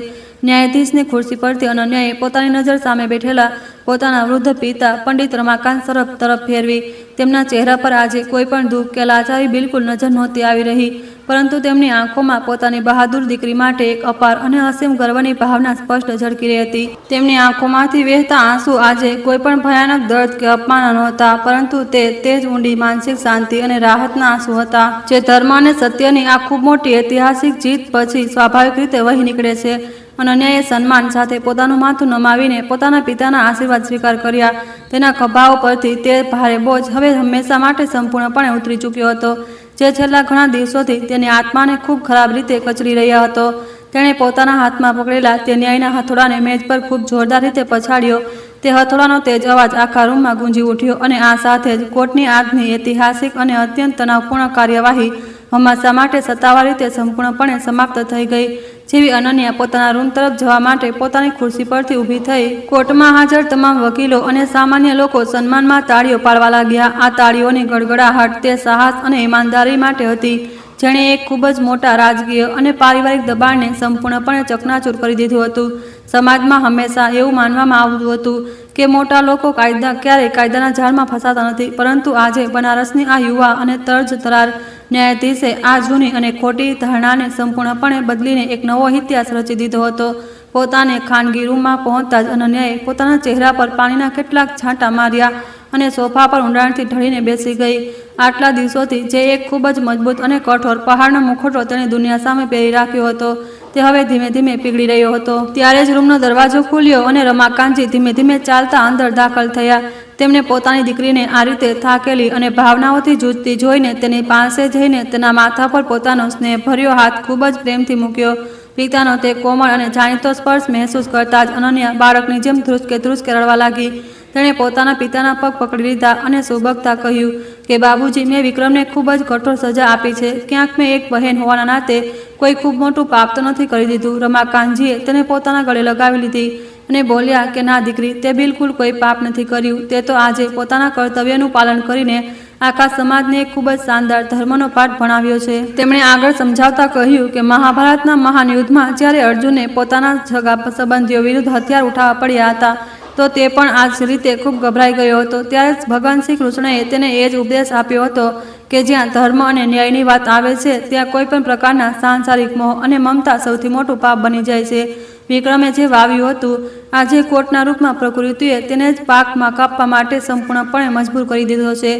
ન્યાયાધીશની ખુરશી પરથી અનન્યાએ પોતાની નજર સામે બેઠેલા પોતાના વૃદ્ધ પિતા પંડિત રમાકાંત તરફ ફેરવી. તેમના ચહેરા પર આજે કોઈ પણ દુઃખ કે લાચારી બિલકુલ નજર નહોતી આવી રહી, પરંતુ તેમની આંખોમાં પોતાની બહાદુર દીકરી માટે એક અપાર અને અસીમ ગર્વની ભાવના સ્પષ્ટ ઝળકી રહી હતી. તેમની આંખોમાંથી વહેતા આંસુ આજે કોઈ પણ ભયાનક દર્દ કે અપમાન નહોતા, પરંતુ તે જ ઊંડી માનસિક શાંતિ અને રાહતના આંસુ હતા, જે ધર્મ અને સત્યની આ ખૂબ મોટી ઐતિહાસિક જીત પછી સ્વાભાવિક રીતે વહી નીકળે છે. અનન્યાએ સન્માન સાથે પોતાનું માથું નમાવીને પોતાના પિતાના આશીર્વાદ સ્વીકાર કર્યા. તેના ખભાઓ પરથી તે ભારે બોજ હવે હંમેશા માટે સંપૂર્ણપણે ઉતરી ચૂક્યો હતો, જે છેલ્લા ઘણા દિવસોથી તેની આત્માને ખૂબ ખરાબ રીતે કચડી રહ્યો હતો. તેણે પોતાના હાથમાં પકડેલા તે ન્યાયના હથોડાને મેજ પર ખૂબ જોરદાર રીતે પછાડ્યો. તે હથોડાનો તેજ અવાજ આખા રૂમમાં ગુંજી ઉઠ્યો અને આ સાથે જ કોર્ટની આજની ઐતિહાસિક અને અત્યંત તણાવપૂર્ણ કાર્યવાહી હંમેશા માટે સત્તાવાર રીતે સંપૂર્ણપણે સમાપ્ત થઈ ગઈ. જેવી અનન્યા પોતાના રૂમ તરફ જવા માટે પોતાની ખુરશી પરથી ઊભી થઈ, કોર્ટમાં હાજર તમામ વકીલો અને સામાન્ય લોકો સન્માનમાં તાળીઓ પાડવા લાગ્યા. આ તાળીઓની ગડગડાહટ તે સાહસ અને ઈમાનદારી માટે હતી, જેણે એક ખૂબ જ મોટા રાજકીય અને પારિવારિક દબાણને સંપૂર્ણપણે ચકનાચૂર કરી દીધું હતું. સમાજમાં હંમેશા એવું માનવામાં આવતું હતું કે મોટા લોકો ક્યારેય કાયદાના જાળમાં ફસાતા નથી, પરંતુ આજે બનારસની આ યુવા અને તર્જ તરાર ન્યાયાધીશે આ જૂની અને ખોટી ધારણાને સંપૂર્ણપણે બદલીને એક નવો ઇતિહાસ રચી દીધો હતો. પોતાને ખાનગી રૂમમાં પહોંચતા જ અનન્યાએ પોતાના ચહેરા પર પાણીના કેટલાક છાંટા માર્યા અને સોફા પર ઊંડાણથી ઢળીને બેસી ગઈ. આટલા દિવસોથી જે એક ખૂબ જ મજબૂત અને કઠોર પહાડનો મુખોટો તેણે દુનિયા સામે પહેરી રાખ્યો હતો, તે હવે ધીમે ધીમે પીગળી રહ્યો હતો. ત્યારે જ રૂમનો દરવાજો ખુલ્યો અને રમાકાંતજી ધીમે ધીમે ચાલતા અંદર દાખલ થયા. તેમણે પોતાની દીકરીને આ રીતે થાકેલી અને ભાવનાઓથી જૂજતી જોઈને તેની પાસે જઈને તેના માથા પર પોતાનો સ્નેહભર્યો હાથ ખૂબ જ પ્રેમથી મૂક્યો. પિતાનો તે કોમળ અને જાણીતો સ્પર્શ મહેસૂસ કરતા જ અનન્યા બાળકની જેમ ધ્રુસકે રડવા લાગી. તેણે પોતાના પિતાના પગ પકડી લીધા અને સુબકતા કહ્યું કે બાબુજી, મેં વિક્રમને ખૂબ જ કઠોર સજા આપી છે. ક્યાંક મેં એક બહેન હોવાના નાતે કોઈ ખૂબ મોટું પાપ તો નથી કરી દીધું. રમાકાંતજીએ તેને પોતાના ગળે લગાવી લીધી અને બોલ્યા કે ના દીકરી, તે બિલકુલ કોઈ પાપ નથી કર્યું. તે તો આજે પોતાના કર્તવ્યનું પાલન કરીને આખા સમાજને એક ખૂબ જ શાનદાર ધર્મનો પાઠ ભણાવ્યો છે. તેમણે આગળ સમજાવતા કહ્યું કે મહાભારતના મહાન યુદ્ધમાં જ્યારે અર્જુને પોતાના સગા સંબંધીઓ વિરુદ્ધ હથિયાર ઉઠાવવા પડ્યા હતા, તો તે પણ આ જ રીતે ખૂબ ગભરાઈ ગયો હતો. ત્યારે જ ભગવાન શ્રી કૃષ્ણએ તેને એ જ ઉપદેશ આપ્યો હતો કે જ્યાં ધર્મ અને ન્યાયની વાત આવે છે, ત્યાં કોઈ પણ પ્રકારના સાંસારિક મોહ અને મમતા સૌથી મોટું પાપ બની જાય છે. વિક્રમે જે વાવ્યું હતું, આજે કોર્ટના રૂપમાં પ્રકૃતિએ તેને જ પાકમાં કાપવા માટે સંપૂર્ણપણે મજબૂર કરી દીધો છે.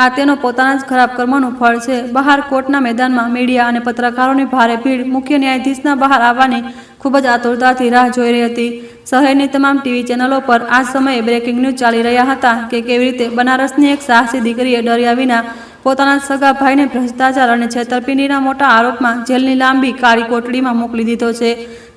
આ તેનો પોતાના જ ખરાબ કર્મોનું ફળ છે. બહાર કોર્ટના મેદાનમાં મીડિયા અને પત્રકારોની ભારે ભીડ મુખ્ય ન્યાયાધીશના બહાર આવવાની ખૂબ જ આતુરતાથી રાહ જોઈ રહી હતી. શહેરની તમામ ટીવી ચેનલો પર આ સમયે બ્રેકિંગ ન્યૂઝ ચાલી રહ્યા હતા કે કેવી રીતે બનારસની એક સાહસી દીકરીએ ડર્યા વિના પોતાના સગા ભાઈને ભ્રષ્ટાચાર અને છેતરપિંડીના મોટા આરોપમાં જેલની લાંબી કાળી કોટડીમાં મોકલી દીધો છે.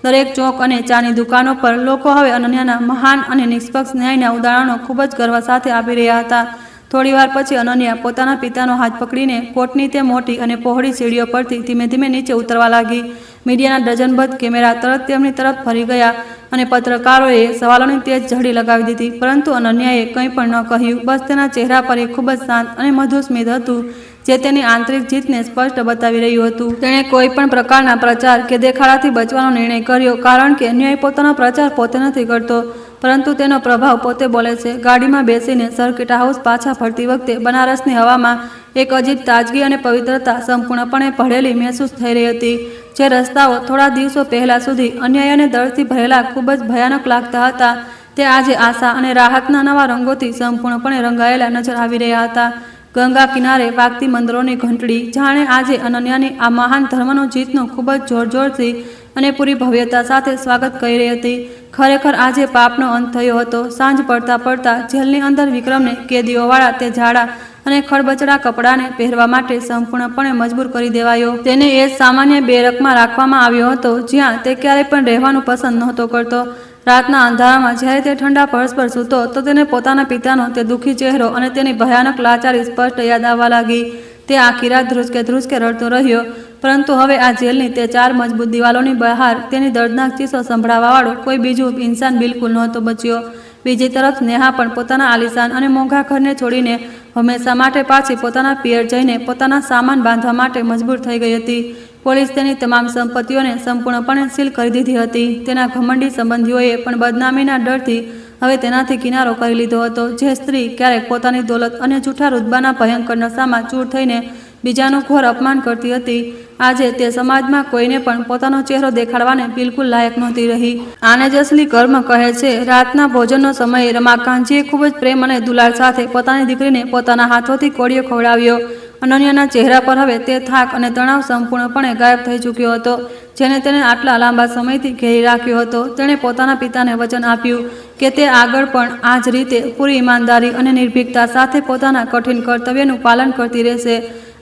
દરેક ચોક અને ચાની દુકાનો પર લોકો હવે અનન્યાના મહાન અને નિષ્પક્ષ ન્યાયના ઉદાહરણો ખૂબ જ ગર્વ સાથે આપી રહ્યા હતા. થોડીવાર પછી અનન્યા પોતાના પિતાનો હાથ પકડીને કોર્ટની તે મોટી અને પહોળી સીડીઓ પરથી ધીમે ધીમે નીચે ઉતરવા લાગી. મીડિયાના ડઝનબદ્ધ કેમેરા તરત તેમની તરફ ફરી ગયા અને પત્રકારોએ સવાલોની તેજ ઝડી લગાવી દીધી, પરંતુ અનન્યાએ કંઈ પણ ન કહ્યું. બસ તેના ચહેરા પર એક ખૂબ જ શાંત અને મધુર સ્મિત હતું, જે તેની આંતરિક જીતને સ્પષ્ટ બતાવી રહ્યું હતું. તેણે કોઈ પણ પ્રકારના પ્રચાર કે દેખાડાથી બચવાનો નિર્ણય કર્યો, કારણ કે ન્યાય પોતાનો પ્રચાર પોતે નથી કરતો, પરંતુ તેનો પ્રભાવ પોતે બોલે છે. ગાડીમાં બેસીને સર્કિટ હાઉસ પાછા ફરતી વખતે બનારસની હવામાં એક અજીબ તાજગી અને પવિત્રતા સંપૂર્ણપણે ભળેલી મહેસૂસ થઈ રહી હતી. જે રસ્તાઓ થોડા દિવસો પહેલા સુધી અન્યાય અને દર્દથી ભરેલા ખૂબ જ ભયાનક લાગતા હતા, તે આજે આશા અને રાહતના નવા રંગોથી સંપૂર્ણપણે રંગાયેલા નજર આવી રહ્યા હતા. ગંગા કિનારે વાગતી મંદિરોની ઘંટડી જાણે આજે અનન્યાની આ મહાન ધર્મનો જીતનું ખૂબ જ જોરજોરથી અને પૂરી ભવ્યતા સાથે સ્વાગત કરી રહી હતી. ખરેખર આજે પાપનો અંત થયો હતો. સાંજ પડતા પડતા જેલની અંદર વિક્રમને કેદીઓવાળા તે જાડા અને ખડબચડા કપડાને પહેરવા માટે સંપૂર્ણપણે મજબૂર કરી દેવાયો. તેને એ સામાન્ય બેરકમાં રાખવામાં આવ્યો હતો, જ્યાં તે ક્યારેય પણ રહેવાનું પસંદ નહોતો કરતો. રાતના અંધારામાં જ્યારે તે ઠંડા ફર્શ પર સૂતો, તો તેને પોતાના પિતાનો તે દુઃખી ચહેરો અને તેની ભયાનક લાચારી સ્પષ્ટ યાદ આવવા લાગી. તે આખી રાત ધ્રુજકે રડતો રહ્યો, પરંતુ હવે આ જેલની તે 4 મજબૂત દિવાલોની બહાર તેની દર્દનાક ચીસો સંભળાવવાવાળો કોઈ બીજું ઇન્સાન બિલકુલ નહોતો બચ્યો. બીજી તરફ સ્નેહા પણ પોતાના આલિશાન અને મોંઘા ઘરને છોડીને હંમેશા માટે પાછી પોતાના પિયર જઈને પોતાના સામાન બાંધવા માટે મજબૂર થઈ ગઈ હતી. પોલીસ તેની તમામ સંપત્તિઓને સંપૂર્ણપણે સીલ કરી દીધી હતી. તેના ઘમંડી સંબંધીઓએ પણ બદનામીના ડરથી હવે તેનાથી કિનારો કરી લીધો હતો. જે સ્ત્રી ક્યારેક પોતાની દોલત અને જૂઠા રુતબાના ભયંકર નશામાં ચૂર થઈને બીજાનું ઘોર અપમાન કરતી હતી, આજે તે સમાજમાં કોઈને પણ પોતાનો ચહેરો દેખાડવાને બિલકુલ લાયક નહોતી રહી. આને જ અસલી કર્મ કહે છે. રાતના ભોજનનો સમયે રમાકાંતજીએ ખૂબ જ પ્રેમ અને દુલાર સાથે પોતાની દીકરીને પોતાના હાથોથી કોળિયો ખવડાવ્યો. અનન્યાના ચહેરા પર હવે તે થાક અને તણાવ સંપૂર્ણપણે ગાયબ થઈ ચૂક્યો હતો, જેને તેને આટલા લાંબા સમયથી ઘેરી રાખ્યો હતો. તેણે પોતાના પિતાને વચન આપ્યું કે તે આગળ પણ આ જ રીતે પૂરી ઈમાનદારી અને નિર્ભીકતા સાથે પોતાના કઠિન કર્તવ્યનું પાલન કરતી રહેશે.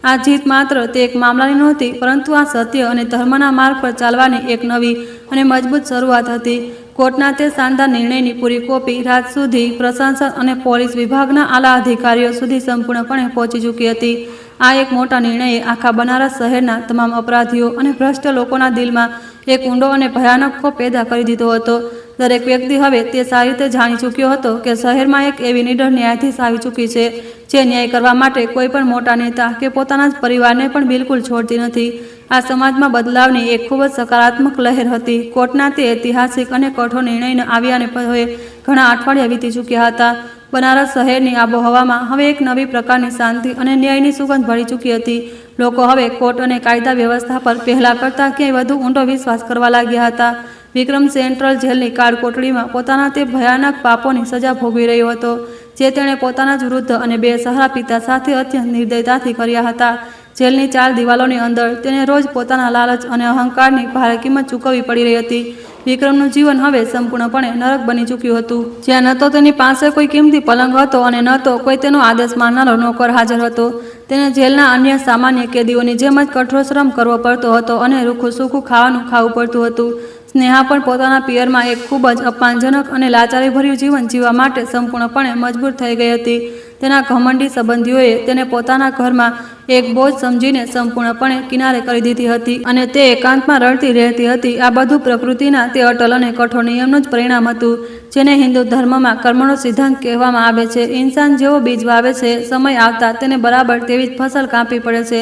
આ જીત માત્ર તે એક મામલાની નહોતી, પરંતુ આ સત્ય અને ધર્મના માર્ગ પર ચાલવાની એક નવી અને મજબૂત શરૂઆત હતી. કોર્ટના તે શાનદાર નિર્ણયની પૂરી કોપી રાત સુધી પ્રશાસન અને પોલીસ વિભાગના આલા અધિકારીઓ સુધી સંપૂર્ણપણે પહોંચી ચૂકી હતી. આ એક મોટા નિર્ણયે આખા બનારસ શહેરના તમામ અપરાધીઓ અને ભ્રષ્ટ લોકોના દિલમાં એક ઊંડો અને ભયાનક ખોફ પેદા કરી દીધો હતો. દરેક વ્યક્તિ હવે તે સારી રીતે જાણી ચૂક્યો હતો કે શહેરમાં એક એવી નિડર ન્યાયાધીશ આવી ચૂકી છે, જે ન્યાય કરવા માટે કોઈ પણ મોટા નેતા કે પોતાના જ પરિવારને પણ બિલકુલ છોડતી નથી. આ સમાજમાં બદલાવની એક ખૂબ જ સકારાત્મક લહેર હતી. કોર્ટના તે ઐતિહાસિક અને કઠોર નિર્ણયને આવ્યાને હવે ઘણા અઠવાડિયા વીતી ચૂક્યા હતા. બનારસ શહેરની આબોહવામાં હવે એક નવી પ્રકારની શાંતિ અને ન્યાયની સુગંધ ભળી ચૂકી હતી. લોકો હવે કોર્ટ અને કાયદા વ્યવસ્થા પર પહેલા કરતાં ક્યાંય વધુ ઊંડો વિશ્વાસ કરવા લાગ્યા હતા. વિક્રમ સેન્ટ્રલ જેલની કાળ કોટડીમાં પોતાના તે ભયાનક પાપોની સજા ભોગવી રહ્યો હતો, જે તેણે પોતાના જ વૃદ્ધ અને બેસહારા પિતા સાથે અત્યંત નિર્દયતાથી કર્યા હતા. જેલની 4 દિવાલોની અંદર તેને રોજ પોતાના લાલચ અને અહંકારની ભારે કિંમત ચૂકવવી પડી રહી હતી. વિક્રમનું જીવન હવે સંપૂર્ણપણે નરક બની ચૂક્યું હતું, જ્યાં ન તો તેની પાસે કોઈ કિંમતી પલંગ હતો અને ન તો કોઈ તેનો આદેશ માનનારો નોકર હાજર હતો. તેને જેલના અન્ય સામાન્ય કેદીઓની જેમ જ કઠોર શ્રમ કરવો પડતો હતો અને રૂખું સૂખું ખાવાનું ખાવું પડતું હતું. સ્નેહા પણ પોતાના પિયરમાં એક ખૂબ જ અપમાનજનક અને લાચારીભર્યું જીવન જીવવા માટે સંપૂર્ણપણે મજબૂર થઈ ગઈ હતી. તેના ઘમંડી સંબંધીઓએ તેને પોતાના ઘરમાં એક બોજ સમજીને સંપૂર્ણપણે કિનારે કરી દીધી હતી અને તે એકાંતમાં રડતી રહેતી હતી. આ બધું પ્રકૃતિના તે અટલ અને કઠોર નિયમનું જ પરિણામ હતું, જેને હિન્દુ ધર્મમાં કર્મનો સિદ્ધાંત કહેવામાં આવે છે. ઇન્સાન જેવો બીજ વાવે છે, સમય આવતા તેને બરાબર તેવી જ ફસલ કાપવી પડે છે.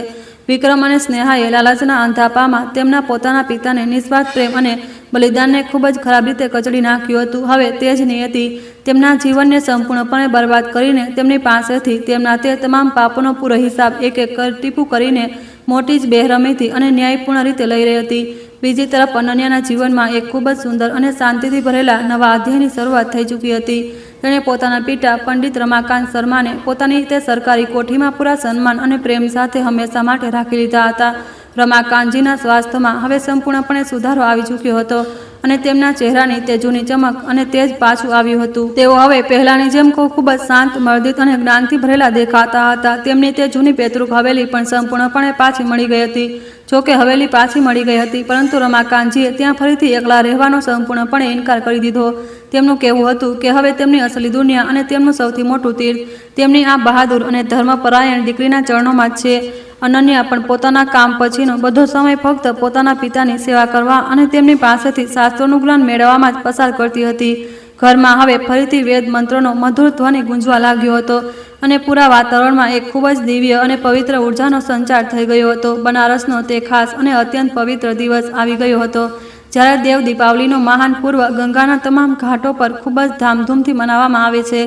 વિક્રમ અને સ્નેહાએ લાલચના અંધાપામાં તેમના પોતાના પિતાને નિસ્વાર્થ પ્રેમ અને બલિદાનને ખૂબ જ ખરાબ રીતે કચડી નાખ્યું હતું. હવે તે જ નિયતિ તેમના જીવનને સંપૂર્ણપણે બરબાદ કરીને તેમની પાસેથી તેમના તે તમામ પાપોનો પૂરો હિસાબ એક એક ટીપું કરીને મોટી જ બેરહમીથી અને ન્યાયપૂર્ણ રીતે લઈ રહી હતી. બીજી તરફ અનન્યાના જીવનમાં એક ખૂબ જ સુંદર અને શાંતિથી ભરેલા નવા અધ્યાયની શરૂઆત થઈ ચૂકી હતી. તેણે પોતાના પિતા પંડિત રમાકાંત શર્માને પોતાની તે સરકારી કોઠીમાં પૂરા સન્માન અને પ્રેમ સાથે હંમેશા માટે રાખી લીધા હતા. રમાકાંતજીના સ્વાસ્થ્યમાં હવે સંપૂર્ણપણે સુધારો આવી ચૂક્યો હતો અને તેમના ચહેરાની તે જૂની ચમક અને તેજ પાછું આવ્યું હતું. તેઓ હવે પહેલાની જેમ ખૂબ જ શાંત, મર્દિત અને જ્ઞાનથી ભરેલા દેખાતા હતા. તેમની તે જૂની પેતૃક હવેલી પણ સંપૂર્ણપણે પાછી મળી ગઈ હતી. જોકે હવેલી પાછી મળી ગઈ હતી, પરંતુ રમાકાંતજીએ ત્યાં ફરીથી એકલા રહેવાનો સંપૂર્ણપણે ઇનકાર કરી દીધો. તેમનું કહેવું હતું કે હવે તેમની અસલી દુનિયા અને તેમનું સૌથી મોટું તીર્થ તેમની આ બહાદુર અને ધર્મપરાયણ દીકરીના ચરણોમાં જ છે. અનન્યા પણ પોતાના કામ પછીનો બધો સમય ફક્ત પોતાના પિતાની સેવા કરવા અને તેમની પાસેથી શાસ્ત્રોનું જ્ઞાન મેળવવામાં જ પસાર કરતી હતી. ઘરમાં હવે ફરીથી વેદ મંત્રોનો મધુર ધ્વનિ ગુંજવા લાગ્યો હતો અને પૂરા વાતાવરણમાં એક ખૂબ જ દિવ્ય અને પવિત્ર ઉર્જાનો સંચાર થઈ ગયો હતો. બનારસનો તે ખાસ અને અત્યંત પવિત્ર દિવસ આવી ગયો હતો જ્યારે દેવ દીપાવલીનો મહાન પૂર્વ ગંગાના તમામ ઘાટો પર ખૂબ જ ધામધૂમથી મનાવવામાં આવે છે.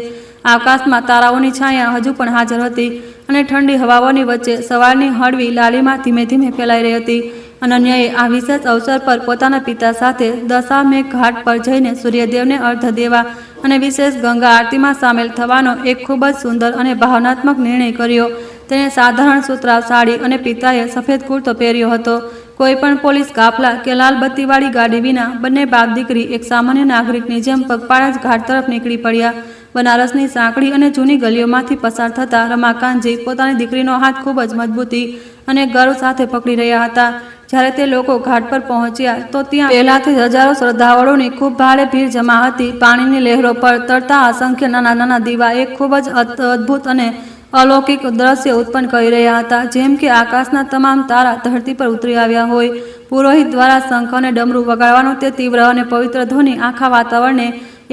આકાશમાં તારાઓની છાયા હજુ પણ હાજર હતી અને ઠંડી હવાઓની વચ્ચે સવારની હળવી લાલીમા ધીમે ધીમે ફેલાઈ રહી હતી. અનન્યાએ આ વિશેષ અવસર પર પોતાના પિતા સાથે દશામેઘ ઘાટ પર જઈને સૂર્યદેવને અર્ઘ્ય દેવા અને વિશેષ ગંગા આરતીમાં સામેલ થવાનો એક ખૂબ જ સુંદર અને ભાવનાત્મક નિર્ણય કર્યો. તેણે સાધારણ સુતરાઉ સાડી અને પિતાએ સફેદ કુર્તો પહેર્યો હતો. કોઈ પણ પોલીસ કાફલા કે લાલ બત્તીવાળી ગાડી વિના બંને બાપ દીકરી એક સામાન્ય નાગરિકની જેમ પગપાળા જ ઘાટ તરફ નીકળી પડ્યા. બનારસની સાંકડી અને જૂની ગલીઓમાંથી પસાર થતા રમાકાંતજી પોતાની દીકરીનો હાથ ખૂબ જ મજબૂતી અને ગર્વ સાથે પકડી રહ્યા હતા. જ્યારે તે લોકો ઘાટ પર પહોંચ્યા તો ત્યાં પહેલાથી હજારો શ્રદ્ધાળુઓની ખૂબ ભારે ભીડ જમા હતી. પાણીની લહેરો પર તરતા અસંખ્ય નાના નાના દીવા એક ખૂબ જ અદ્ભુત અને અલૌકિક દ્રશ્ય ઉત્પન્ન કરી રહ્યા હતા, જેમ કે આકાશના તમામ તારા ધરતી પર ઉતરી આવ્યા હોય. પુરોહિત દ્વારા શંખ અને ડમરૂ વગાડવાનો તે તીવ્ર અને પવિત્ર ધ્વનિ આખા વાતાવરણને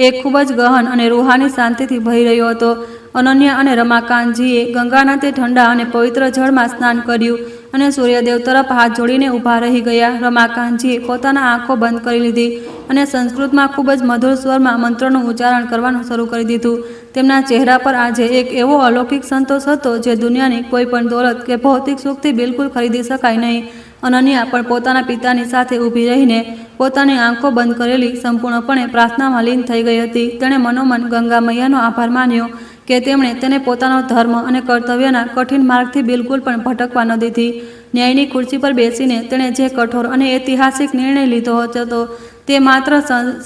એક ખૂબ જ ગહન અને રૂહાની શાંતિથી ભરી રહ્યો હતો. અનન્યા અને રમાકાંતજીએ ગંગાના તે ઠંડા અને પવિત્ર જળમાં સ્નાન કર્યું અને સૂર્યદેવ તરફ હાથ જોડીને ઊભા રહી ગયા. રમાકાંતજીએ પોતાના આંખો બંધ કરી લીધી અને સંસ્કૃતમાં ખૂબ જ મધુર સ્વરમાં મંત્રોનું ઉચ્ચારણ કરવાનું શરૂ કરી દીધું. તેમના ચહેરા પર આજે એક એવો અલૌકિક સંતોષ હતો જે દુનિયાની કોઈ પણ દોલત કે ભૌતિક સુખથી બિલકુલ ખરીદી શકાય નહીં. અનન્યા પણ પોતાના પિતાની સાથે ઊભી રહીને પોતાની આંખો બંધ કરેલી સંપૂર્ણપણે પ્રાર્થનામાં લીન થઈ ગઈ હતી. તેણે મનોમન ગંગા મૈયાનો આભાર માન્યો કે તેમણે તેને પોતાનો ધર્મ અને કર્તવ્યના કઠિન માર્ગથી બિલકુલ પણ ભટકવા ન દીધી. ન્યાયની ખુરશી પર બેસીને તેણે જે કઠોર અને ઐતિહાસિક નિર્ણય લીધો હતો તે માત્ર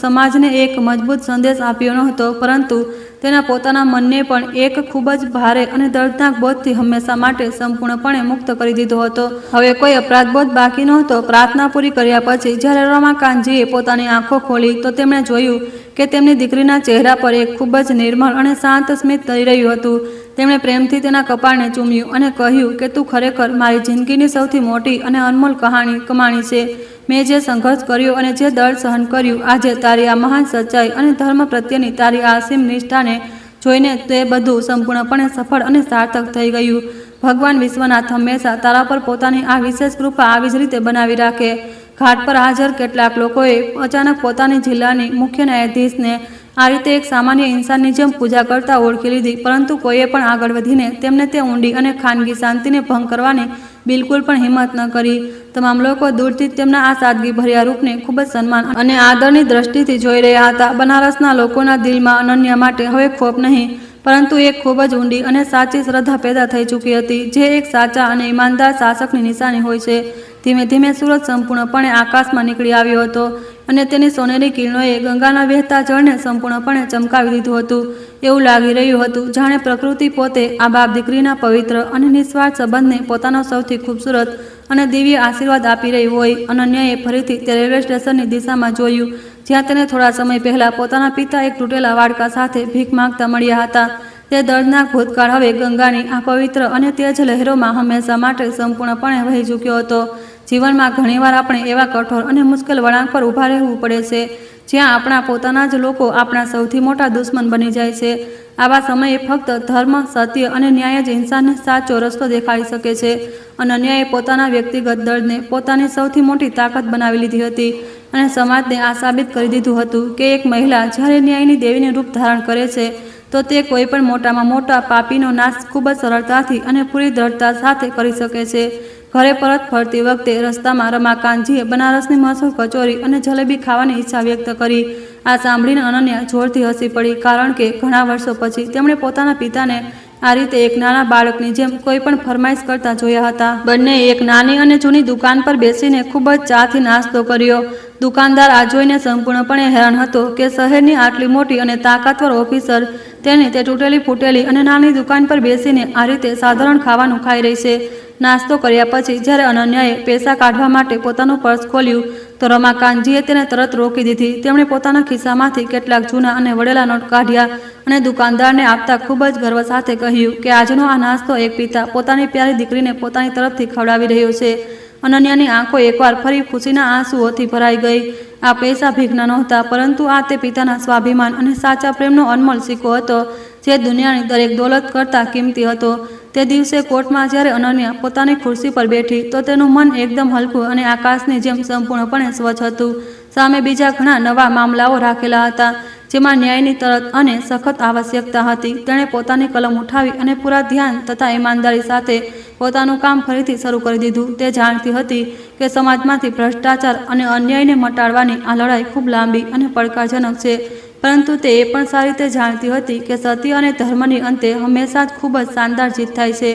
સમાજને એક મજબૂત સંદેશ આપ્યો ન હતો, પરંતુ તેના પોતાના મનને પણ એક ખૂબ જ ભારે અને દર્દનાક બોધથી હંમેશા માટે સંપૂર્ણપણે મુક્ત કરી દીધો હતો. હવે કોઈ અપરાધબોધ બાકી નહોતો. પ્રાર્થના પૂરી કર્યા પછી જ્યારે રમાકાંતજીએ પોતાની આંખો ખોલી તો તેમણે જોયું કે તેમની દીકરીના ચહેરા પર એક ખૂબ જ નિર્મળ અને શાંત સ્મિત થઈ રહ્યું હતું. તેમણે પ્રેમથી તેના કપાળને ચૂમ્યું અને કહ્યું કે તું ખરેખર મારી જિંદગીની સૌથી મોટી અને અનમોલ કમાણી છે. મેં જે સંઘર્ષ કર્યો અને જે દર્દ સહન કર્યું, આજે તારી આ મહાન સચ્ચાઈ અને ધર્મ પ્રત્યેની તારી આ અસીમ નિષ્ઠાને જોઈને તે બધું સંપૂર્ણપણે સફળ અને સાર્થક થઈ ગયું. ભગવાન વિશ્વનાથ હંમેશા તારા પર પોતાની આ વિશેષ કૃપા આવી જ રીતે બનાવી રાખે. ઘાટ પર હાજર કેટલાક લોકોએ અચાનક પોતાની જિલ્લાની મુખ્ય ન્યાયાધીશને આ રીતે એક સામાન્ય ઇન્સાનની જેમ પૂજા કરતા ઓળખી લીધી, પરંતુ કોઈએ પણ આગળ વધીને તેમને તે ઊંડી અને ખાનગી શાંતિને ભંગ કરવાની બિલકુલ પણ હિંમત ન કરી. તમામ લોકો દૂરથી તેમના આ સાદગી ભર્યા રૂપને ખૂબ જ સન્માન અને આદરની દ્રષ્ટિથી જોઈ રહ્યા હતા. બનારસના લોકોના દિલમાં અનન્યા માટે હવે ખોફ નહીં, પરંતુ એક ખૂબ જ ઊંડી અને સાચી શ્રદ્ધા પેદા થઈ ચૂકી હતી, જે એક સાચા અને ઈમાનદાર શાસકની નિશાની હોય છે. ધીમે ધીમે સૂરજ સંપૂર્ણપણે આકાશમાં નીકળી આવ્યો હતો અને તેની સોનેરી કિરણોએ ગંગાના વહેતા જળને સંપૂર્ણપણે ચમકાવી દીધું હતું. એવું લાગી રહ્યું હતું જાણે પ્રકૃતિ પોતે આ બાપ દીકરીના પવિત્ર અને નિસ્વાર્થ સંબંધને પોતાનો સૌથી ખૂબસૂરત અને દિવ્ય આશીર્વાદ આપી રહી હોય. અનન્યાએ ફરીથી તે રેલવે સ્ટેશનની દિશામાં જોયું જ્યાં તેને થોડા સમય પહેલા પોતાના પિતા એક તૂટેલા વાડકા સાથે ભીખ માંગતા મળ્યા હતા. તે દર્દનાક ભૂતકાળ હવે ગંગાની આ પવિત્ર અને તેજ લહેરોમાં હંમેશા માટે સંપૂર્ણપણે વહી ચૂક્યો હતો. જીવનમાં ઘણીવાર આપણે એવા કઠોર અને મુશ્કેલ વળાંક પર ઊભા રહેવું પડે છે જ્યાં આપણા પોતાના જ લોકો આપણા સૌથી મોટા દુશ્મન બની જાય છે. આવા સમયે ફક્ત ધર્મ, સત્ય અને ન્યાય જ ઇન્સાનને સાચો રસ્તો દેખાડી શકે છે. અનન્યાએ પોતાના વ્યક્તિગત દર્દને પોતાની સૌથી મોટી તાકાત બનાવી લીધી હતી અને સમાજને આ સાબિત કરી દીધું હતું કે એક મહિલા જ્યારે ન્યાયની દેવીનું રૂપ ધારણ કરે છે તો તે કોઈ પણ મોટામાં મોટા પાપીનો નાશ ખૂબ જ સરળતાથી અને પૂરી દ્રઢતા સાથે કરી શકે છે. ઘરે પરત ફરતી વખતે રસ્તામાં રમાકાંતજીએ બનારસની મશહૂર કચોરી અને જલેબી ખાવાની ઈચ્છા વ્યક્ત કરી. આ સાંભળીને અનન્યા જોરથી હસી પડી, કારણ કે ઘણા વર્ષો પછી તેમણે પોતાના પિતાને આ રીતે એક નાના બાળકની જેમ કોઈ પણ ફરમાઈશ કરતા જોયા હતા. બંને એક નાની અને જૂની દુકાન પર બેસીને ખૂબ જ ચાથી નાસ્તો કર્યો. દુકાનદાર આ જોઈને સંપૂર્ણપણે હેરાન હતો કે શહેરની આટલી મોટી અને તાકાતવર ઓફિસર તેની તે તૂટેલી ફૂટેલી અને નાની દુકાન પર બેસીને આ રીતે સાધારણ ખાવાનું ખાઈ રહી છે. નાસ્તો કર્યા પછી જ્યારે અનન્યાએ પૈસા કાઢવા માટે પોતાનું પર્સ ખોલ્યું તો રમાકાંતજીએ તેને તરત રોકી દીધી. તેમણે પોતાના ખિસ્સામાંથી કેટલાક જૂના અને વળેલા નોટ કાઢ્યા અને દુકાનદારને આપતા ખૂબ જ ગર્વ સાથે કહ્યું કે આજનો આ નાસ્તો એક પિતા પોતાની પ્યારી દીકરીને પોતાની તરફથી ખવડાવી રહ્યો છે। અનન્યાની આંખો એકવાર ફરી ખુશીના આંસુઓથી ભરાઈ ગઈ। આ પૈસા ભીખના નહોતા, પરંતુ આ તે પિતાના સ્વાભિમાન અને સાચા પ્રેમનો અનમોલ સિક્કો હતો, જે દુનિયાની દરેક દોલત કરતાં કિંમતી હતો। તે દિવસે કોર્ટમાં જ્યારે અનન્યા પોતાની ખુરશી પર બેઠી તો તેનું મન એકદમ હલકું અને આકાશની જેમ સંપૂર્ણપણે સ્વચ્છ હતું। સામે બીજા ઘણા નવા મામલાઓ રાખેલા હતા, જેમાં ન્યાયની તરત અને સખત આવશ્યકતા હતી। તેણે પોતાની કલમ ઉઠાવી અને પૂરા ધ્યાન તથા ઈમાનદારી સાથે પોતાનું કામ ફરીથી શરૂ કરી દીધું। તે જાણતી હતી કે સમાજમાંથી ભ્રષ્ટાચાર અને અન્યાયને મટાડવાની આ લડાઈ ખૂબ લાંબી અને પડકારજનક છે, પરંતુ તે એ પણ સારી રીતે જાણતી હતી કે સત્ય અને ધર્મની અંતે હંમેશા જ ખૂબ જ શાનદાર જીત થાય છે।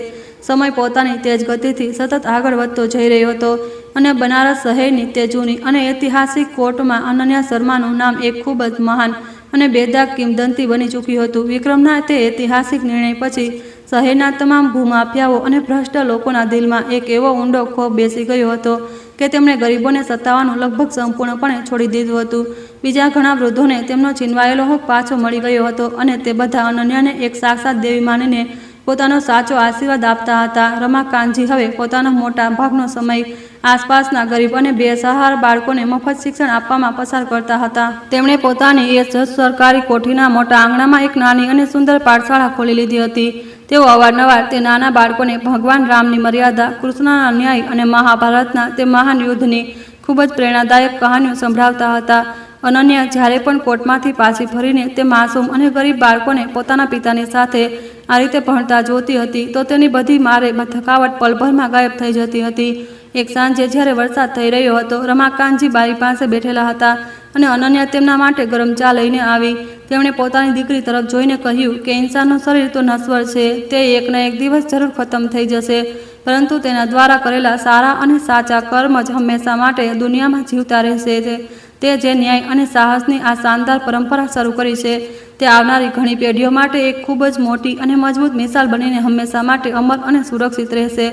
સમય પોતાની તેજ ગતિથી સતત આગળ વધતો જઈ રહ્યો હતો અને બનારસ શહેરની તે જૂની અને ઐતિહાસિક કોર્ટમાં અનન્યા શર્માનું નામ એક ખૂબ જ મહાન અને બેદાગ કિંવદંતી બની ચૂક્યું હતું। વિક્રમના તે ઐતિહાસિક નિર્ણય પછી શહેરના તમામ ભૂમાફિયાઓ અને ભ્રષ્ટ લોકોના દિલમાં એક એવો ઊંડો ખોફ બેસી ગયો હતો કે તેમણે ગરીબોને સતાવવાનું લગભગ સંપૂર્ણપણે છોડી દીધું હતું। બીજા ઘણા વૃદ્ધોને તેમનો છીનવાયેલો હક પાછો મળી ગયો હતો અને તે બધા અનન્યાને એક સાક્ષાત દેવી માનીને પોતાનો સાચો આશીર્વાદ આપતા હતા। રમાકાંતજી હવે પોતાનો મોટા ભાગનો સમય આસપાસના ગરીબ અને બેસહારા બાળકોને મફત શિક્ષણ આપવામાં પસાર કરતા હતા। તેમણે પોતાની એ સરકારી કોઠીના મોટા આંગણામાં એક નાની અને સુંદર પાઠશાળા ખોલી લીધી હતી। તેઓ અવારનવાર તે નાના બાળકોને ભગવાન રામની મર્યાદા, કૃષ્ણના ન્યાય અને મહાભારતના તે મહાન યુદ્ધની ખૂબ જ પ્રેરણાદાયક કહાનીઓ સંભળાવતા હતા। અનન્યા જ્યારે પણ કોર્ટમાંથી પાછી ફરીને તે માસૂમ અને ગરીબ બાળકોને પોતાના પિતાની સાથે આ રીતે ભણતા જોતી હતી તો તેની બધી મારે થકાવટ પલભરમાં ગાયબ થઈ જતી હતી। એક સાંજે જ્યારે વરસાદ થઈ રહ્યો હતો, રમાકાંતજી બારી પાસે બેઠેલા હતા અને અનન્યા તેમના માટે ગરમ ચા લઈને આવી। તેમણે પોતાની દીકરી તરફ જોઈને કહ્યું કે ઇન્સાનનું શરીર તો નશ્વર છે, તે એકના એક દિવસ જરૂર ખતમ થઈ જશે, પરંતુ તેના દ્વારા કરેલા સારા અને સાચા કર્મ જ હંમેશા માટે દુનિયામાં જીવતા રહેશે। તે જે ન્યાય અને સાહસની આ શાનદાર પરંપરા શરૂ કરી છે, તે આવનારી ઘણી પેઢીઓ માટે એક ખૂબ જ મોટી અને મજબૂત મિસાલ બનીને હંમેશા માટે અમર અને સુરક્ષિત રહેશે।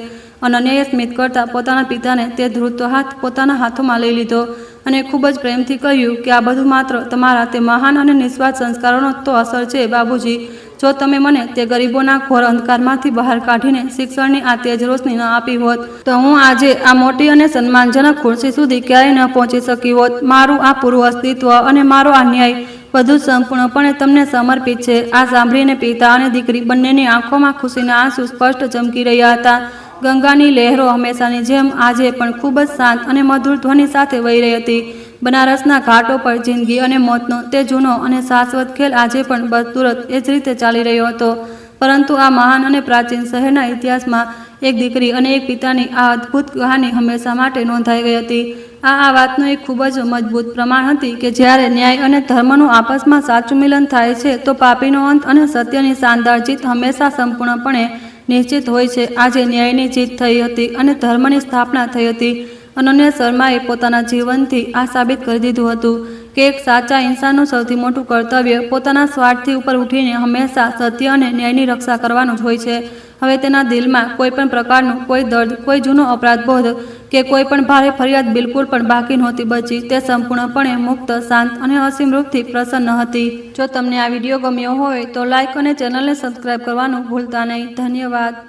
અનન્યાએ સ્મિત કરતા પોતાના પિતાને તે ધ્રુજતો હાથ પોતાના હાથોમાં લઈ લીધો અને ખૂબ જ પ્રેમથી કહ્યું કે આ બધું માત્ર તમારા તે મહાન અને નિસ્વાર્થ સંસ્કારોનો તો અસર છે બાબુજી। જો તમે મને તે ગરીબોના ઘોર અંધકારમાંથી બહાર કાઢીને શિક્ષણની આ તેજ રોશની ન આપી હોત તો હું આજે આ મોટી અને સન્માનજનક ખુરશી સુધી ક્યારેય ન પહોંચી શકી હોત। મારું આ પૂરું અસ્તિત્વ અને મારો આ ન્યાય બધું જ સંપૂર્ણપણે તમને સમર્પિત છે। આ સાંભળીને પિતા અને દીકરી બંનેની આંખોમાં ખુશીના આંસુ સ્પષ્ટ ચમકી રહ્યા હતા। ગંગાની લહેરો હંમેશાની જેમ આજે પણ ખૂબ જ શાંત અને મધુર ધ્વનિ સાથે વહી રહી હતી। બનારસના ઘાટો પર જિંદગી અને મોતનો તે જૂનો અને શાશ્વત ખેલ આજે પણ બદસુરત એ જ રીતે ચાલી રહ્યો હતો, પરંતુ આ મહાન અને પ્રાચીન શહેરના ઇતિહાસમાં એક દીકરી અને એક પિતાની આ અદ્ભુત કહાની હંમેશા માટે નોંધાઈ ગઈ હતી। આ વાતનું એક ખૂબ જ મજબૂત પ્રમાણ હતી કે જ્યારે ન્યાય અને ધર્મનું આપસમાં સાચું મિલન થાય છે તો પાપીનો અંત અને સત્યની શાનદાર જીત હંમેશા સંપૂર્ણપણે નિશ્ચિત હોય છે। આજે ન્યાયની જીત થઈ હતી અને ધર્મની સ્થાપના થઈ હતી। અનન્યા શર્માએ પોતાના જીવનથી આ સાબિત કરી દીધું હતું કે એક સાચા ઇન્સાનનું સૌથી મોટું કર્તવ્ય પોતાના સ્વાર્થથી ઉપર ઉઠીને હંમેશા સત્ય અને ન્યાયની રક્ષા કરવાનું જ હોય છે। હવે તેના દિલમાં કોઈ પણ પ્રકારનું કોઈ દર્દ, કોઈ જૂનો અપરાધબોધ કે કોઈ પણ ભારે ફરિયાદ બિલકુલ પણ બાકી નહોતી બચી। તે સંપૂર્ણપણે મુક્ત, શાંત અને અસીમ રૂપથી પ્રસન્ન હતી। જો તમને આ વિડીયો ગમ્યો હોય તો લાઇક અને ચેનલને સબસ્ક્રાઇબ કરવાનું ભૂલતા નહીં। ધન્યવાદ।